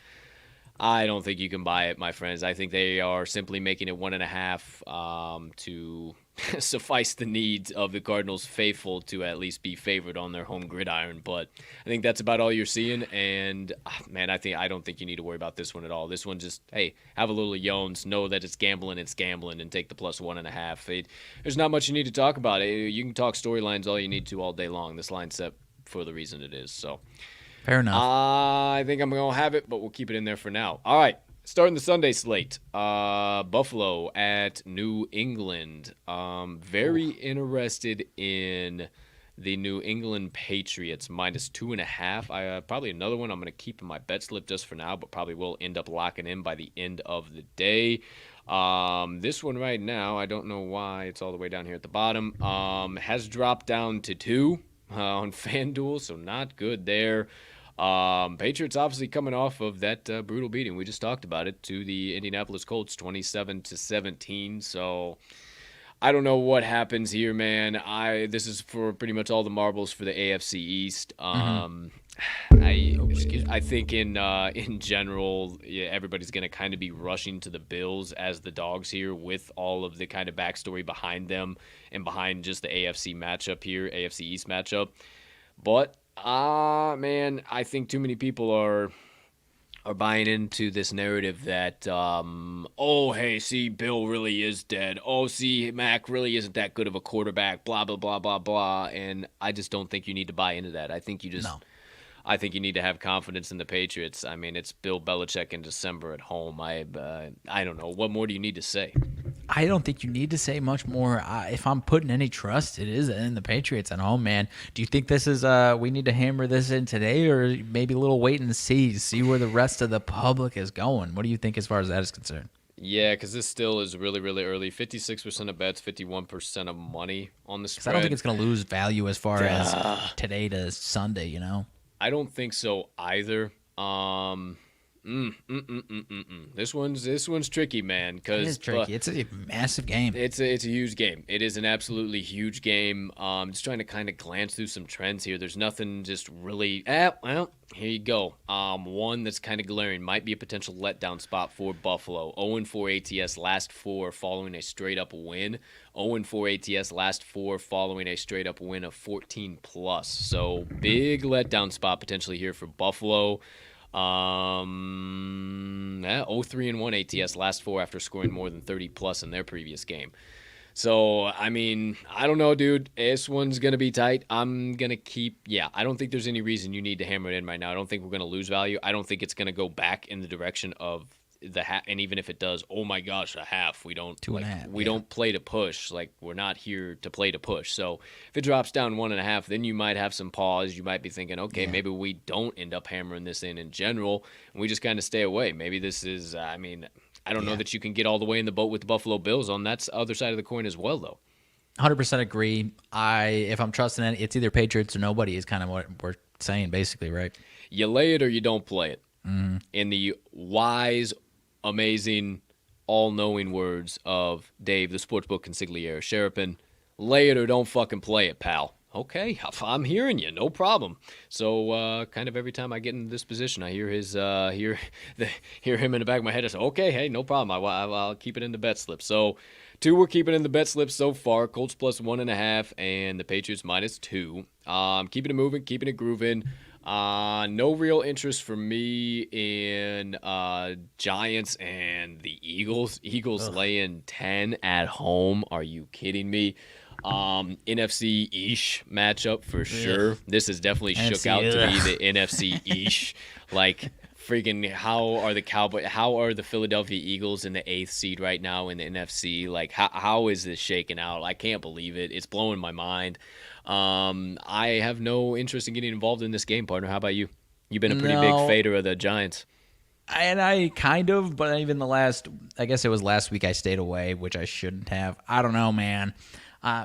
I don't think you can buy it, my friends. I think they are simply making it 1.5 to suffice the needs of the Cardinals faithful to at least be favored on their home gridiron. But I think that's about all you're seeing. And man, I don't think you need to worry about this one at all. This one just, hey, have a little yawns, know that it's gambling, and take the plus 1.5. There's not much you need to talk about. You can talk storylines all you need to all day long. This line's set for the reason it is. So fair enough. I think I'm going to have it, but we'll keep it in there for now. All right. Starting the Sunday slate, Buffalo at New England. Very interested in the New England Patriots, minus 2.5. Probably another one I'm going to keep in my bet slip just for now, but probably will end up locking in by the end of the day. This one right now, I don't know why it's all the way down here at the bottom, has dropped down to 2. on FanDuel, so not good there. Patriots obviously coming off of that brutal beating. We just talked about it to the Indianapolis Colts, 27-17. So I don't know what happens here, man. This is for pretty much all the marbles for the AFC East. I think in general, yeah, everybody's going to kind of be rushing to the Bills as the dogs here with all of the kind of backstory behind them and behind just the AFC matchup here, AFC East matchup. But man, I think too many people are buying into this narrative that, oh, hey, see, Bill really is dead. Oh, see, Mac really isn't that good of a quarterback, blah, blah, blah, blah, blah. And I just don't think you need to buy into that. I think you just I think you need to have confidence in the Patriots. I mean, it's Bill Belichick in December at home. I don't know. What more do you need to say? I don't think you need to say much more. If I'm putting any trust, it is in the Patriots at home, man. Do you think this is we need to hammer this in today, or maybe a little wait and see where the rest of the public is going? What do you think as far as that is concerned? Yeah, because this still is really, really early. 56% of bets, 51% of money on the spread. I don't think it's going to lose value as far as today to Sunday, you know? I don't think so either. This one's tricky, man. It is tricky. It's a massive game. It's a huge game. It is an absolutely huge game. Just trying to kind of glance through some trends here. There's nothing just really. Well, here you go. One that's kind of glaring might be a potential letdown spot for Buffalo. 0-4 ATS last 4 following a straight up win. 0-4 ATS last 4 following a straight up win of 14 plus. So big letdown spot potentially here for Buffalo. 0-3-1 ATS last 4 after scoring more than 30 plus in their previous game. So, I mean, I don't know, dude. This one's going to be tight. I'm going to keep, I don't think there's any reason you need to hammer it in right now. I don't think we're going to lose value. I don't think it's going to go back in the direction of the half. And even if it does, oh my gosh, a half. We don't, we don't play to push. Like, we're not here to play to push. So if it drops down 1.5, then you might have some pause. You might be thinking, okay, maybe we don't end up hammering this in general. And we just kind of stay away. Maybe this is, I don't know that you can get all the way in the boat with the Buffalo Bills on that other side of the coin as well, though. 100% agree. If I'm trusting it, it's either Patriots or nobody is kind of what we're saying, basically, right? You lay it or you don't play it. In the wise, amazing, all-knowing words of Dave, the sportsbook consigliere Sherapin, lay it or don't fucking play it, pal. Okay, I'm hearing you, no problem. So kind of every time I get in this position, I hear hear him in the back of my head. I say, okay, hey, no problem. I'll keep it in the bet slip. So 2 we're keeping in the bet slip so far. Colts plus 1.5 and the Patriots -2. Keeping it moving, keeping it grooving. No real interest for me in Giants and the Eagles. Eagles laying 10 at home. Are you kidding me? NFC-ish matchup for sure. This is definitely shook out to be the NFC-ish. Like, freaking, how are the Philadelphia Eagles in the 8th seed right now in the NFC? Like, how is this shaking out? I can't believe it. It's blowing my mind. I have no interest in getting involved in this game, partner. How about you? You've been a pretty big fader of the Giants. And I kind of, but even I guess it was last week I stayed away, which I shouldn't have. I don't know, man.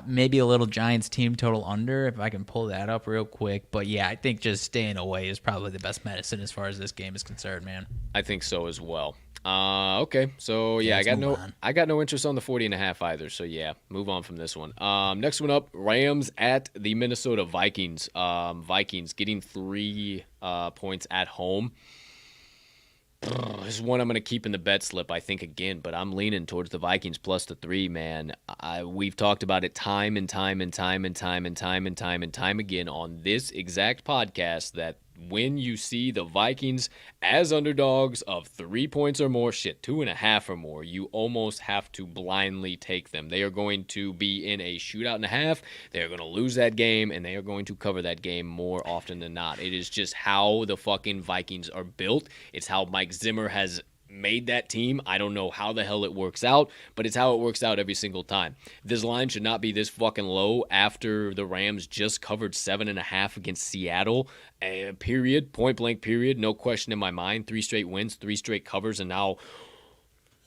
Maybe a little Giants team total under if I can pull that up real quick. But yeah, I think just staying away is probably the best medicine as far as this game is concerned, man. I think so as well. Okay, so I got no interest on the 40.5 either. So yeah, move on from this one. Next one up, Rams at the Minnesota Vikings. Vikings getting 3 points at home. This is one I'm going to keep in the bet slip, I think, again, but I'm leaning towards the Vikings plus the 3, man. We've talked about it time and time again on this exact podcast that when you see the Vikings as underdogs of 3 points or more, 2.5 or more, you almost have to blindly take them. They are going to be in a shootout and a half. They are going to lose that game, and they are going to cover that game more often than not. It is just how the fucking Vikings are built. It's how Mike Zimmer has made that team. I don't know how the hell it works out, but it's how it works out every single time. This line should not be this fucking low after the Rams just covered 7.5 against Seattle. Period. Point blank period. No question in my mind. 3 straight wins, 3 straight covers, and now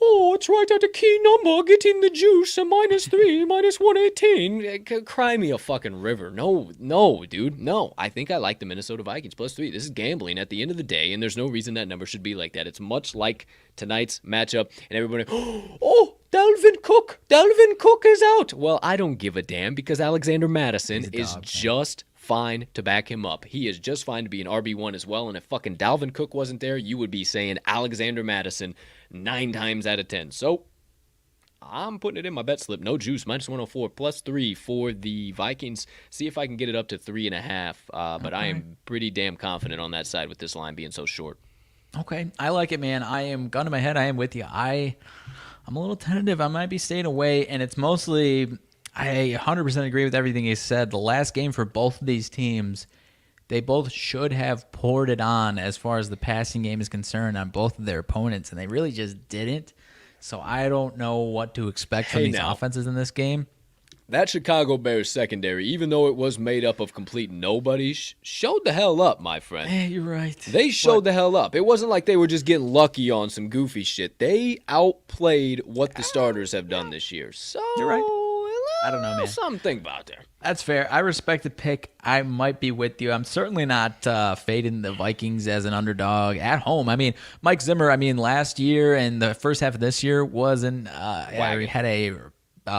Oh, it's right at the key number. Get in the juice. A -3, -118. Cry me a fucking river. No, dude. No. I think I like the Minnesota Vikings +3. This is gambling at the end of the day, and there's no reason that number should be like that. It's much like tonight's matchup, and everybody, oh, Dalvin Cook. Dalvin Cook is out. Well, I don't give a damn because Alexander Madison is just fine to back him up. He is just fine to be an RB1 as well, and if fucking Dalvin Cook wasn't there, you would be saying Alexander Madison 9 times out of 10. So I'm putting it in my bet slip. No juice. -104 +3 for the Vikings. See if I can get it up to 3.5. But I am pretty damn confident on that side with this line being so short. Okay, I like it, man. I am gun to my head. I am with you. I'm a little tentative. I might be staying away, and it's mostly I 100% agree with everything he said. The last game for both of these teams, they both should have poured it on as far as the passing game is concerned on both of their opponents, and they really just didn't. So I don't know what to expect from these offenses in this game. That Chicago Bears secondary, even though it was made up of complete nobodies, showed the hell up, my friend. Yeah, you're right. They showed the hell up. It wasn't like they were just getting lucky on some goofy shit. They outplayed what the starters have done this year. So you're right. I don't know, man. Something to think about there. That's fair. I respect the pick. I might be with you. I'm certainly not fading the Vikings as an underdog at home. I mean, Mike Zimmer, last year and the first half of this year had a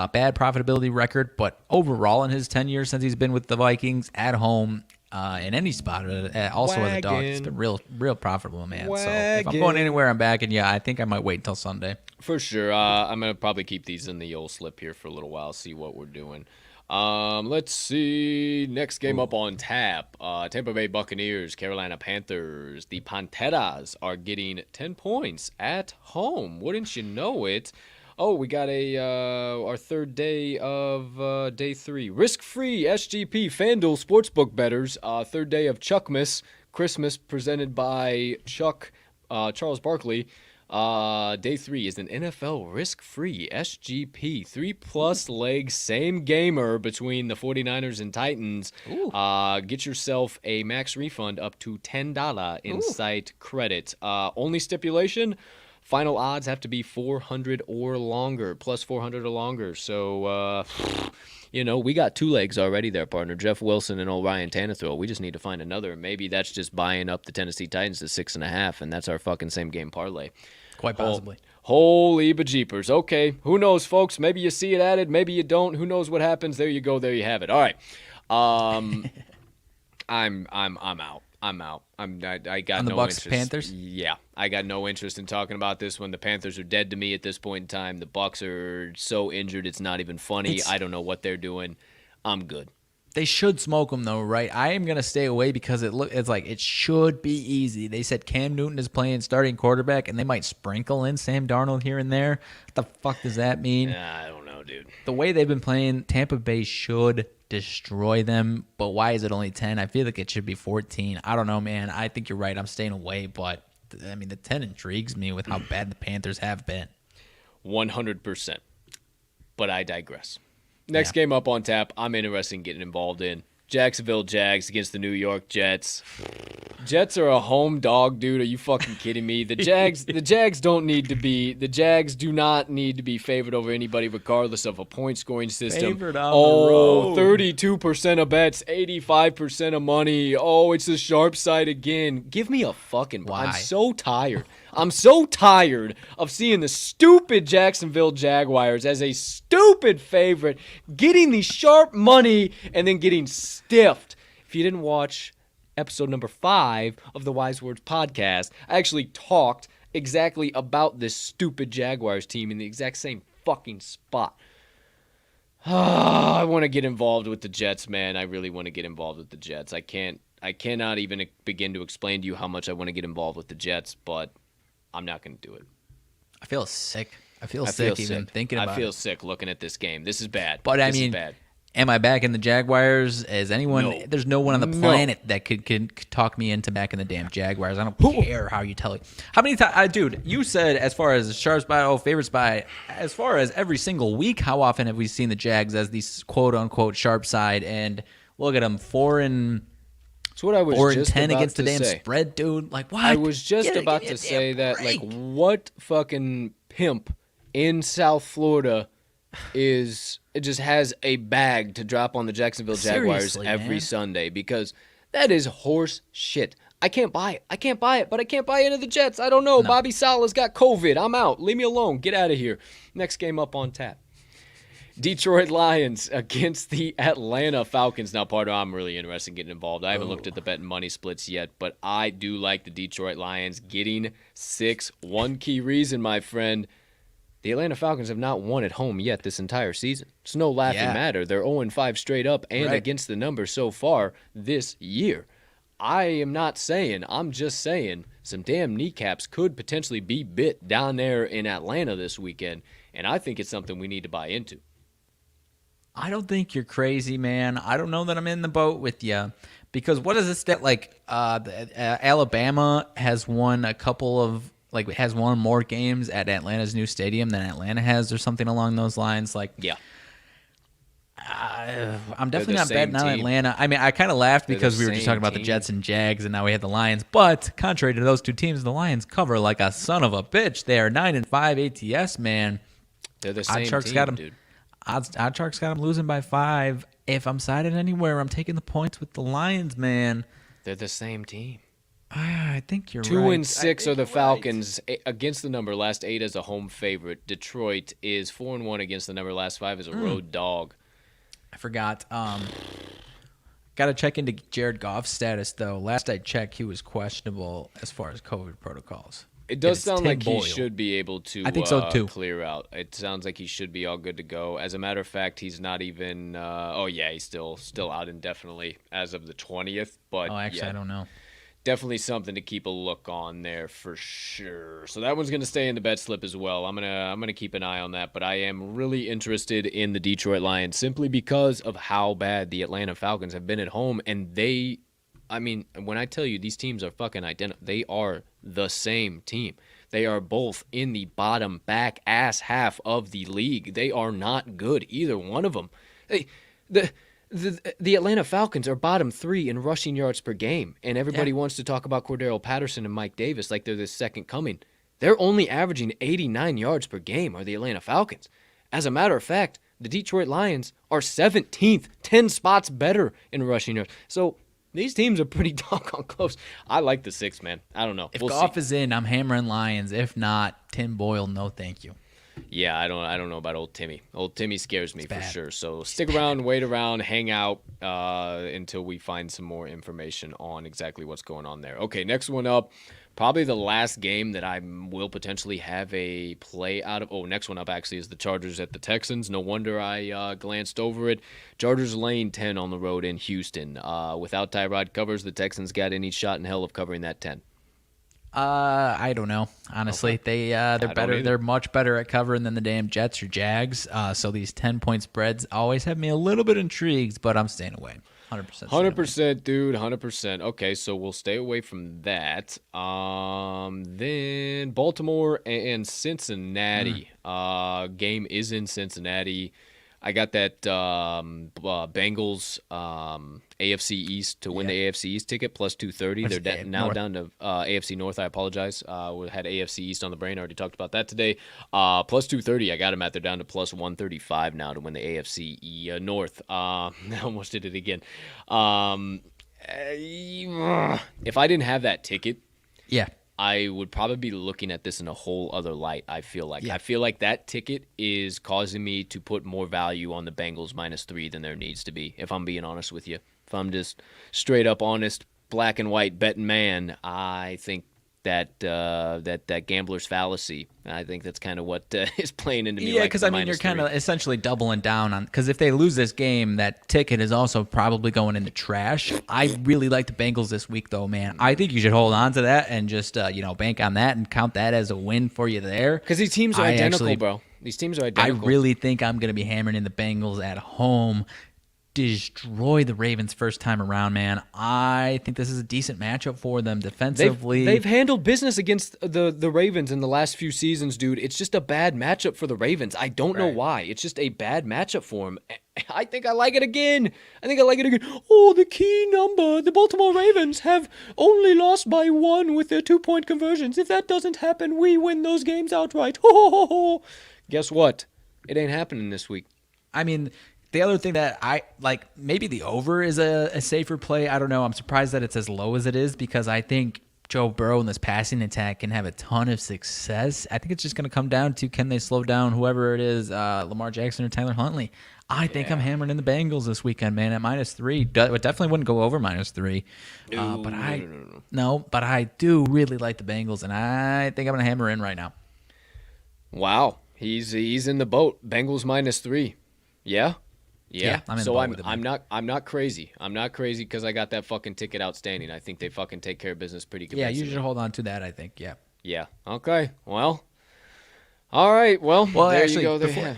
bad profitability record, but overall in his 10 years since he's been with the Vikings at home, in any spot, also as a dog, it's been real profitable, man. So if I'm going anywhere, I'm backing you. I think I might wait until Sunday. For sure. I'm going to probably keep these in the old slip here for a little while, see what we're doing. Let's see. Next game up on tap. Tampa Bay Buccaneers, Carolina Panthers. The Panteras are getting 10 points at home. Wouldn't you know it? Oh, we got our third day of day 3. Risk-free SGP FanDuel Sportsbook bettors. Third day of Chuckmas Christmas presented by Charles Barkley. Day 3 is an NFL risk-free SGP 3+ leg same gamer between the 49ers and Titans. Get yourself a max refund up to $10 in site credit. Only stipulation, final odds have to be 400 or longer, plus 400 or longer. So, we got 2 legs already there, partner. Jeff Wilson and old Ryan Tannehill. We just need to find another. Maybe that's just buying up the Tennessee Titans to 6.5, and that's our fucking same game parlay. Quite possibly. Holy bejeepers. Okay, who knows, folks? Maybe you see it added, maybe you don't. Who knows what happens? There you go. There you have it. All right. I'm out. I got on the no Bucs interest. Panthers? Yeah, I got no interest in talking about this one. The Panthers are dead to me at this point in time. The Bucs are so injured, it's not even funny. I don't know what they're doing. I'm good. They should smoke them, though, right? I am going to stay away because it's like it should be easy. They said Cam Newton is playing starting quarterback, and they might sprinkle in Sam Darnold here and there. What the fuck does that mean? I don't know, dude. The way they've been playing, Tampa Bay should destroy them, but why is it only 10? I feel like it should be 14. I don't know, man. I think you're right. I'm staying away, but, the 10 intrigues me with how bad the Panthers have been. 100%. But I digress. Next game up on tap, I'm interested in getting involved in. Jacksonville Jags against the New York Jets. Jets are a home dog, dude. Are you fucking kidding me? The Jags do not need to be favored over anybody regardless of a point scoring system. Favored on the road. 32% of bets, 85% of money. Oh, it's the sharp side again. Give me a fucking Why? I'm so tired. I'm so tired of seeing the stupid Jacksonville Jaguars as a stupid favorite, getting the sharp money and then getting stiffed. If you didn't watch episode number 5 of the Wise Words podcast, I actually talked exactly about this stupid Jaguars team in the exact same fucking spot. I want to get involved with the Jets, man. I really want to get involved with the Jets. I cannot even begin to explain to you how much I want to get involved with the Jets, but I'm not going to do it. I feel sick. I feel sick thinking about it. I feel sick looking at this game. This is bad. But this is bad. Am I back in the Jaguars? As anyone? No. There's no one on the planet that could talk me into back in the damn Jaguars. I don't care how you tell it. How many times, dude? You said as far as sharp spot, favorite spot, as far as every single week. How often have we seen the Jags as the quote unquote sharp side? And look at them, 4-2 That's what I was 4 and just 10 about against the to damn say. spread, dude. Like, what? I was just Give me about a to damn say that, like, break. what fucking pimp in South Florida it just has a bag to drop on the Jacksonville Jaguars Seriously, every man. Sunday, because that is horse shit. I can't buy it. But I can't buy into the Jets. I don't know. No. Bobby Saleh's got COVID. I'm out. Leave me alone. Get out of here. Next game up on tap. Detroit Lions against the Atlanta Falcons. Now, Pardo, I'm really interested in getting involved. I haven't looked at the bet and money splits yet, but I do like the Detroit Lions getting 6. One key reason, my friend, the Atlanta Falcons have not won at home yet this entire season. It's no laughing matter. They're 0-5 straight up and against the number so far this year. I am not saying, I'm just saying some damn kneecaps could potentially be bit down there in Atlanta this weekend, and I think it's something we need to buy into. I don't think you're crazy, man. I don't know that I'm in the boat with you, because what is this stat like? Alabama has won a couple of has won more games at Atlanta's new stadium than Atlanta has, or something along those lines. Like, Yeah. I'm definitely not same betting on team. Atlanta. I mean, I kind of laughed They're because the we were just same talking about the team. Jets and Jags, and now we had the Lions. But contrary to those two teams, the Lions cover like a son of a bitch. They are 9-5 ATS, man. They're the same Odd team, got them. dude. Odd Sharks got them losing by 5. If I'm sided anywhere, I'm taking the points with the Lions, man. They're the same team. I think you're 2 right. and 6 are the Falcons against the number. Last 8 as a home favorite. Detroit is 4-1 against the number. Last 5 as a road dog. I forgot. Got to check into Jared Goff's status, though. Last I checked, he was questionable as far as COVID protocols. It does It's sound Tim like Boyle. he should be able to I think so, too. clear out. It sounds like he should be all good to go. As a matter of fact, he's not even he's still out indefinitely as of the 20th. But Oh, actually, yeah, I don't know. definitely something to keep a look on there for sure. So that one's going to stay in the bet slip as well. I'm gonna keep an eye on that, but I am really interested in the Detroit Lions simply because of how bad the Atlanta Falcons have been at home, and when I tell you these teams are fucking identical, they are the same team. They are both in the bottom back ass half of the league. They are not good, either one of them. The Atlanta Falcons are bottom 3 in rushing yards per game, and everybody wants to talk about Cordero Patterson and Mike Davis like they're the second coming. They're only averaging 89 yards per game, are the Atlanta Falcons. As a matter of fact, the Detroit Lions are 17th, 10 spots better in rushing yards. So these teams are pretty doggone close. I like the 6, man. I don't know. If We'll Goff see. is in, I'm hammering Lions. If not, Tim Boyle, no thank you. Yeah, I don't know about old Timmy. Old Timmy scares me for bad. sure. So stick around, wait around, hang out until we find some more information on exactly what's going on there. Okay, next one up. Probably the last game that I will potentially have a play out of. Oh, next one up actually is the Chargers at the Texans. No wonder I glanced over it. Chargers laying 10 on the road in Houston. Without Tyrod covers, the Texans got any shot in hell of covering that 10? I don't know. Honestly, they're don't better. either. They're much better at covering than the damn Jets or Jags. So these 10-point spreads always have me a little bit intrigued, but I'm staying away. 100%. 100%, dude. 100%. Okay, so we'll stay away from that. Then Baltimore and Cincinnati. Game is in Cincinnati. I got that Bengals AFC East to win the AFC East ticket plus 230. What's They're the now North? down to AFC North. I apologize. We had AFC East on the brain. I already talked about that today. Plus 230. I got them at. They're down to plus 135 now to win the AFC North. I almost did it again. If I didn't have that ticket, Yeah. I would probably be looking at this in a whole other light, I feel like. Yeah. I feel like that ticket is causing me to put more value on the Bengals -3 than there needs to be, if I'm being honest with you. If I'm just straight up honest, black and white betting man, I think that that gambler's fallacy, I think that's kind of what is playing into me. Yeah, like because the I mean, you're -3. kind of essentially doubling down on. Because if they lose this game, that ticket is also probably going in the trash. I really like the Bengals this week, though, man. I think you should hold on to that and just bank on that and count that as a win for you there. Because these teams are I identical, actually- bro. These teams are I identical. really think I'm going to be hammering in the Bengals at home. destroy the Ravens first time around, man. I think this is a decent matchup for them defensively. They've handled business against the Ravens in the last few seasons, dude. It's just a bad matchup for the Ravens. I don't know why. It's just a bad matchup for them. I think I like it again. Oh, the key number. The Baltimore Ravens have only lost by 1 with their 2-point conversions. If that doesn't happen, we win those games outright. Ho, ho, ho, ho. Guess what? It ain't happening this week. I mean, the other thing that I like, maybe the over is a safer play. I don't know. I'm surprised that it's as low as it is because I think Joe Burrow and this passing attack can have a ton of success. I think it's just going to come down to can they slow down whoever it is, Lamar Jackson or Tyler Huntley. I think I'm hammering in the Bengals this weekend, man, at -3. It definitely wouldn't go over -3. But I do really like the Bengals, and I think I'm going to hammer in right now. Wow. He's in the boat. Bengals -3. Yeah. I'm in so the boat with it, I'm not crazy. I'm not crazy because I got that fucking ticket outstanding. I think they fucking take care of business pretty good. Yeah, you should hold on to that, I think. Yeah. Yeah. Okay. Well. All right. Well, there actually, you go.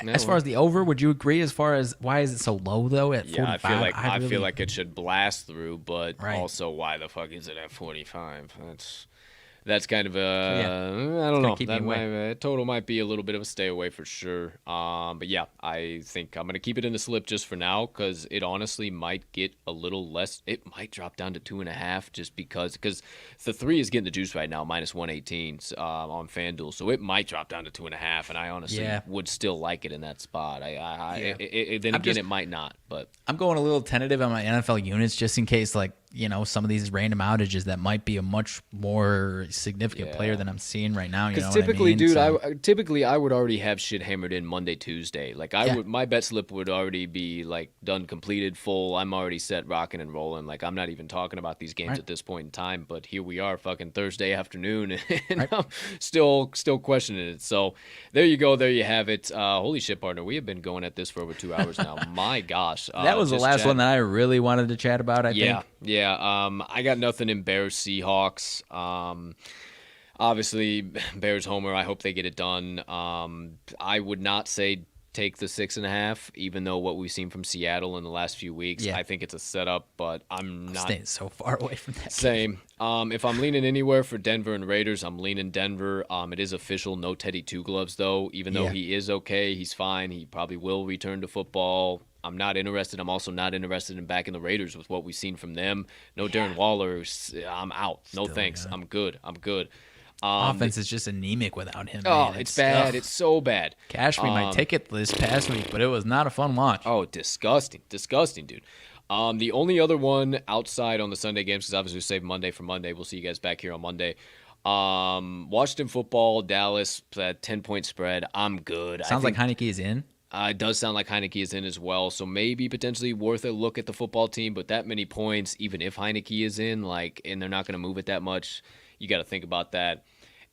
As far as the over, would you agree as far as why is it so low though at 45? I feel like it should blast through, but also why the fuck is it at 45? That's kind of I don't know. That total might be a little bit of a stay away for sure. But yeah, I think I'm going to keep it in the slip just for now because it honestly might get a little less. It might drop down to 2.5 just because the 3 is getting the juice right now, -118 on FanDuel. So it might drop down to 2.5, and I honestly would still like it in that spot. It might not. But I'm going a little tentative on my NFL units just in case, like, some of these random outages that might be a much more significant player than I'm seeing right now. Because typically, dude, typically I would already have shit hammered in Monday, Tuesday. Like my bet slip would already be like done, completed, full. I'm already set, rocking and rolling. Like I'm not even talking about these games at this point in time. But here we are, fucking Thursday afternoon, and I'm still questioning it. So there you go, there you have it. Holy shit, partner, we have been going at this for over 2 hours now. My gosh, that was the last one that I really wanted to chat about. I think. Yeah, I got nothing in Bears Seahawks. Obviously, Bears homer. I hope they get it done. I would not say take the 6.5, even though what we've seen from Seattle in the last few weeks. I think it's a setup, but I'm not staying so far away from that. Same. If I'm leaning anywhere for Denver and Raiders, I'm leaning Denver. It is official, no Teddy Two Gloves though. Even though he is okay, he's fine. He probably will return to football. I'm not interested. I'm also not interested in backing the Raiders with what we've seen from them. No Darren Waller. I'm out. No thanks. I'm good. Offense is just anemic without him. Oh, man. it's bad. Ugh. It's so bad. Cashed me my ticket this past week, but it was not a fun watch. Oh, disgusting, dude. The only other one outside on the Sunday games, because obviously we saved Monday for Monday. We'll see you guys back here on Monday. Washington football, Dallas, 10-point spread. I'm good. Sounds like Heineke is in. It does sound like Heineke is in as well, so maybe potentially worth a look at the football team. But that many points, even if Heineke is in, and they're not going to move it that much, you got to think about that.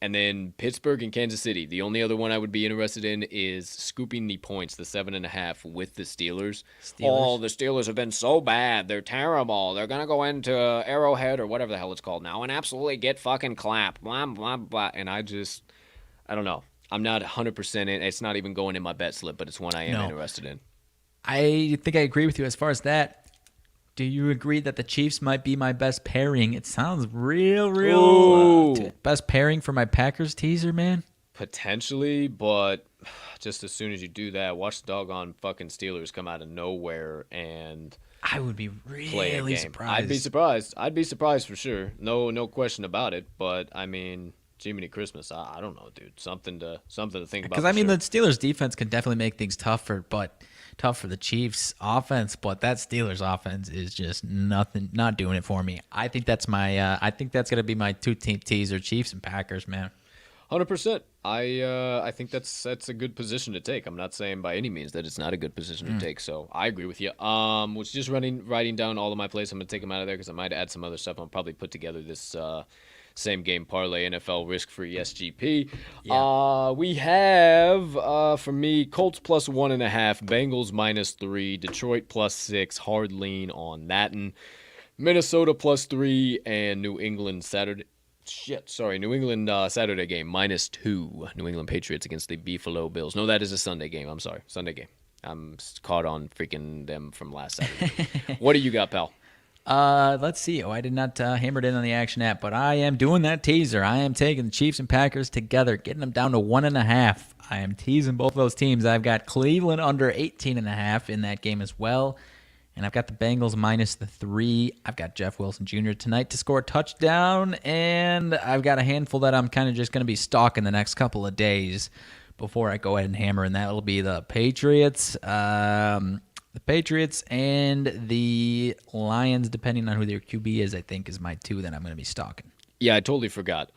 And then Pittsburgh and Kansas City. The only other one I would be interested in is scooping the points, the 7.5 with the Steelers. Oh, the Steelers have been so bad. They're terrible. They're going to go into Arrowhead or whatever the hell it's called now and absolutely get fucking clapped. Blah, blah, blah. And I don't know. I'm not 100% in. It's not even going in my bet slip, but it's one I am interested in. I think I agree with you as far as that. Do you agree that the Chiefs might be my best pairing? It sounds real best pairing for my Packers teaser, man. Potentially, but just as soon as you do that, watch the doggone fucking Steelers come out of nowhere and I would be really surprised. I'd be surprised for sure. No question about it. But I mean, Jiminy Christmas, I don't know, dude. Something to think about. Because I mean, the Steelers defense can definitely make things tough for the Chiefs offense, but that Steelers offense is just not doing it for me. I think that's gonna be my 2-team teaser, Chiefs and Packers, man. 100%. I think that's a good position to take. I'm not saying by any means that it's not a good position to take. So I agree with you. Was just writing down all of my plays. I'm gonna take them out of there because I might add some other stuff. I'll probably put together this same game parlay NFL risk-free SGP. Yeah. We have for me Colts plus 1.5, Bengals -3, Detroit +6. Hard lean on that, and Minnesota +3, and New England Saturday game -2. New England Patriots against the Buffalo Bills. No, that is a Sunday game. I'm sorry, Sunday game. caught on freaking them from last Saturday. What do you got, pal? Let's see. I did not hammer it in on the Action app, but I am doing that teaser. I am taking the Chiefs and Packers together, getting them down to 1.5. I am teasing both those teams. I've got Cleveland under 18.5 in that game as well. And I've got the Bengals minus the 3. I've got Jeff Wilson Jr. tonight to score a touchdown. And I've got a handful that I'm kind of just going to be stalking the next couple of days before I go ahead and hammer. And that will be the Patriots. The Patriots and the Lions, depending on who their QB is, I think is my 2 that I'm going to be stalking. Yeah, I totally forgot.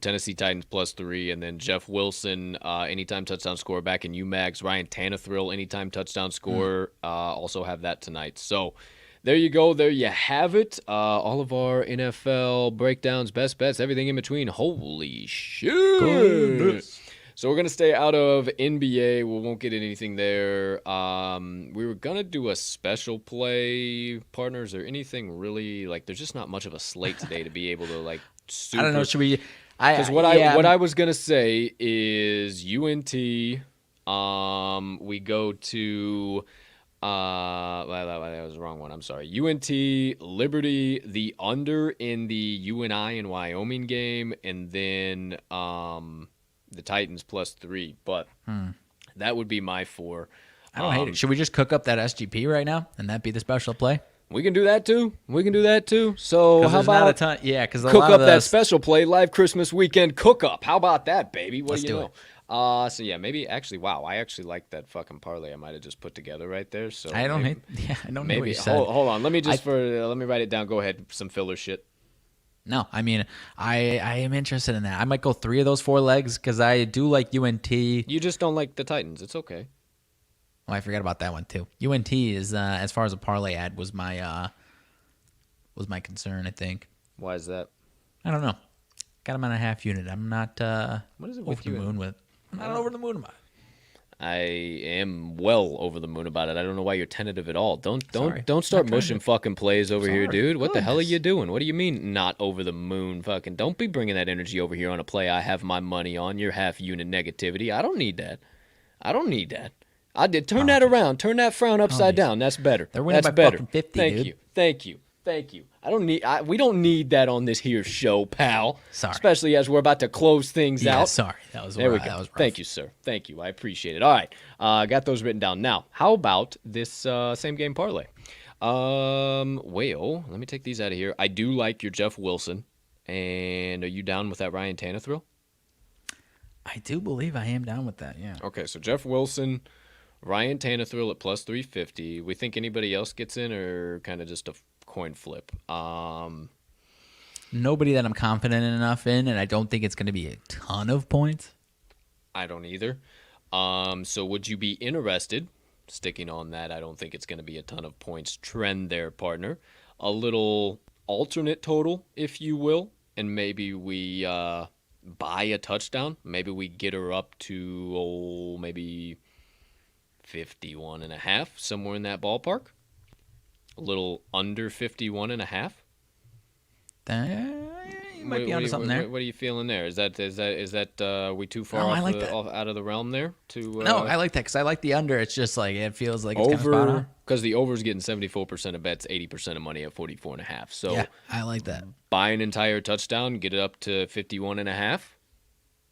Tennessee Titans plus 3, and then Jeff Wilson, anytime touchdown score back in RMags. Ryan Tannehill, anytime touchdown score. Also have that tonight. So there you go. There you have it. All of our NFL breakdowns, best bets, everything in between. Holy shit. Goodness. So we're going to stay out of NBA. We won't get anything there. We were going to do a special play, partners, or anything really. Like, there's just not much of a slate today to be able to, like, super. I don't know. Should we? Because what I was going to say is UNT, we go to, that was the wrong one. I'm sorry. UNT, Liberty, the under in the UNI and Wyoming game, and then the Titans plus 3, but that would be my 4. I don't hate it. Should we just cook up that SGP right now and that be the special play? We can do that too. So how about cook up that special play, live Christmas weekend cook up? How about that, baby? What do you know? So yeah, maybe actually, wow, I actually like that fucking parlay I might have just put together right there. So I don't hate. Yeah, I don't know what you said. Hold on. Let me let me write it down. Go ahead. Some filler shit. No, I mean, I am interested in that. I might go 3 of those 4 legs because I do like UNT. You just don't like the Titans. It's okay. Oh, I forgot about that one too. UNT is as far as a parlay ad was my concern. I think. Why is that? I don't know. Got him on a half unit. I'm not what is it over with the you? moon with. I'm not over the moon about it. I am well over the moon about it. I don't know why you're tentative at all. Don't start mushing fucking plays over here, dude. What the hell are you doing? What do you mean not over the moon? Fucking don't be bringing that energy over here on a play I have my money on. Your half unit negativity. I don't need that. I did turn that around. Turn that frown upside down. That's better. They're winning That's by better. fucking 50, Thank you. We don't need that on this here show, pal. Sorry. Especially as we're about to close things out. Sorry. That was there we go. That was rough. Thank you, sir. Thank you. I appreciate it. All right. Got those written down. Now, how about this same game parlay? Well, let me take these out of here. I do like your Jeff Wilson. And are you down with that Ryan Tannehill? I do believe I am down with that, yeah. Okay, so Jeff Wilson, Ryan Tannehill at plus 350. We think anybody else gets in or kind of just a coin flip? Nobody that I'm confident enough in, and I don't think it's going to be a ton of points. I don't either. So would you be interested, sticking on that, I don't think it's going to be a ton of points trend there, partner, a little alternate total, if you will, and maybe we buy a touchdown. Maybe we get her up to, maybe 51.5, somewhere in that ballpark. A little under 51.5. You might be onto something there. What are you feeling there? Is that we too far out of the realm there? No, I like that because I like the under. It's just like it feels like it's kind of spot on. Because the over is getting 74% of bets, 80% of money at 44.5. So yeah, I like that. Buy an entire touchdown, get it up to 51.5.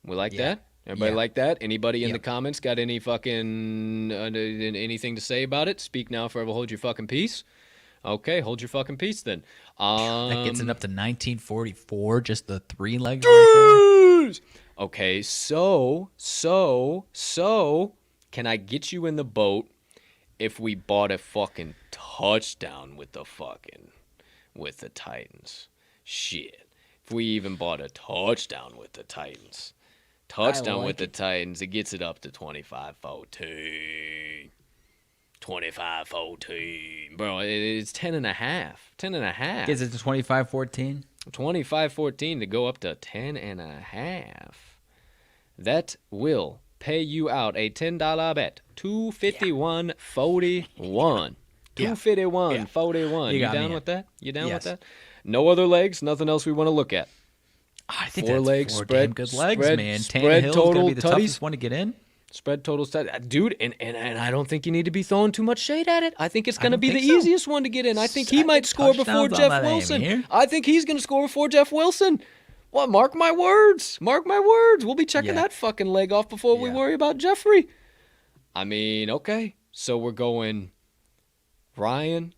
We like that. Everybody like that? Anybody in the comments got any fucking anything to say about it? Speak now, forever hold your fucking peace. Okay, hold your fucking peace then. That gets it up to 1944, just the 3 legs right there. Okay, so can I get you in the boat if we bought a fucking touchdown with the Titans? Shit. If we even bought a touchdown with the Titans. With the Titans, it gets it up to 25-14. 25-14. Bro, it's 10.5. 10.5. Gets it to 25-14. 25-14 to go up to 10.5. That will pay you out a $10 bet. 251.41. 251.41. You down with that? You down with that? No other legs, nothing else we want to look at. I think 4 that's legs, 4 spread, damn good legs, spread, man. Spread Tannehill's total gonna be the tutties. toughest one to get in. Spread totals, dude, and I don't think you need to be throwing too much shade at it. I think it's going to don't be the think so. easiest one to get in. I think he might score before touchdowns on Jeff that aim Wilson. here. I think he's going to score before Jeff Wilson. What? Mark my words. Mark my words. We'll be checking Yeah. that fucking leg off before we Yeah. worry about Jeffrey. I mean, okay. So we're going Ryan,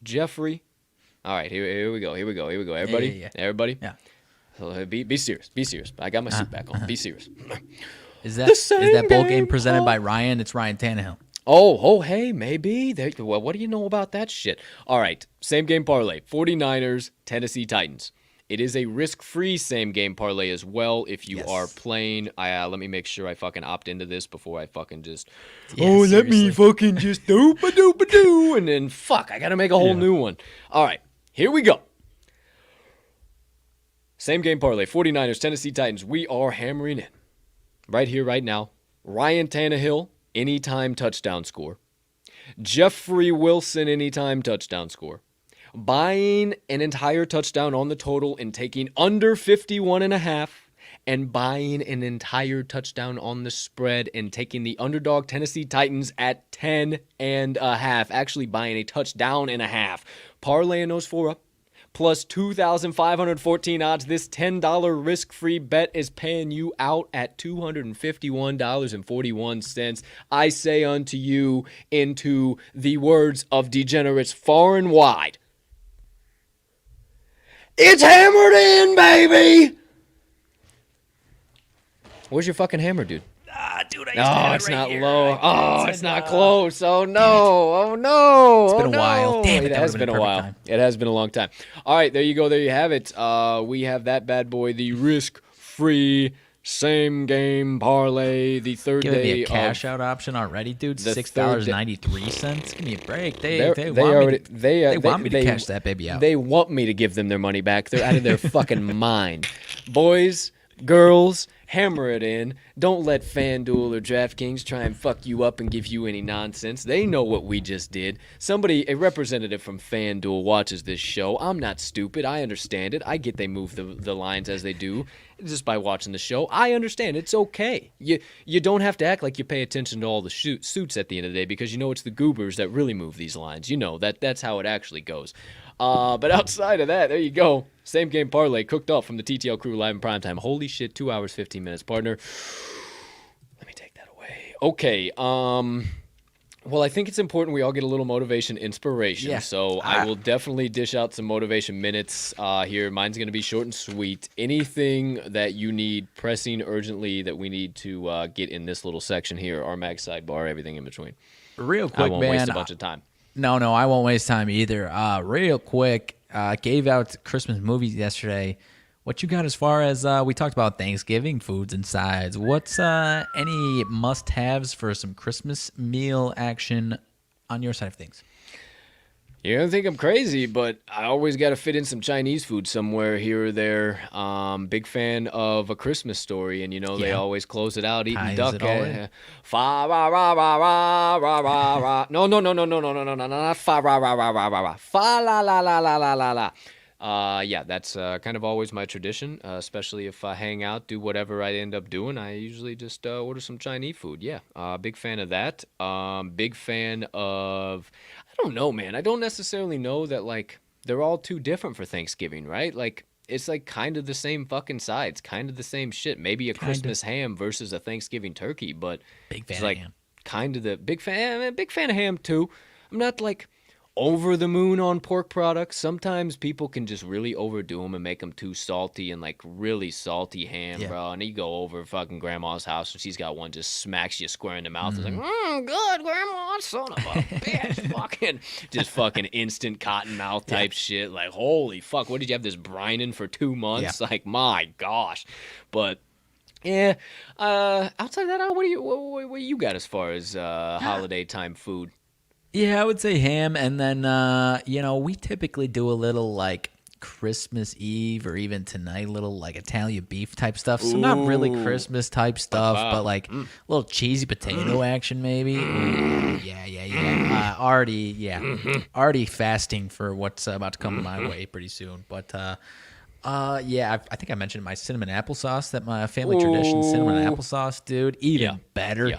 Jeffrey. All right, here we go. Everybody, Yeah. everybody. Yeah. So be serious. Be serious. I got my suit back on. Be serious. Is that bowl game game presented ball. by Ryan? It's Ryan Tannehill. Oh, hey, maybe. Well, what do you know about that shit? All right, same game parlay. 49ers, Tennessee Titans. It is a risk-free same game parlay as well if you Yes. are playing. Let me make sure I fucking opt into this before I fucking just. Yeah, let me seriously. fucking just doop-a-doop-a-doo. And then fuck, I gotta make a whole new one. All right, here we go. Same game parlay. 49ers, Tennessee Titans. We are hammering in. Right here, right now. Ryan Tannehill, anytime touchdown score. Jeffrey Wilson, anytime touchdown score. Buying an entire touchdown on the total and taking under 51.5, and buying an entire touchdown on the spread and taking the underdog Tennessee Titans at 10.5. Actually buying a touchdown and a half. Parlaying those four up. Plus 2,514 odds. This $10 risk-free bet is paying you out at $251.41. I say unto you, into the words of degenerates far and wide, it's hammered in, baby! Where's your fucking hammer, dude? Dude, Oh, it's not low. Oh, it's not close. Oh, no. Oh, no. It's been a while. Damn it, It that has would've been been a a while. perfect It has been a long time. All right, there you go. There you have it. We have that bad boy, the risk-free same game parlay, the third Giving day me a cash of out option already, dude. the $6.93. Give me a break. They They want me to cash that baby out. They want me to give them their money back. They're out of their fucking mind. Boys, girls, hammer it in. Don't let FanDuel or DraftKings try and fuck you up and give you any nonsense. They know what we just did. A representative from FanDuel watches this show. I'm not stupid. I understand it. I get they move the lines as they do just by watching the show. I understand. It's okay. You don't have to act like you pay attention to all the suits at the end of the day because you know it's the goobers that really move these lines. You know, that's how it actually goes. But outside of that, there you go. Same game parlay cooked up from the TTL crew live in primetime. Holy shit, 2 hours, 15 minutes, partner. Let me take that away. Okay, well, I think it's important we all get a little motivation, inspiration. Yeah. So I will definitely dish out some motivation minutes here. Mine's going to be short and sweet. Anything that you need pressing urgently that we need to get in this little section here, RMags Sidebar, everything in between. Real quick, I won't man. waste a bunch of time. No, I won't waste time either. Real quick, gave out Christmas movies yesterday. What you got as far as we talked about Thanksgiving foods and sides? What's any must-haves for some Christmas meal action on your side of things? You're going to think I'm crazy, but I always got to fit in some Chinese food somewhere here or there. Big fan of A Christmas Story, and they Yeah. always close it out eating Ties duck. it all in. Fa ra ra ra ra ra ra ra. No, not fa ra ra ra ra ra. Fa la la la la la la la. Yeah, that's kind of always my tradition, especially if I hang out, do whatever I end up doing. I usually just order some Chinese food. Yeah, big fan of that. Big fan of, I don't know, man. I don't necessarily know that, like, they're all too different for Thanksgiving, right? Like, it's like kind of the same fucking sides, kind of the same shit. Maybe a Christmas ham versus a Thanksgiving turkey, but Big fan it's of like ham. kind of the big fan of ham too. I'm not like over the moon on pork products. Sometimes people can just really overdo them and make them too salty, and like really salty ham, Yeah. bro. And you go over fucking grandma's house and she's got one just smacks you square in the mouth. It's like, good, grandma, son of a bitch. Fucking just fucking instant cotton mouth type shit. Like, holy fuck, what did you have this brining for 2 months? Yeah. Like, my gosh. But yeah, outside of that, what do you got as far as holiday time food? Yeah, I would say ham, and then we typically do a little like Christmas Eve or even tonight, little like Italian beef type stuff. So not really Ooh. Christmas type stuff, Wow. but like a little cheesy potato action maybe. Yeah. Already fasting for what's about to come my way pretty soon. But Yeah, I think I mentioned my cinnamon applesauce, that my family tradition cinnamon applesauce, dude. Even better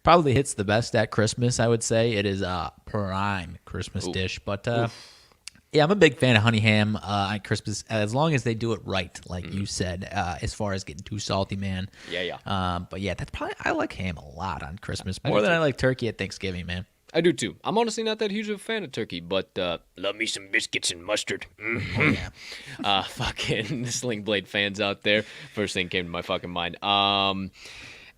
probably hits the best at Christmas, I would say. It is a prime Christmas dish. But yeah, I'm a big fan of honey ham at Christmas, as long as they do it right, like you said, as far as getting too salty, man. Yeah. But yeah, I like ham a lot on Christmas, more than I like turkey at Thanksgiving, man. I do too. I'm honestly not that huge of a fan of turkey, but love me some biscuits and mustard. Oh, yeah. Fucking Sling Blade fans out there. First thing came to my fucking mind.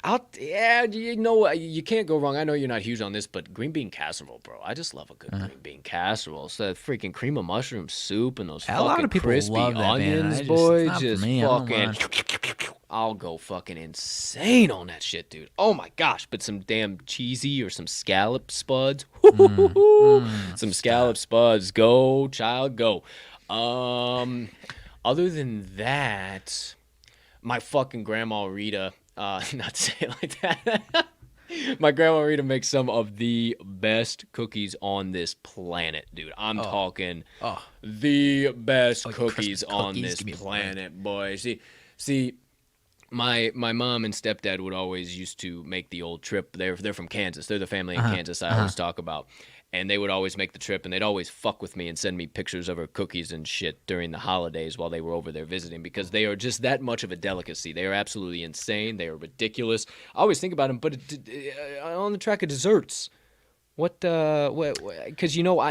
You know, you can't go wrong. I know you're not huge on this, but green bean casserole, bro. I just love a good green bean casserole. So that freaking cream of mushroom soup and those A lot fucking of people crispy love that, man. onions, It's boy. not for Just me. I don't fucking. I'll go fucking insane on that shit, dude. Oh my gosh, but some damn cheesy or some scallop spuds. Some scallop spuds. Go, child, go. Other than that, my fucking grandma Rita, not to say it like that. My grandma Rita makes some of the best cookies on this planet, dude. I'm talking the best cookies on this planet, boy. See, my mom and stepdad would always used to make the old trip. They're from Kansas. They're the family in Kansas I always talk about. And they would always make the trip, and they'd always fuck with me and send me pictures of her cookies and shit during the holidays while they were over there visiting, because they are just that much of a delicacy. They are absolutely insane. They are ridiculous. I always think about them, but on the track of desserts, because you know,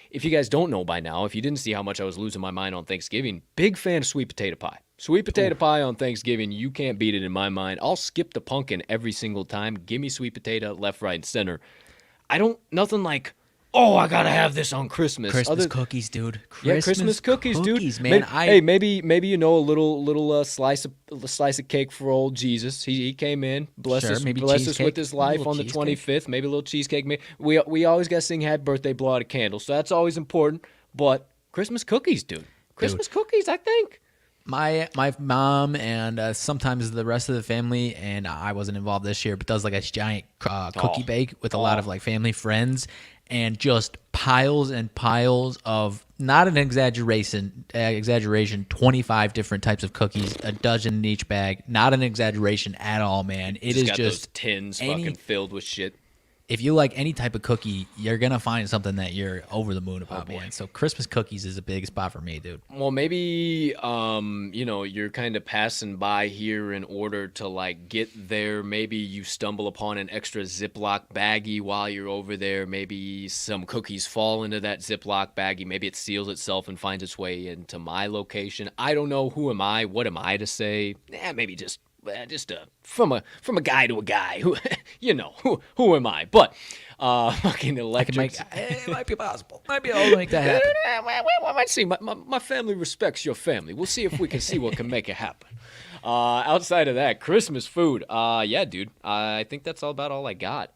if you guys don't know by now, if you didn't see how much I was losing my mind on Thanksgiving, big fan of sweet potato pie. Sweet potato pie on Thanksgiving, you can't beat it in my mind. I'll skip the pumpkin every single time. Give me sweet potato left, right, and center. Nothing like, oh, I gotta have this on Christmas. Christmas cookies, dude. Christmas cookies, dude. Man. Maybe you know a little slice of cake for old Jesus. He came in, blessed us with his life on the 25th. Maybe a little cheesecake. We always gotta sing Happy Birthday, blow out a candle. So that's always important. But Christmas cookies, dude. Christmas cookies, I think. My mom and sometimes the rest of the family, and I wasn't involved this year, but does like a giant cookie bake with a lot of like family friends, and just piles and piles of, not an exaggeration, 25 different types of cookies, a dozen in each bag. Not an exaggeration at all, man. It is got just those tins fucking filled with shit. If you like any type of cookie, you're going to find something that you're over the moon about, man. So Christmas cookies is a big spot for me, dude. Well, maybe, you're kind of passing by here in order to, like, get there. Maybe you stumble upon an extra Ziploc baggie while you're over there. Maybe some cookies fall into that Ziploc baggie. Maybe it seals itself and finds its way into my location. I don't know. Who am I? What am I to say? Maybe just from a guy to a guy, who who am I? But fucking electric. It might be possible. Might be able to make that happen. I might see. My family respects your family. We'll see if we can see what can make it happen. Outside of that, Christmas food. Yeah, dude. I think that's about all I got.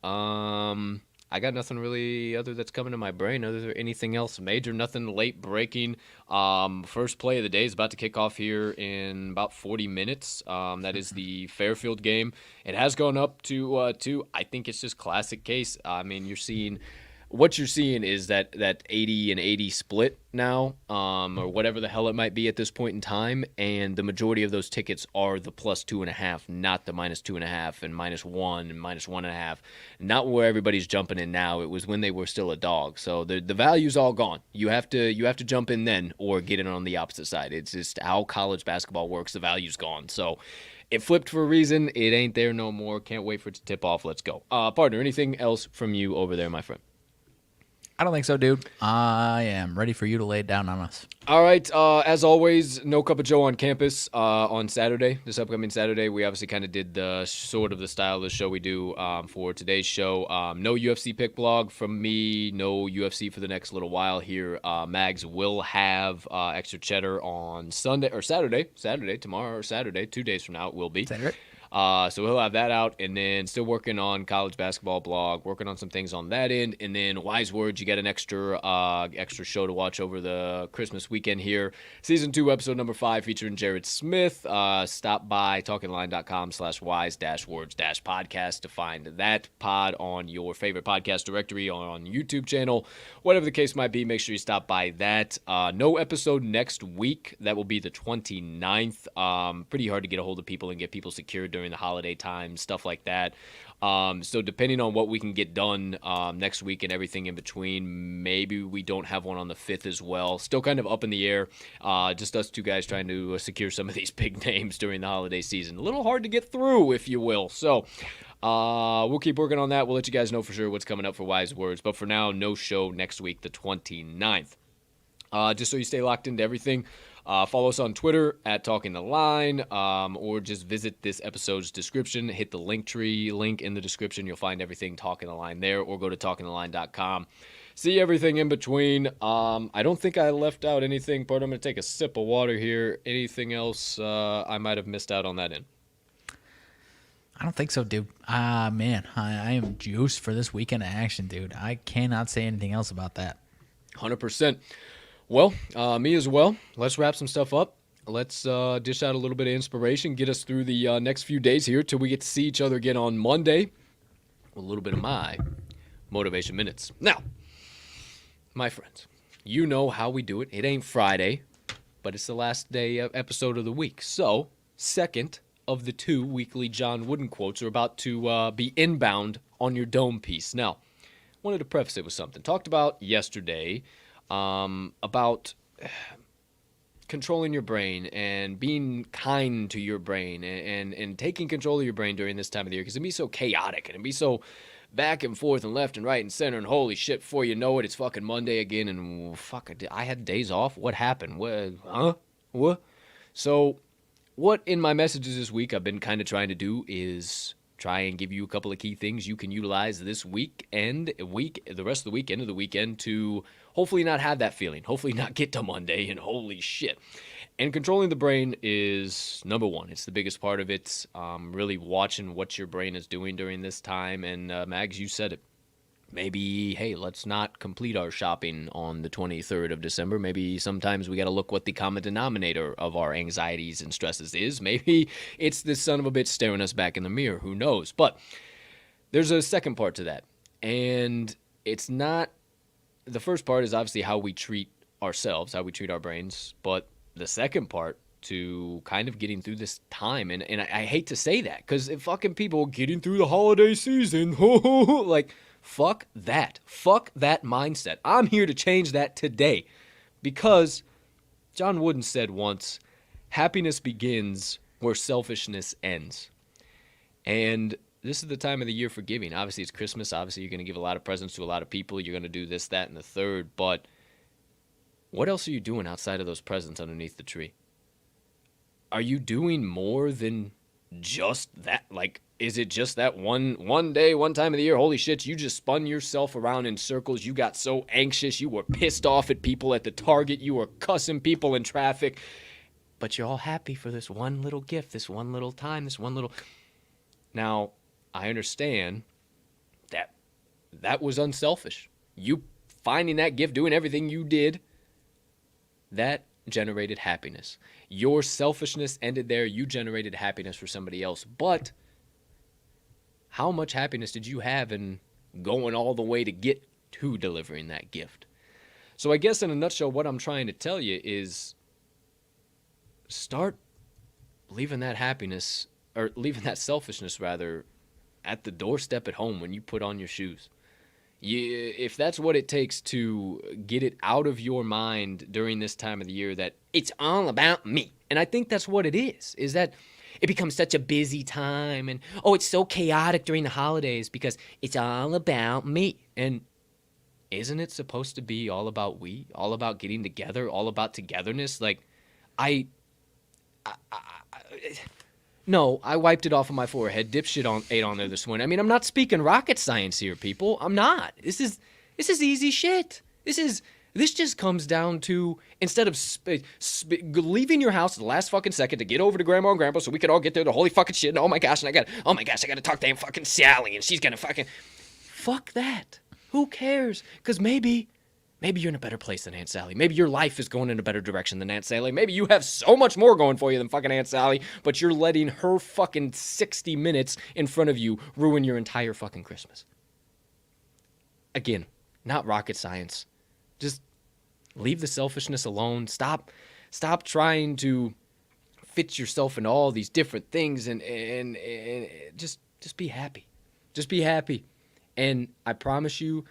I got nothing really other that's coming to my brain. Other than anything else major, nothing late breaking. First play of the day is about to kick off here in about 40 minutes. That is the Fairfield game. It has gone up to 2. I think it's just classic case. I mean, what you're seeing is that 80 and 80 split now, or whatever the hell it might be at this point in time, and the majority of those tickets are the plus 2.5, not the minus 2.5 and -1 and -1.5. Not where everybody's jumping in now. It was when they were still a dog. So the value's all gone. You have to jump in then or get in on the opposite side. It's just how college basketball works. The value's gone. So it flipped for a reason. It ain't there no more. Can't wait for it to tip off. Let's go. Partner, anything else from you over there, my friend? I don't think so, dude. I am ready for you to lay it down on us. All right. As always, No Cup of Joe on campus on Saturday. This upcoming Saturday, we obviously kind of did the sort of the style of the show we do for today's show. No UFC pick blog from me. No UFC for the next little while here. Mags will have extra cheddar on Sunday or Saturday. Tomorrow or Saturday. 2 days from now it will be. Saturday. So he'll have that out, and then still working on college basketball blog, working on some things on that end, and then Wise Words, you get an extra show to watch over the Christmas weekend here. Season 2, episode number 5, featuring Jared Smith. Stop by talkingline.com/wise-words-podcast to find that pod on your favorite podcast directory or on YouTube channel. Whatever the case might be, make sure you stop by that. No episode next week. That will be the 29th. Pretty hard to get a hold of people and get people secured during the holiday time, stuff like that. So depending on what we can get done next week and everything in between, maybe we don't have one on the 5th as well. Still kind of up in the air. Just us two guys trying to secure some of these big names during the holiday season. A little hard to get through, if you will. So we'll keep working on that. We'll let you guys know for sure what's coming up for Wise Words. But for now, no show next week, the 29th. Just so you stay locked into everything, follow us on Twitter at Talking the Line, or just visit this episode's description. Hit the Linktree link in the description. You'll find everything Talking the Line there, or go to talkingtheline.com. See everything in between. I don't think I left out anything, but I'm going to take a sip of water here. Anything else I might have missed out on that end? I don't think so, dude. Man, I am juiced for this weekend of action, dude. I cannot say anything else about that. 100%. Well, me as well. Let's wrap some stuff up. Let's dish out a little bit of inspiration, get us through the next few days here till we get to see each other again on Monday with a little bit of my motivation minutes. Now, my friends, you know how we do it. It ain't Friday, but it's the last day episode of the week. So, second of the 2 weekly John Wooden quotes are about to be inbound on your dome piece. Now, wanted to preface it with something. Talked about yesterday about controlling your brain and being kind to your brain and taking control of your brain during this time of the year, because it can be so chaotic and it can be so back and forth and left and right and center, and holy shit, before you know it, it's fucking Monday again, and fuck, I had days off. What happened? What? So what in my messages this week I've been kind of trying to do is try and give you a couple of key things you can utilize this week, the rest of the week, end of the weekend, to hopefully not have that feeling, hopefully not get to Monday and holy shit. And controlling the brain is number one. It's the biggest part of it. Really watching what your brain is doing during this time. And Mags, you said it. Maybe, hey, let's not complete our shopping on the 23rd of December. Maybe sometimes we got to look what the common denominator of our anxieties and stresses is. Maybe it's this son of a bitch staring us back in the mirror. Who knows? But there's a second part to that. And it's not, the first part is obviously how we treat ourselves, how we treat our brains. But the second part to kind of getting through this time, and I hate to say that, because fucking people getting through the holiday season, like, fuck that mindset. I'm here to change that today, because John Wooden said once, happiness begins where selfishness ends. And this is the time of the year for giving. Obviously, it's Christmas. Obviously, you're going to give a lot of presents to a lot of people. You're going to do this, that, and the third. But what else are you doing outside of those presents underneath the tree? Are you doing more than just that? Like, is it just that one day, one time of the year? Holy shit, you just spun yourself around in circles. You got so anxious. You were pissed off at people at the Target. You were cussing people in traffic. But you're all happy for this one little gift, this one little time, this one little... Now, I understand that was unselfish. You finding that gift, doing everything you did, that generated happiness. Your selfishness ended there. You generated happiness for somebody else. But how much happiness did you have in going all the way to get to delivering that gift? So I guess in a nutshell, what I'm trying to tell you is start leaving that happiness, or leaving that selfishness rather, at the doorstep at home when you put on your shoes. If that's what it takes to get it out of your mind during this time of the year, that it's all about me. And I think that's what it is that it becomes such a busy time, and it's so chaotic during the holidays because it's all about me. And isn't it supposed to be all about we, all about getting together, all about togetherness? Like, No, I wiped it off of my forehead. Dipshit ate on there this morning. I mean, I'm not speaking rocket science here, people. I'm not. This is easy shit. This is This just comes down to, instead of leaving your house at the last fucking second to get over to Grandma and Grandpa so we could all get there to holy fucking shit, and oh my gosh, I gotta talk to Aunt fucking Sally, and she's gonna fucking... Fuck that. Who cares? Because maybe you're in a better place than Aunt Sally. Maybe your life is going in a better direction than Aunt Sally. Maybe you have so much more going for you than fucking Aunt Sally, but you're letting her fucking 60 minutes in front of you ruin your entire fucking Christmas. Again, not rocket science. Just leave the selfishness alone. Stop trying to fit yourself into all these different things and just be happy. Just be happy. And I promise you,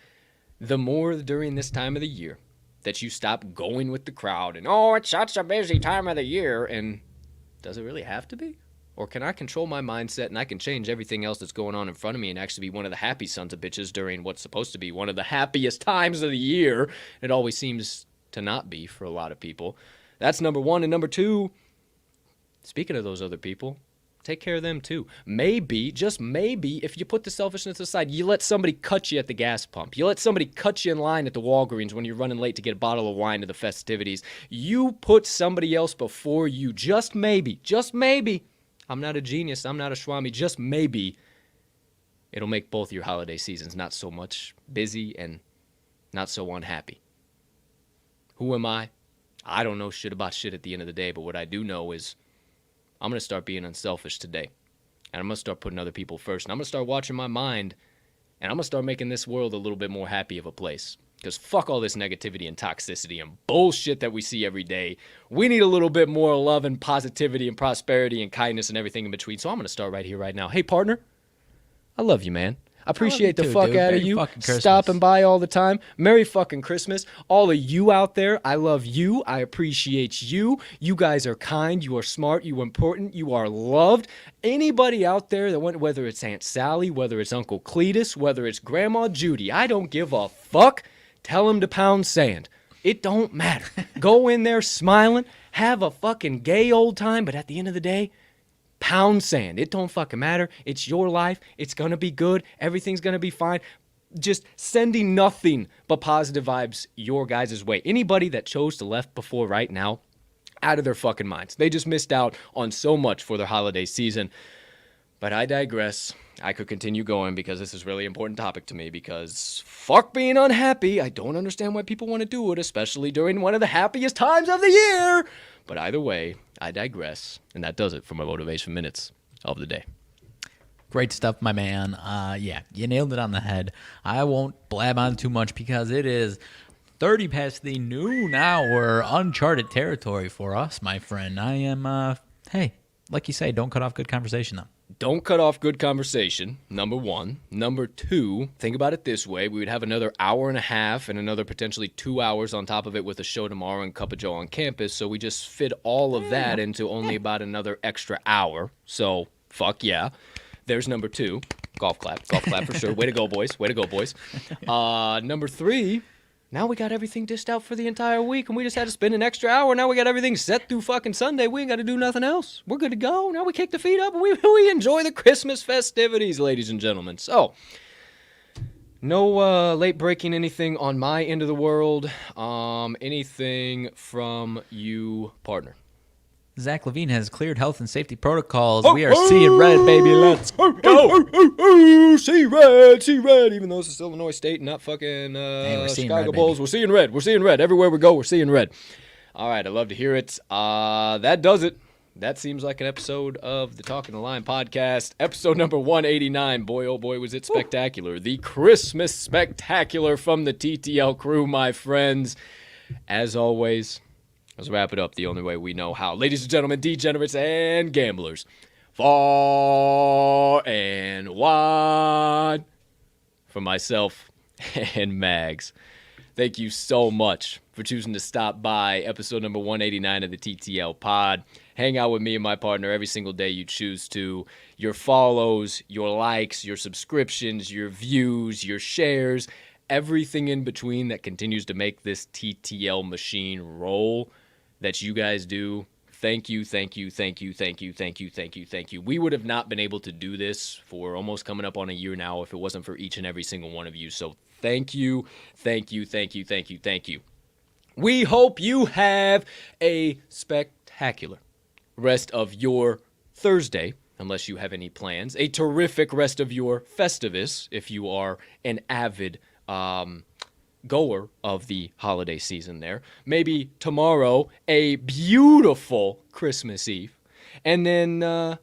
the more during this time of the year that you stop going with the crowd and, oh, it's such a busy time of the year, and does it really have to be? Or can I control my mindset and I can change everything else that's going on in front of me and actually be one of the happy sons of bitches during what's supposed to be one of the happiest times of the year? It always seems to not be for a lot of people. That's number one. And number two, speaking of those other people, take care of them too. Maybe, just maybe, if you put the selfishness aside, you let somebody cut you at the gas pump. You let somebody cut you in line at the Walgreens when you're running late to get a bottle of wine to the festivities. You put somebody else before you. Just maybe. I'm not a genius. I'm not a Swami. Just maybe it'll make both your holiday seasons not so much busy and not so unhappy. Who am I? I don't know shit about shit at the end of the day, but what I do know is I'm going to start being unselfish today. And I'm going to start putting other people first. And I'm going to start watching my mind. And I'm going to start making this world a little bit more happy of a place. Because fuck all this negativity and toxicity and bullshit that we see every day. We need a little bit more love and positivity and prosperity and kindness and everything in between. So I'm going to start right here, right now. Hey, partner. I love you, man. I appreciate the fuck out of you stopping by all the time. Merry fucking Christmas. All of you out there, I love you. I appreciate you. You guys are kind. You are smart. You are important. You are loved. Anybody out there that went, whether it's Aunt Sally, whether it's Uncle Cletus, whether it's Grandma Judy, I don't give a fuck. Tell them to pound sand. It don't matter. Go in there smiling. Have a fucking gay old time. But at the end of the day, pound sand. It don't fucking matter. It's your life. It's going to be good. Everything's going to be fine. Just sending nothing but positive vibes your guys' way. Anybody that chose to left before right now, out of their fucking minds. They just missed out on so much for their holiday season. But I digress. I could continue going because this is a really important topic to me because fuck being unhappy. I don't understand why people want to do it, especially during one of the happiest times of the year. But either way, I digress. And that does it for my motivation minutes of the day. Great stuff, my man. Yeah, you nailed it on the head. I won't blab on too much because it is 30 past the noon hour, uncharted territory for us, my friend. I am, hey, like you say, don't cut off good conversation, though. Don't cut off good conversation, number one. Number two, think about it this way. We would have another hour and a half and another potentially 2 hours on top of it with a show tomorrow and Cup of Joe on campus. So we just fit all of that into only about another extra hour. So, fuck yeah. There's number two. Golf clap for sure. Way to go, boys. Way to go, boys. Number three, now we got everything dished out for the entire week, and we just had to spend an extra hour. Now we got everything set through fucking Sunday. We ain't got to do nothing else. We're good to go. Now we kick the feet up, and we enjoy the Christmas festivities, ladies and gentlemen. So, no late breaking anything on my end of the world. Anything from you, partner? Zach Levine has cleared health and safety protocols. We are seeing red, baby. Let's go. See red. Even though it's still Illinois State, not fucking Chicago Bulls. We're seeing red. We're seeing red. Everywhere we go, we're seeing red. All right, I love to hear it. That does it. That seems like an episode of the Talking the Line podcast. Episode number 189. Boy, oh boy, was it spectacular. The Christmas spectacular from the TTL crew, my friends. As always, let's wrap it up the only way we know how. Ladies and gentlemen, degenerates and gamblers, far and wide, from myself and Mags. Thank you so much for choosing to stop by episode number 189 of the TTL pod. Hang out with me and my partner every single day you choose to. Your follows, your likes, your subscriptions, your views, your shares, everything in between that continues to make this TTL machine roll that you guys do. Thank you. We would have not been able to do this for almost coming up on a year now if it wasn't for each and every single one of you. So thank you. We hope you have a spectacular rest of your Thursday, unless you have any plans. A terrific rest of your Festivus, if you are an avid goer of the holiday season there. Maybe tomorrow, a beautiful Christmas Eve. And then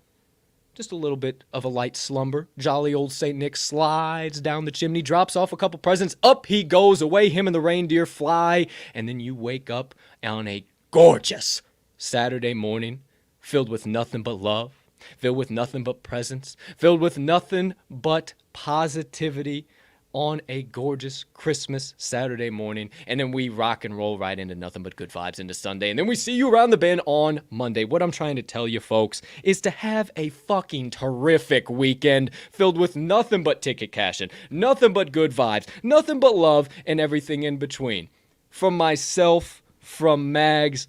just a little bit of a light slumber. Jolly old St. Nick slides down the chimney, drops off a couple presents. Up he goes, away him and the reindeer fly. And then you wake up on a gorgeous Saturday morning filled with nothing but love, filled with nothing but presents, filled with nothing but positivity on a gorgeous Christmas Saturday morning. And then we rock and roll right into nothing but good vibes into Sunday. And then we see you around the bend on Monday. What I'm trying to tell you, folks, is to have a fucking terrific weekend filled with nothing but ticket cashing, nothing but good vibes, nothing but love, and everything in between. From myself, from Mags,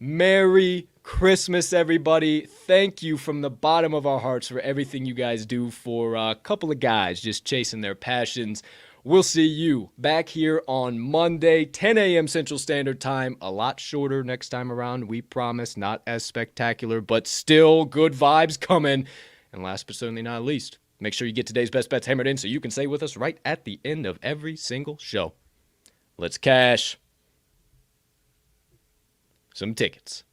Merry Christmas, everybody. Thank you from the bottom of our hearts for everything you guys do for a couple of guys just chasing their passions. We'll see you back here on Monday, 10 a.m. Central Standard Time. A lot shorter next time around, we promise. Not as spectacular, but still good vibes coming. And last but certainly not least, make sure you get today's best bets hammered in so you can stay with us right at the end of every single show. Let's cash some tickets.